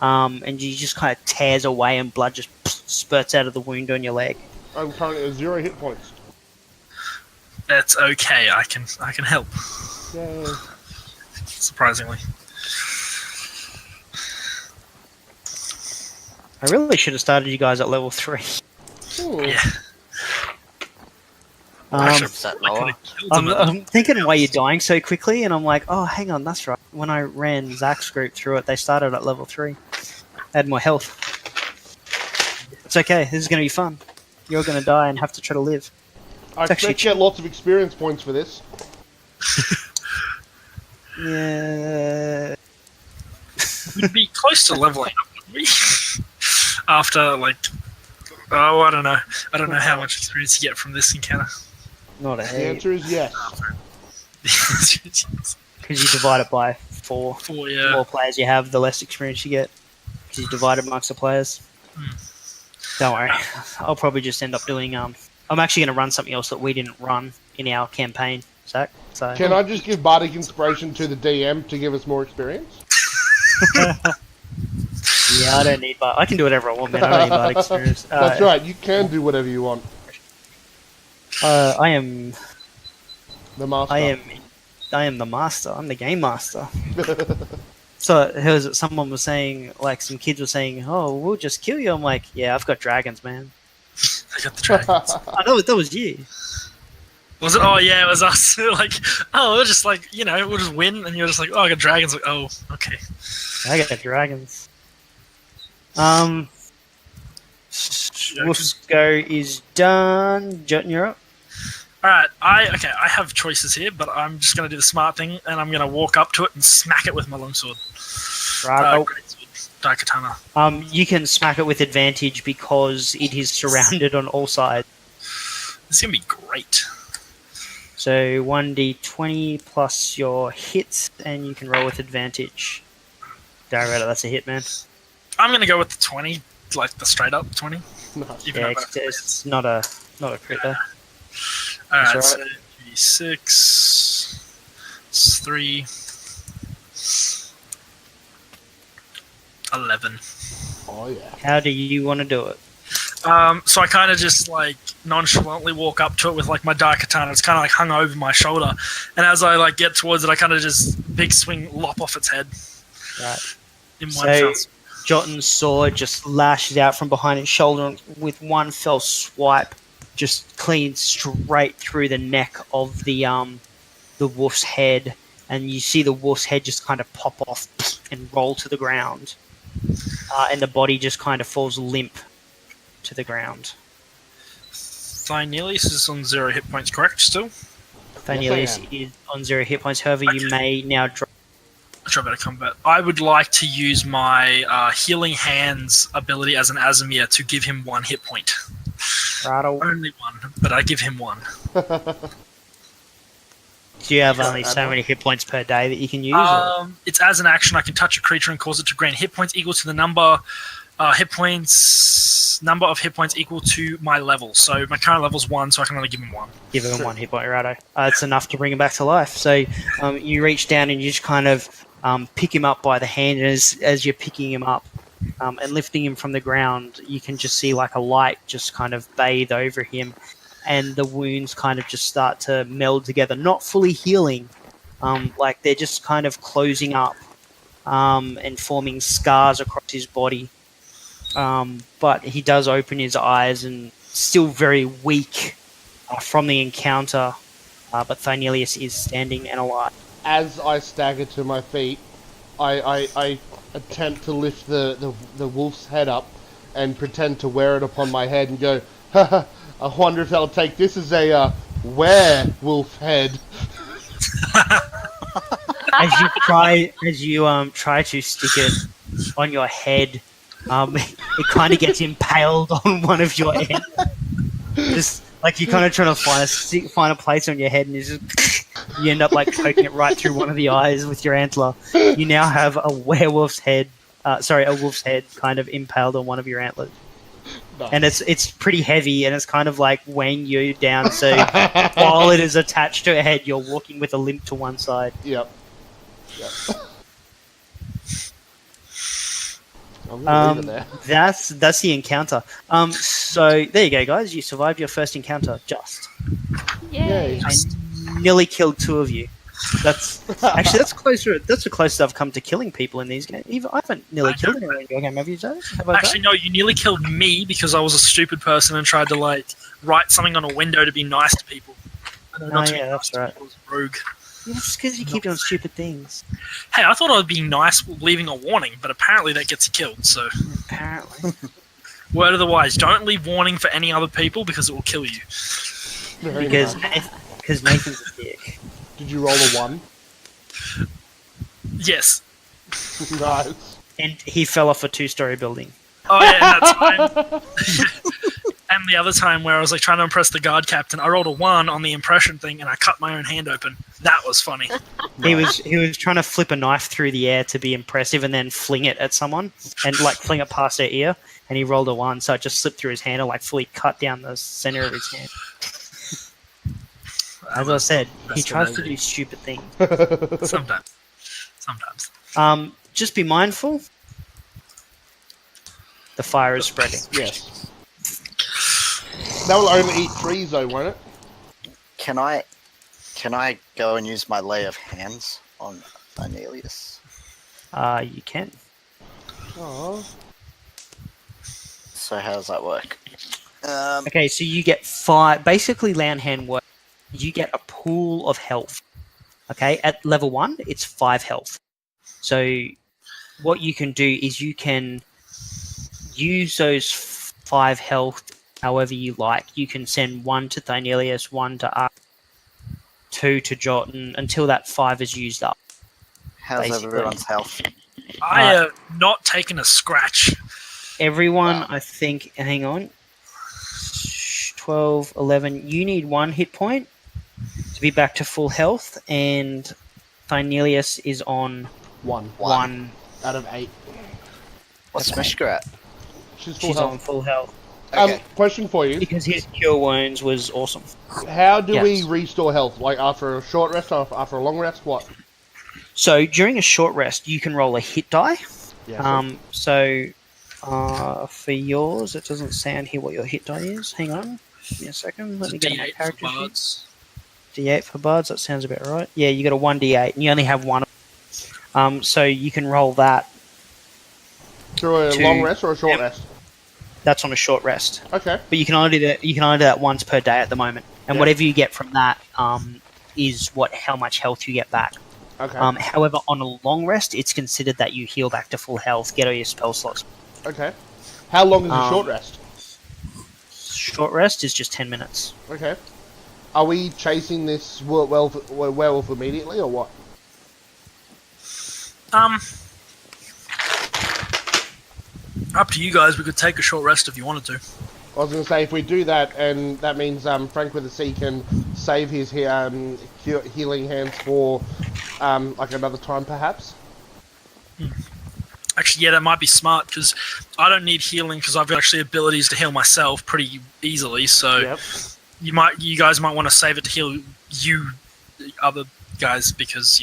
and you just kind of tears away, and blood just spurts out of the wound on your leg. I'm currently at 0 hit points. That's okay. I can help. Yay. Surprisingly. I really should have started you guys at level 3. Ooh. Yeah. Um, Upset Noah. I'm thinking why you're dying so quickly, and I'm like, oh, hang on, that's right. When I ran Zach's group through it, they started at level 3. They had more health. It's okay. This is going to be fun. You're going to die and have to try to live. I It's actually expect to get lots of experience points for this. Yeah. We'd be close to leveling up, wouldn't we? After, like, Oh, I don't know. I don't know how much experience you get from this encounter. Not a The heap. answer is yes. Because you divide it by 4. Four, The yeah. more players you have, the less experience you get. Because you divide it amongst the players. Don't worry. I'll probably just end up doing... I'm actually going to run something else that we didn't run in our campaign, Zach. So Can I just give bardic inspiration to the DM to give us more experience? yeah, I don't need... I can do whatever I want, man. I don't need bardic experience. That's right, you can do whatever you want. I am... The master. I am the master. I'm the game master. So someone was saying, like some kids were saying, "Oh, we'll just kill you." I'm like, "Yeah, I've got dragons, man." I got the dragons. I know that was you. Was it? Oh yeah, it was us. Like, oh, we're just like, we'll just win, and you're just like, oh, I got dragons. Like, oh, okay. I got dragons. Wolfsco is done. Jotun, you're up. All right, I have choices here, but I'm just gonna do the smart thing, and I'm gonna walk up to it and smack it with my longsword. Right. Greatsword, Daikatana. You can smack it with advantage because it is surrounded on all sides. This is gonna be great. So 1d20 plus your hits, and you can roll with advantage. Don't worry, that's a hit, man. I'm gonna go with the 20, like the straight up 20. Nice. Even Yeah, though it's not a crit there. Alright, That's so 6, 3, 11. Oh yeah. How do you want to do it? So I kind of just like nonchalantly walk up to it with like my Daikatana. It's kind of like hung over my shoulder, and as I like get towards it, I kind of just big swing, lop off its head. Right. In one So fell swoop. Jotun's sword just lashes out from behind its shoulder and with one fell swipe, just clean straight through the neck of the wolf's head, and you see the wolf's head just kind of pop off and roll to the ground, and the body just kind of falls limp to the ground. Thynelius is on 0 hit points, correct? Still, Thynelius is on 0 hit points. However, you may now drop. I try better combat. I would like to use my healing hands ability as an Azimir to give him 1 hit point. Rattle. Only 1, but I give him 1. Do you have only so many hit points per day that you can use? Or? It's as an action. I can touch a creature and cause it to gain hit points equal to the number of hit points equal to my level. So my current level's 1, so I can only give him 1. Give him 1 hit point, righto. It's enough to bring him back to life. So you reach down and you just kind of pick him up by the hand, and as you're picking him up and lifting him from the ground, you can just see like a light just kind of bathe over him, and the wounds kind of just start to meld together, not fully healing, like they're just kind of closing up and forming scars across his body. But he does open his eyes and still very weak from the encounter, but Thynelius is standing and alive. As I stagger to my feet, I attempt to lift the wolf's head up and pretend to wear it upon my head and go, haha, I wonder if that'll take this as a werewolf head. As you try to stick it on your head, it kind of gets impaled on one of your ends. Just like you're kind of trying to find a place on your head, and you end up like poking it right through one of the eyes with your antler. You now have a wolf's head kind of impaled on one of your antlers. Nice. And it's pretty heavy, and it's kind of like weighing you down. So while it is attached to a head, you're walking with a limp to one side. Yep. I'm gonna leave it there. That's the encounter. So there you go, guys. You survived your first encounter. Just Yay! I nearly killed 2 of you. That's closer. That's the closest I've come to killing people in these games. I haven't nearly killed anyone in your game, have you, Jay? Actually, no, you nearly killed me because I was a stupid person and tried to like write something on a window to be nice to people. That's right. I was a rogue. Yeah, it's because you keep doing stupid things. Hey, I thought I was being nice, leaving a warning, but apparently that gets you killed. So, Apparently. word of the wise: don't leave warning for any other people because it will kill you. Very because nice. Nathan's a dick. Did you roll a 1? Yes. Nice. And he fell off a 2-story building. Oh yeah, that's fine. And the other time where I was like trying to impress the guard captain, I rolled a 1 on the impression thing and I cut my own hand open. That was funny. He was trying to flip a knife through the air to be impressive and then fling it at someone and like fling it past their ear, and he rolled a 1, so it just slipped through his hand and like fully cut down the center of his hand. As I said, he tries to do stupid things. Sometimes. Just be mindful. The fire is spreading. Yes. That will only eat trees, though, won't it? Can I go and use my lay of hands on Thynelius? You can. Oh. So how does that work? Okay, so you get 5. Basically, land hand work. You get a pool of health. Okay, at level 1, it's 5 health. So what you can do is you can use those 5 health however you like. You can send 1 to Thynelius, 1 to Ark, 2 to Jotun until that 5 is used up. How's basically. everyone's health? I have not taken a scratch. Everyone, Wow. I think, hang on, 12, 11, you need 1 hit point to be back to full health, and Thynelius is on 1 1. out of 8. What's Okay. Mishka at? She's full She's health. on full health. Okay. Question for you. Because his cure wounds was awesome. How do we Yes. restore health? Like after a short rest, after a long rest? What? So during a short rest, you can roll a hit die. Yeah. For yours, it doesn't sound here what your hit die is. Hang on. Give me a second. Let me get my D8 for character sheet. bards. D8 for bards, that sounds about right. Yeah, you got a 1d8, and you only have 1. So you can roll that. Through a to- long rest or a short Yep. rest? That's on a short rest. Okay. But you can only do that. You can only do that once per day at the moment, and Yeah. whatever you get from that is how much health you get back. Okay. However, on a long rest, it's considered that you heal back to full health, get all your spell slots. Okay. How long is a short rest? Short rest is just 10 minutes. Okay. Are we chasing this werewolf immediately or what? Up to you guys. We could take a short rest if you wanted to. I was going to say, if we do that, and that means Frank with a C can save his healing hands for like another time, perhaps. Actually, yeah, that might be smart because I don't need healing because I've got actually abilities to heal myself pretty easily. So Yep. you guys might want to save it to heal you, the other guys, because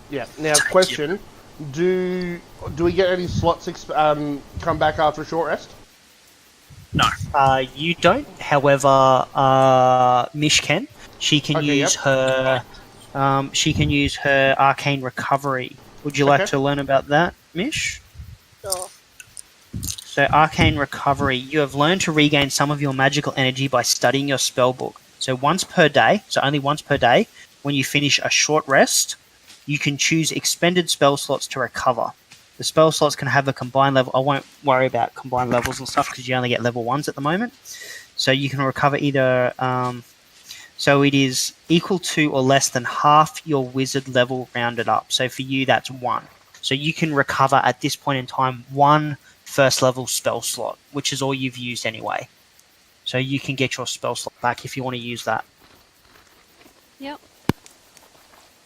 Yeah. Now, Thank question: Do we get any slots come back after a short rest? no. You don't. However, Mish can. She can Okay, use yep. her. She can use her arcane recovery. Would you like Okay. to learn about that, Mish? Sure. So, arcane recovery. You have learned to regain some of your magical energy by studying your spell book. So, once per day. So, only once per day. When you finish a short rest, you can choose expended spell slots to recover. The spell slots can have a combined level. I won't worry about combined levels and stuff because you only get level 1s at the moment. So you can recover either. So it is equal to or less than half your wizard level rounded up. So for you, that's 1. So you can recover at this point in time 1 first level spell slot, which is all you've used anyway. So you can get your spell slot back if you want to use that. Yep.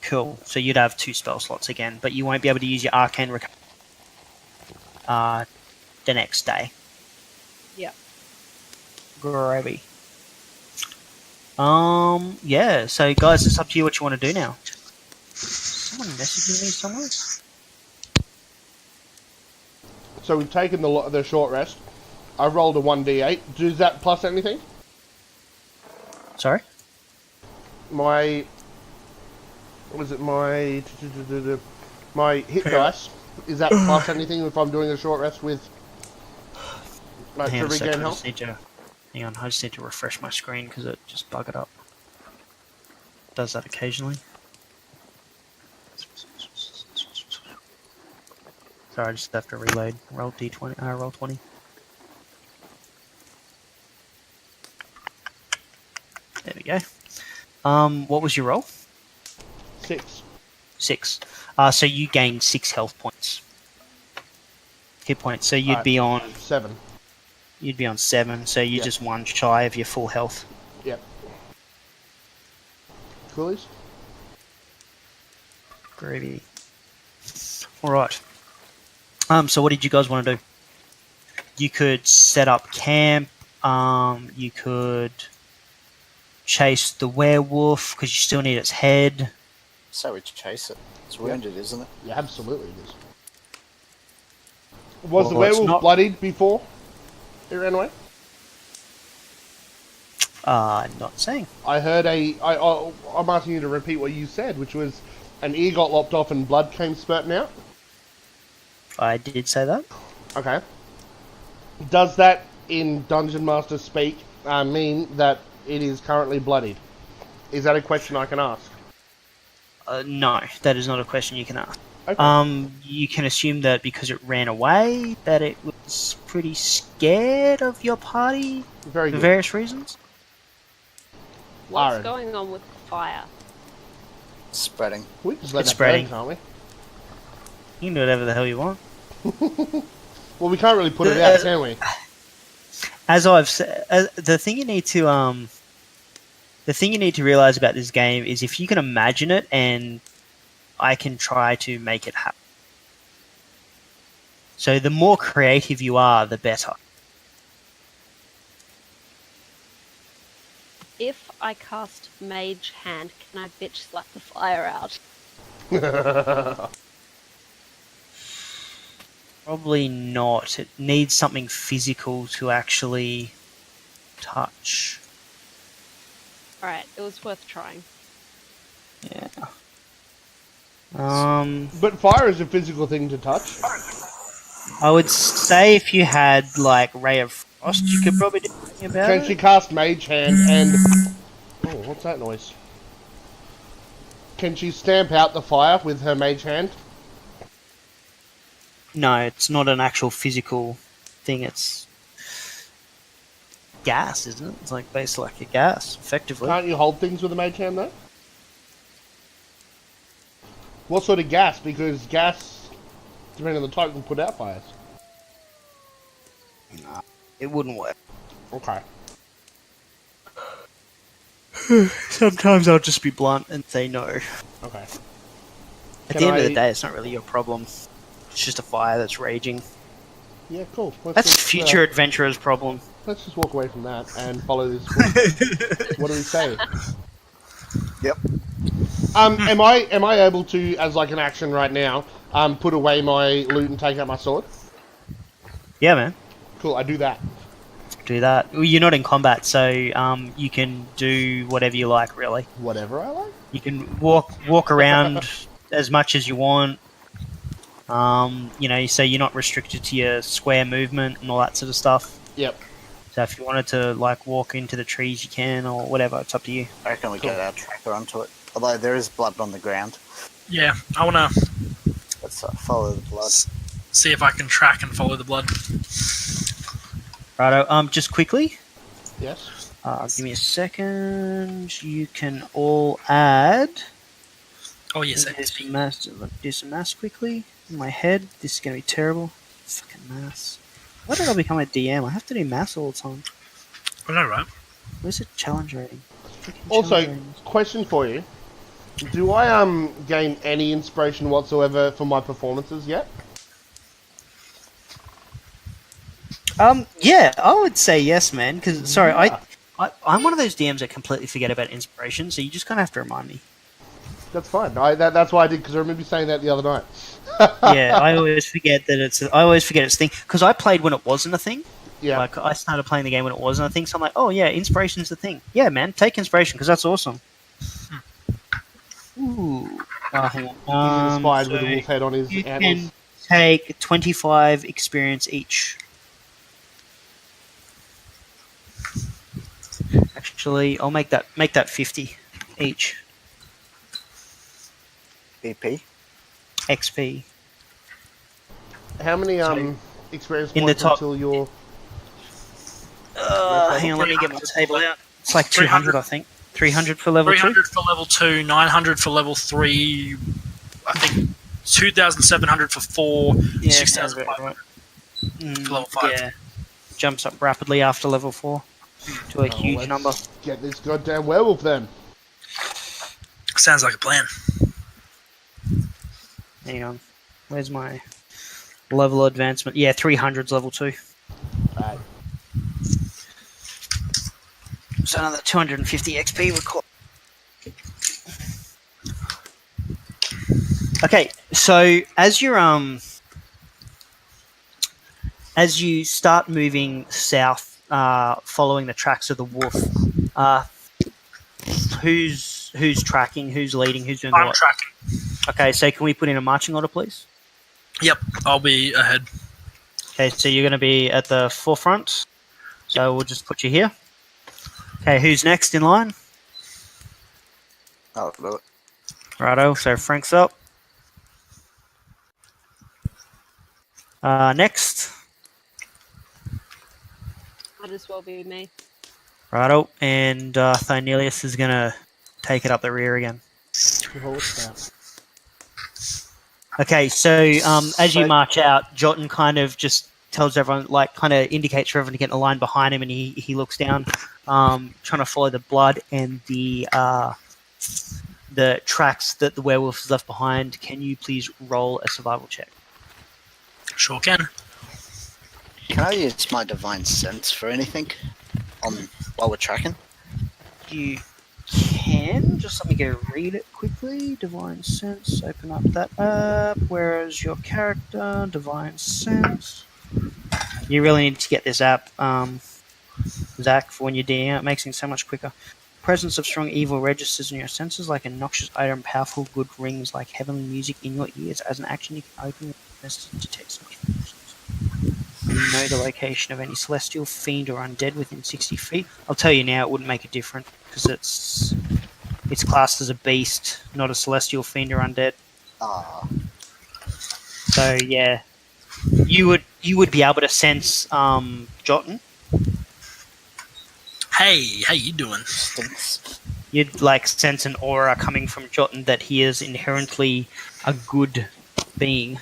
Cool. So you'd have 2 spell slots again, but you won't be able to use your arcane recovery the next day. Yep. Gravy. Yeah, so guys, it's up to you what you want to do now. Someone messaging me somewhere? So we've taken the short rest. I've rolled a 1d8. Does that plus anything? Sorry? My... Was it my... My hit dice. Is that plus anything if I'm doing a short rest with... Like, Hang to on a sec, regain I health? just need to... Hang on, I just need to refresh my screen because it just buggered up. Does that occasionally. Sorry, I just have to reload. Roll D20. Roll 20. There we go. What was your roll? 6. 6. So you gain 6 health points. Hit points. So you'd Alright. be on 7. You'd be on 7, so you're Yep. just one shy of your full health. Yep. Coolies? Gravy. All right. So what did you guys want to do? You could set up camp. You could chase the werewolf because you still need its head. So we chase it. It's wounded, isn't it? Yeah, absolutely it is. Was the Well, it's werewolf not- bloodied before it ran away? I'm not saying. I heard I'm asking you to repeat what you said, which was an ear got lopped off and blood came spurting out. I did say that. Okay. Does that, in Dungeon Master speak, mean that it is currently bloodied? Is that a question I can ask? No, that is not a question you can ask. Okay. You can assume that because it ran away, that it was pretty scared of your party Very for good. various reasons. What's Aaron. going on with the fire? Spreading. We can just let It's that spreading. burn, can't we? You can do whatever the hell you want. Well, we can't really put it out, can we? As I've said, the thing you need to realize about this game is if you can imagine it, and I can try to make it happen. So the more creative you are, the better. If I cast Mage Hand, can I bitch slap the fire out? Probably not. It needs something physical to actually touch. Alright, it was worth trying. Yeah. But fire is a physical thing to touch. I would say if you had like Ray of Frost, you could probably do something about Can it. she cast Mage Hand and... Oh, what's that noise? Can she stamp out the fire with her Mage Hand? No, it's not an actual physical thing. It's gas, isn't it? It's like based like a gas, effectively. Can't you hold things with a Mage Hand, though? What sort of gas? Because gas, depending on the type, can put out fires. Nah, it wouldn't work. Okay. Sometimes I'll just be blunt and say no. Okay. At Can the end of I- the day, it's not really your problem. It's just a fire that's raging. Yeah, cool. That's future adventurer's problem. Let's just walk away from that and follow this book. What do we say? Yep. Am I able to, as like an action right now, put away my loot and take out my sword? Yeah, man. Cool, I do that. Do that. Well, you're not in combat, so you can do whatever you like, really. Whatever I like. You can walk around as much as you want. So you're not restricted to your square movement and all that sort of stuff. Yep. So if you wanted to like walk into the trees, you can, or whatever. It's up to you. I reckon we get our tracker onto it. Although there is blood on the ground. Yeah, I want to Let's follow the blood. see if I can track and follow the blood. Righto. Just quickly. Yes. Give me a second. You can all add. Oh yes, Do some maths. Do some maths quickly. In my head, this is gonna be terrible. Fucking maths. Why did I become a DM? I have to do maths all the time. I know, right? Where's the challenge rating? Freaking Also, challenge ratings. question for you. Do I gain any inspiration whatsoever for my performances yet? Yeah, I would say yes, man. Because sorry, I'm one of those DMs that completely forget about inspiration. So you just kind of have to remind me. That's fine. That's why I did, because I remember you saying that the other night. Yeah, I always forget that it's. I always forget it's a thing because I played when it wasn't a thing. Yeah. Like I started playing the game when it wasn't a thing, so I'm like, oh yeah, inspiration's the thing. Yeah, man, take inspiration because that's awesome. Ooh. Hang on. He's inspired with so a wolf head on his you antlers. can take 25 experience each. Actually, I'll make that 50 each. BP. XP. How many So, experience in the points top- until you're... Hang on, let me get my table out. It's like 200, I think. 300 for level 2. 300 for level 2, 900 for level 3, I think 2,700 for 4, Yeah, sounds 6,500 about right. for level 5. Yeah. jumps up rapidly after level 4 to a huge let's number. Get this goddamn werewolf then. Sounds like a plan. Hang on. Where's my level advancement? Yeah, 300's level 2. Right. So another 250 XP required. Okay, so as you start moving south, following the tracks of the wolf, who's tracking? Who's leading? Who's doing I'm what? tracking. Okay, so can we put in a marching order, please? Yep, I'll be ahead. Okay, so you're going to be at the forefront. So we'll just put you here. Okay, who's next in line? I'll do it. Righto, so Frank's up. Next. Might as well be me. Righto, and Thynelius is going to take it up the rear again. Holy crap. Okay, so as you march out, Jotun kind of just tells everyone, like, kind of indicates for everyone to get in a line behind him, and he looks down, trying to follow the blood and the tracks that the werewolf has left behind. Can you please roll a survival check? Sure can. Can I use my divine sense for anything while we're tracking? You can. Just let me go read it quickly. Divine Sense. Open up that up. Where is your character? Divine Sense. You really need to get this app, Zach, for when you're DMing. It makes things so much quicker. Presence of strong evil registers in your senses like a noxious item. Powerful good rings like heavenly music in your ears. As an action, you can open your ears to detect such forces. You know the location of any celestial, fiend, or undead within 60 feet. I'll tell you now, it wouldn't make a difference because it's classed as a beast, not a celestial, fiend, or undead. Ah. So yeah, you would be able to sense Jotun. Hey, how you doing? Stinks. You'd like sense an aura coming from Jotun that he is inherently a good being.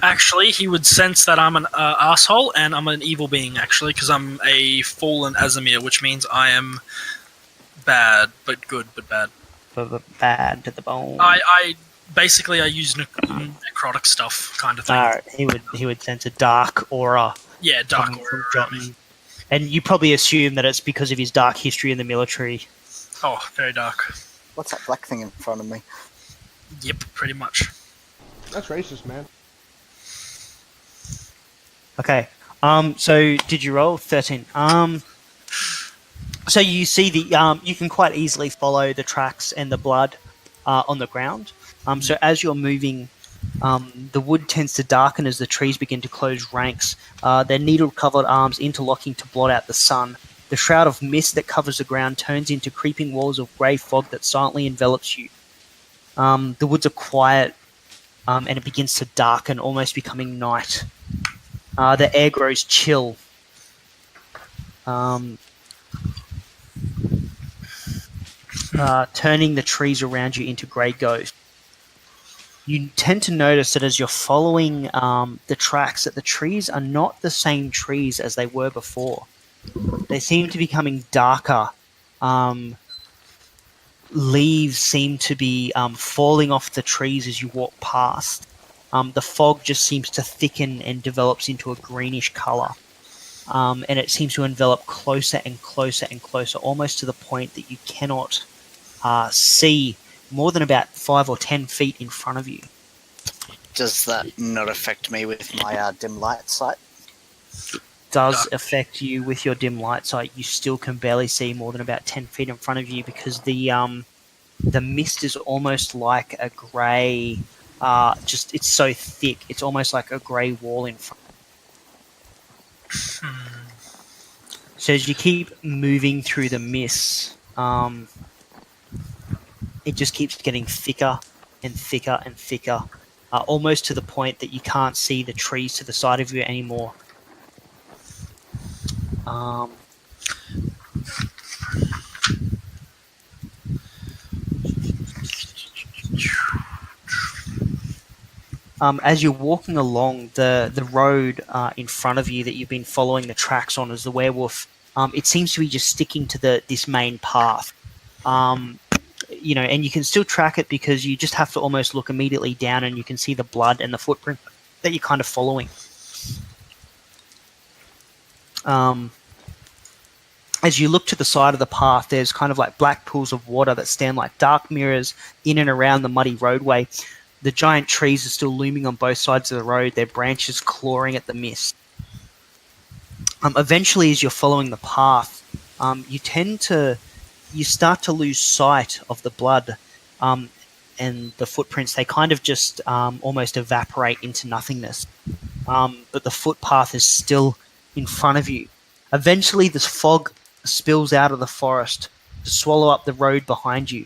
Actually, he would sense that I'm an asshole and I'm an evil being, actually, because I'm a fallen Azamir, which means I am bad, but good, but bad. But bad to the bone. I basically use necrotic stuff, kind of thing. He would sense a dark aura. Yeah, dark coming aura from around me. Jotun. And you probably assume that it's because of his dark history in the military. Oh, very dark. What's that black thing in front of me? Yep, pretty much. That's racist, man. Okay. So did you roll 13? So you see you can quite easily follow the tracks and the blood on the ground. So as you're moving, the wood tends to darken as the trees begin to close ranks. Their needle-covered arms interlocking to blot out the sun. The shroud of mist that covers the ground turns into creeping walls of grey fog that silently envelops you. The woods are quiet, and it begins to darken, almost becoming night. The air grows chill. Turning the trees around you into grey ghosts. You tend to notice that as you're following the tracks, that the trees are not the same trees as they were before. They seem to be becoming darker. Leaves seem to be falling off the trees as you walk past. The fog just seems to thicken and develops into a greenish colour. And it seems to envelop closer and closer and closer, almost to the point that you cannot see more than about 5 or 10 feet in front of you. Does that not affect me with my dim light sight? Does affect you with your dim light sight. You still can barely see more than about 10 feet in front of you because the mist is almost like a grey, it's so thick, it's almost like a grey wall in front. So as you keep moving through the mist, it just keeps getting thicker and thicker and thicker, almost to the point that you can't see the trees to the side of you anymore. as you're walking along the road in front of you that you've been following the tracks on as the werewolf, it seems to be just sticking to this main path. And you can still track it because you just have to almost look immediately down and you can see the blood and the footprint that you're kind of following. As you look to the side of the path, there's kind of like black pools of water that stand like dark mirrors in and around the muddy roadway. The giant trees are still looming on both sides of the road, their branches clawing at the mist. Eventually, as you're following the path, you start to lose sight of the blood and the footprints. They kind of just almost evaporate into nothingness. But the footpath is still in front of you. Eventually, this fog spills out of the forest to swallow up the road behind you.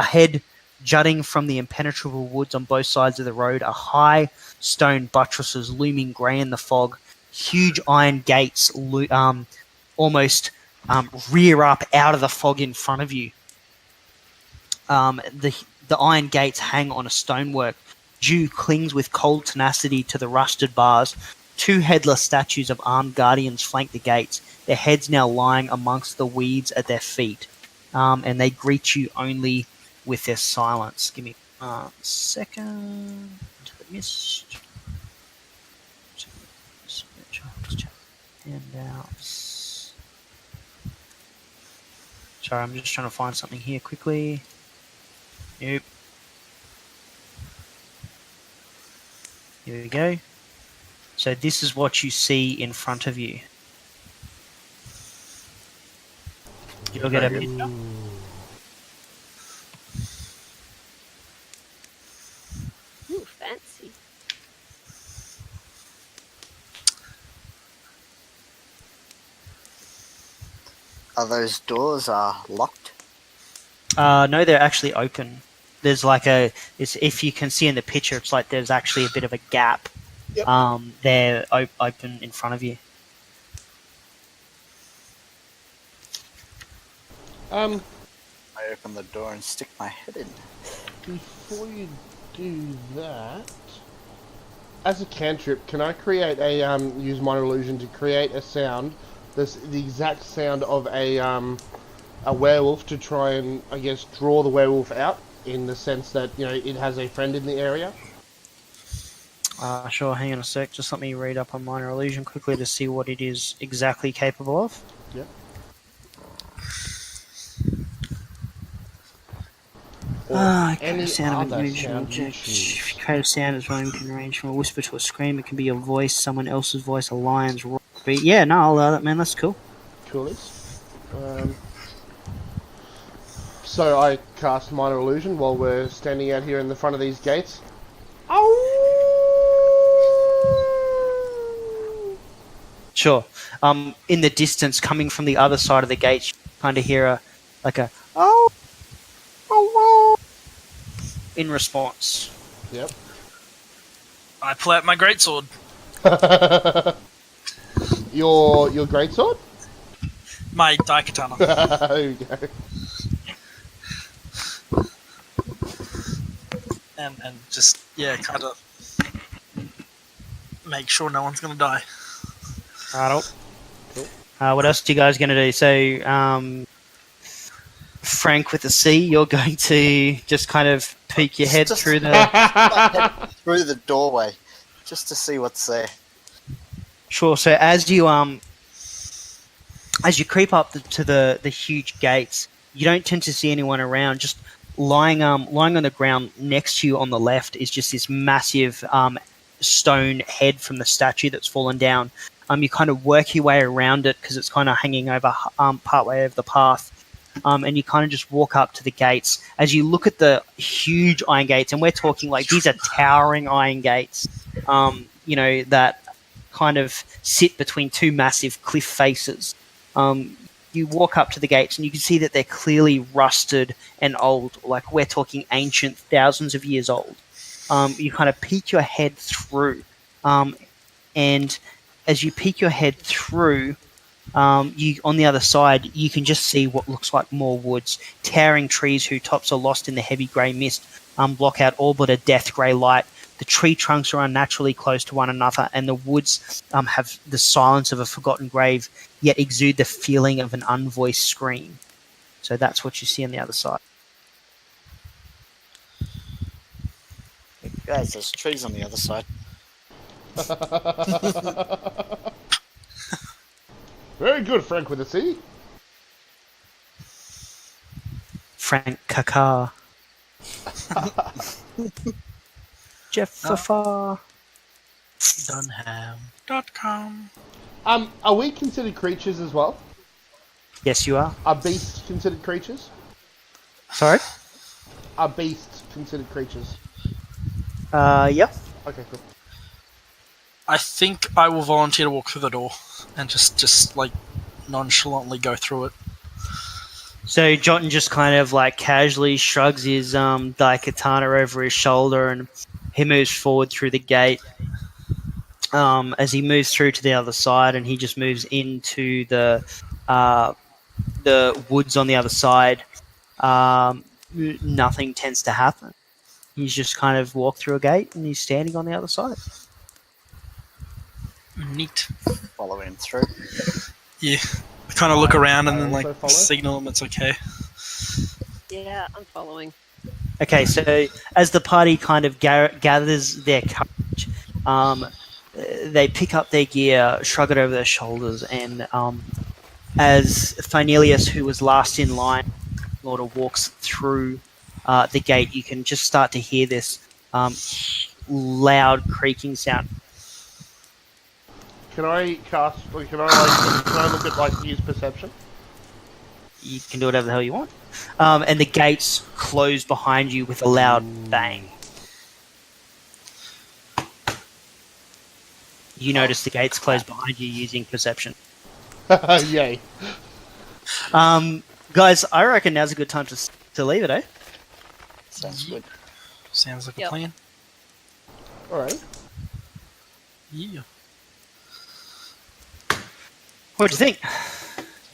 Ahead, jutting from the impenetrable woods on both sides of the road, are high stone buttresses looming grey in the fog. Huge iron gates almost rear up out of the fog in front of you. The iron gates hang on a stonework. Dew clings with cold tenacity to the rusted bars. Two headless statues of armed guardians flank the gates, their heads now lying amongst the weeds at their feet. And they greet you only with their silence. Give me a second. Into the mist. Handouts. Sorry, I'm just trying to find something here quickly. Nope. Here we go. So this is what you see in front of you. You'll get a picture. Ooh, fancy. Are those doors locked? No, they're actually open. There's like if you can see in the picture, it's like there's actually a bit of a gap. Yep. They're open in front of you. I open the door and stick my head in. Before you do that, as a cantrip, can I create use minor illusion to create a sound that's the exact sound of a werewolf to try and, I guess, draw the werewolf out in the sense that, it has a friend in the area? Sure, hang on a sec. Just let me read up on minor illusion quickly to see what it is exactly capable of. Yep. Create a sound of unusual object. If you create a sound as well, you can range from a whisper to a scream. It can be your voice, someone else's voice, a lion's roar. But yeah, no, I'll allow that, man. That's cool. Coolies. So I cast minor illusion while we're standing out here in the front of these gates. Sure. In the distance, coming from the other side of the gate, you kind of hear a in response. Yep. I pull out my greatsword. Your greatsword? My daikatana. There you go. and just, kind of make sure no one's going to die. Right. Cool. What else are you guys going to do? So, Frank with a C, you're going to just kind of peek your head through the doorway, just to see what's there. Sure. So as you creep up to the huge gates, you don't tend to see anyone around. Just lying on the ground next to you on the left is just this massive stone head from the statue that's fallen down. You kind of work your way around it because it's kind of hanging over partway over the path. And you kind of just walk up to the gates. As you look at the huge iron gates, and we're talking like these are towering iron gates, that kind of sit between two massive cliff faces. You walk up to the gates and you can see that they're clearly rusted and old, like we're talking ancient, thousands of years old. You kind of peek your head through, and as you peek your head through, you on the other side, you can just see what looks like more woods, towering trees whose tops are lost in the heavy grey mist, block out all but a death grey light. the tree trunks are unnaturally close to one another, and the woods have the silence of a forgotten grave, yet exude the feeling of an unvoiced scream. So that's what you see on the other side. Guys, there's trees on the other side. Very good, Frank with a C. Frank Kakar. Jeff Fafar. Dunham.com. Are we considered creatures as well? Yes, you are. Are beasts considered creatures? Sorry? Are beasts considered creatures? Yep. Okay, cool. I think I will volunteer to walk through the door and just like nonchalantly go through it. So Jotun just kind of like casually shrugs his daikatana over his shoulder, and he moves forward through the gate. As he moves through to the other side, and he just moves into the woods on the other side, nothing tends to happen. He's just kind of walked through a gate, and he's standing on the other side. Neat. Follow him through. Yeah. I kind of look around and I then also like follow? signal him it's okay. Yeah, I'm following. Okay, so as the party kind of gathers their courage, they pick up their gear, shrug it over their shoulders, and as Thynelius, who was last in line, sort of walks through the gate, you can just start to hear this loud creaking sound. Can I cast? Or can I look at like use perception? You can do whatever the hell you want. And the gates close behind you with a loud bang. You notice the gates close behind you using perception. Yay! Guys, I reckon now's a good time to leave it, eh? Sounds good. Sounds like a Yep. plan. All right. Yeah. What'd you think?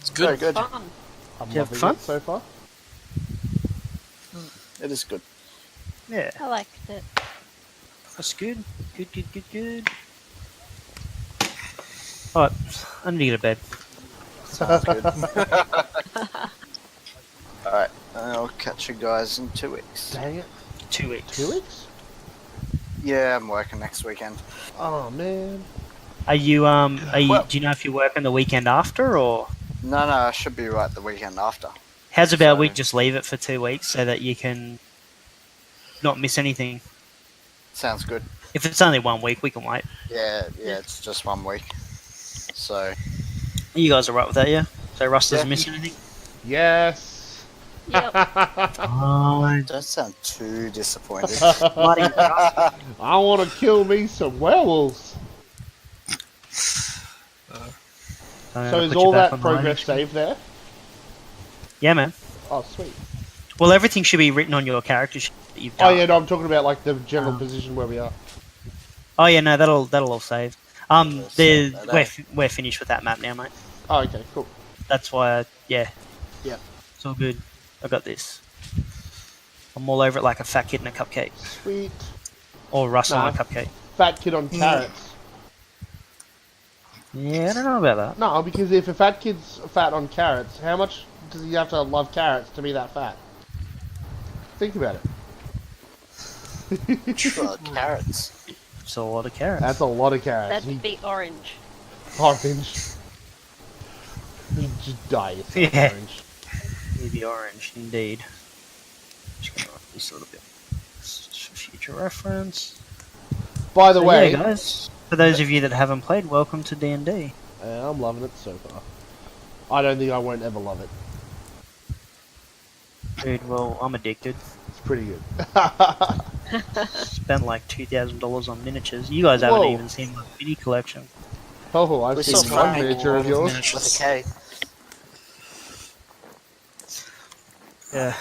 It's good. Very good. Fun. I'm Did you have loving fun? it so far. It is good. Yeah, I liked it. that's good. Good. Alright, I need to get to bed. Sounds good. Alright, I'll catch you guys in 2 weeks. Dang it! 2 weeks. 2 weeks? Yeah, I'm working next weekend. Oh man. Are you, Well- do you know if you're working the weekend after, or? No, I should be right the weekend after. How's about So- we just leave it for 2 weeks so that you can not miss anything? Sounds good. If it's only 1 week, we can wait. Yeah, it's just 1 week. So, You guys are right with that, yeah? So Russ doesn't Yeah. miss anything? Yes. Yep. Oh, don't sound too disappointed. bloody Russ. I want to kill me some werewolves. So is all that progress saved there? Yeah, man. Oh, sweet. Well, everything should be written on your character sheet that you've Oh done. yeah, no, I'm talking about like the general Oh. position where we are. Oh yeah, no, that'll all save. That'll save that We're finished with that map now, mate. Oh, okay, cool. That's why, yeah. Yep. It's all good. I got this. I'm all over it like a fat kid in a cupcake. Sweet. Or Russ on Nah. a cupcake. Fat kid on carrots. Yeah, I don't know about that. No, because if a fat kid's fat on carrots, how much does he have to love carrots to be that fat? Think about it. Sure, carrots. It's a lot of carrots. That's a lot of carrots. That'd be orange. Orange. You just die yourself, Yeah. orange. Maybe orange, indeed. Just gonna write this a little bit. This is just for future reference. By the So, way, yeah, guys, for those of you that haven't played, welcome to D&D. I'm loving it so far. I don't think I won't ever love it. Dude, well, I'm addicted. It's pretty good. Spent like $2,000 on miniatures. You guys haven't Whoa. even seen my mini collection. Oh, I've We seen saw one Frank miniature of yours. With a K. Yeah,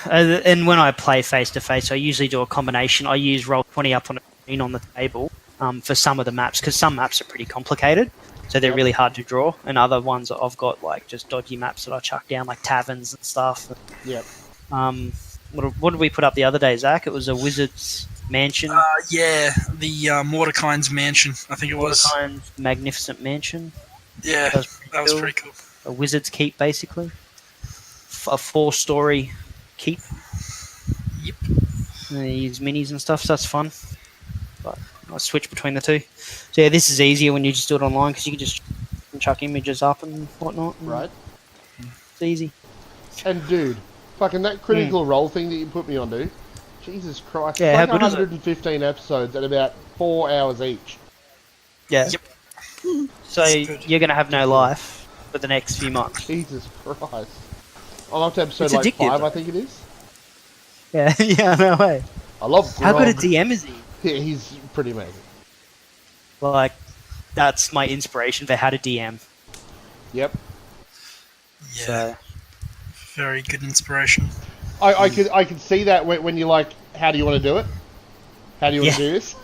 and when I play face to face, I usually do a combination. I use Roll20 up on a screen on the table for some of the maps, because some maps are pretty complicated, so they're Yep. really hard to draw. And other ones I've got like just dodgy maps that I chuck down, like taverns and stuff. Yep. What did we put up the other day, Zach? It was a wizard's mansion. Yeah, the Mordecai's mansion, I think it was. Mordecai's magnificent mansion. Yeah, that was pretty cool. A wizard's keep, basically. A 4-story keep. Yep. And they use minis and stuff, so that's fun. But I switch between the two. So yeah, this is easier when you just do it online because you can just chuck images up and whatnot. And Right. it's easy. And dude, fucking that critical role thing that you put me on, dude. Jesus Christ. Yeah, it's how like good is it? 115 episodes at about 4 hours each. Yeah. Yep. So It's good. you're going to have no life for the next few months. Jesus Christ. I'm up to episode It's like addictive, 5, though. I think it is. Yeah, yeah, no way. I love How good a Grog. DM is he? Yeah, he's pretty amazing. Like, that's my inspiration for how to DM. Yep. Yeah, So, very good inspiration. I could see that when you're like, how do you want to do it? How do you want to do this?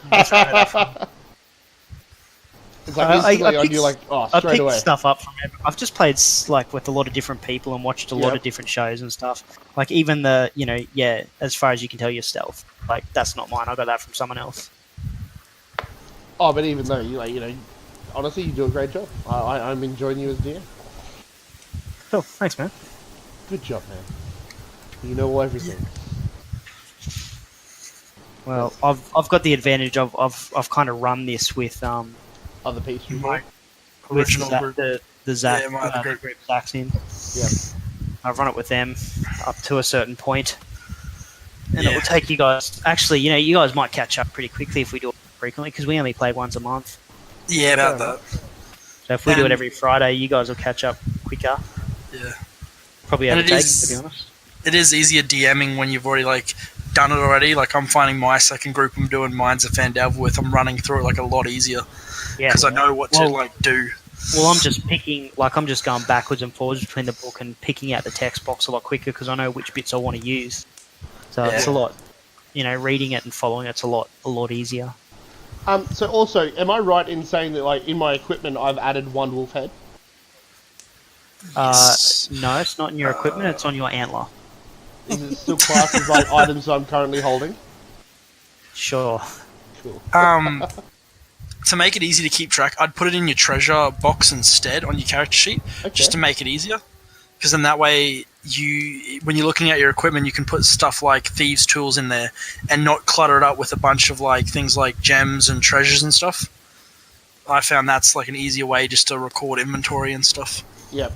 It's like instantly on you like, oh, I straight picked away. stuff up from I've just played like with a lot of different people and watched a lot Yep. of different shows and stuff. Like even as far as you can tell your stealth. Like that's not mine. I got that from someone else. Oh, but even though honestly, you do a great job. I'm enjoying you as DM. Cool, thanks, man. Good job, man. You know everything. Well, I've got the advantage of I've kind of run this with Other piece you My with original group. the Zach Yeah, my other group. Zach's in. Yep. I've run it with them up to a certain point, and it Yeah. will take you guys. Actually, you guys might catch up pretty quickly if we do it frequently because we only play once a month. Yeah, about that. So if we do it And- every Friday, you guys will catch up quicker. Yeah. Probably And it overtake, is- to be honest. It is easier DMing when you've already done it already. Like I'm finding my second group I'm doing Minds of Fandelver with, I'm running through it a lot easier Yeah. because I know what Well- to do. Well, I'm just I'm just going backwards and forwards between the book and picking out the text box a lot quicker because I know which bits I want to use. So it's a Yeah. lot, reading it and following it's a lot easier. So also, am I right in saying that in my equipment I've added one wolf head? Yes. No, it's not in your equipment. It's on your antler. Is it still classed as items I'm currently holding? Sure. Cool. To make it easy to keep track, I'd put it in your treasure box instead on your character sheet, Okay. just to make it easier. Because then that way, when you're looking at your equipment, you can put stuff like thieves' tools in there and not clutter it up with a bunch of things like gems and treasures and stuff. I found that's an easier way just to record inventory and stuff. Yep.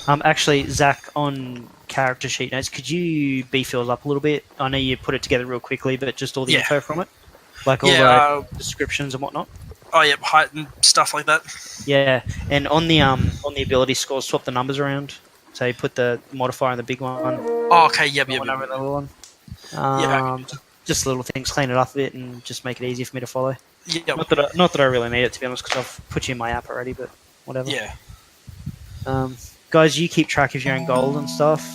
Actually, Zach, on character sheet notes, could you beef yours up a little bit? I know you put it together real quickly, but just all the Yeah. info from it, all Yeah, the descriptions and whatnot. Oh, yep, height and stuff like that. Yeah, and on the ability scores, swap the numbers around. So you put the modifier on the big one, Oh, okay, yep. one over the little one. Yeah. Just little things, clean it up a bit, and just make it easy for me to follow. Yep. Not that I really need it, to be honest, because I've put you in my app already. But whatever. Yeah. Guys, you keep track of your own gold and stuff.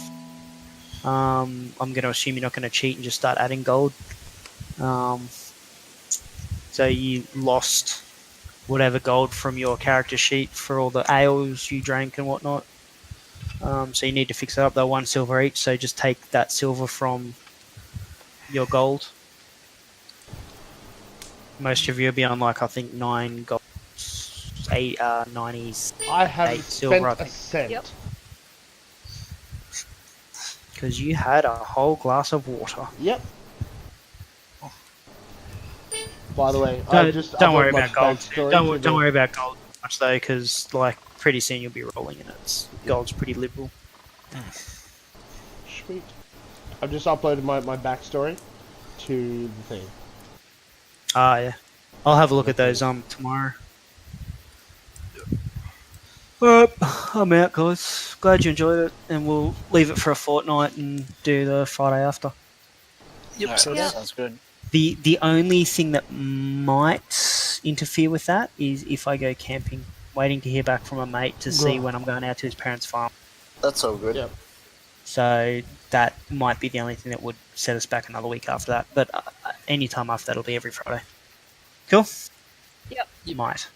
I'm going to assume you're not going to cheat and just start adding gold. So you lost whatever gold from your character sheet for all the ales you drank and whatnot. So you need to fix that up. They're 1 silver each, so just take that silver from your gold. Most of you will be on I think 9 gold, 8 90s, I haven't 8 silver, I spent a think. cent. Yep. Because you had a whole glass of water. Yep. By the way, Don't worry about gold. backstory Don't to the- worry about gold much though, because pretty soon you'll be rolling in it. Gold's pretty liberal. Sweet. I've just uploaded my backstory to the thing. Ah, yeah. I'll have a look at those tomorrow. Alright, I'm out, guys. Glad you enjoyed it, and we'll leave it for a fortnight and do the Friday after. Yep. Alright, So Yeah. sounds good. The only thing that might interfere with that is if I go camping. Waiting to hear back from a mate to see Right. when I'm going out to his parents' farm. That's all good. Yep. So that might be the only thing that would set us back another week after that. But any time after that will be every Friday. Cool? Yep. Might.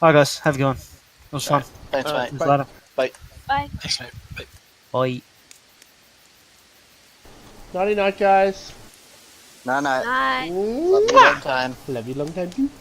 Alright, guys. Have a good one. It was fun. Thanks, mate. See you later. Bye. thanks, mate. Bye. Bye. Nighty night, guys. No, no. Night. Love you long time. Love you long time too.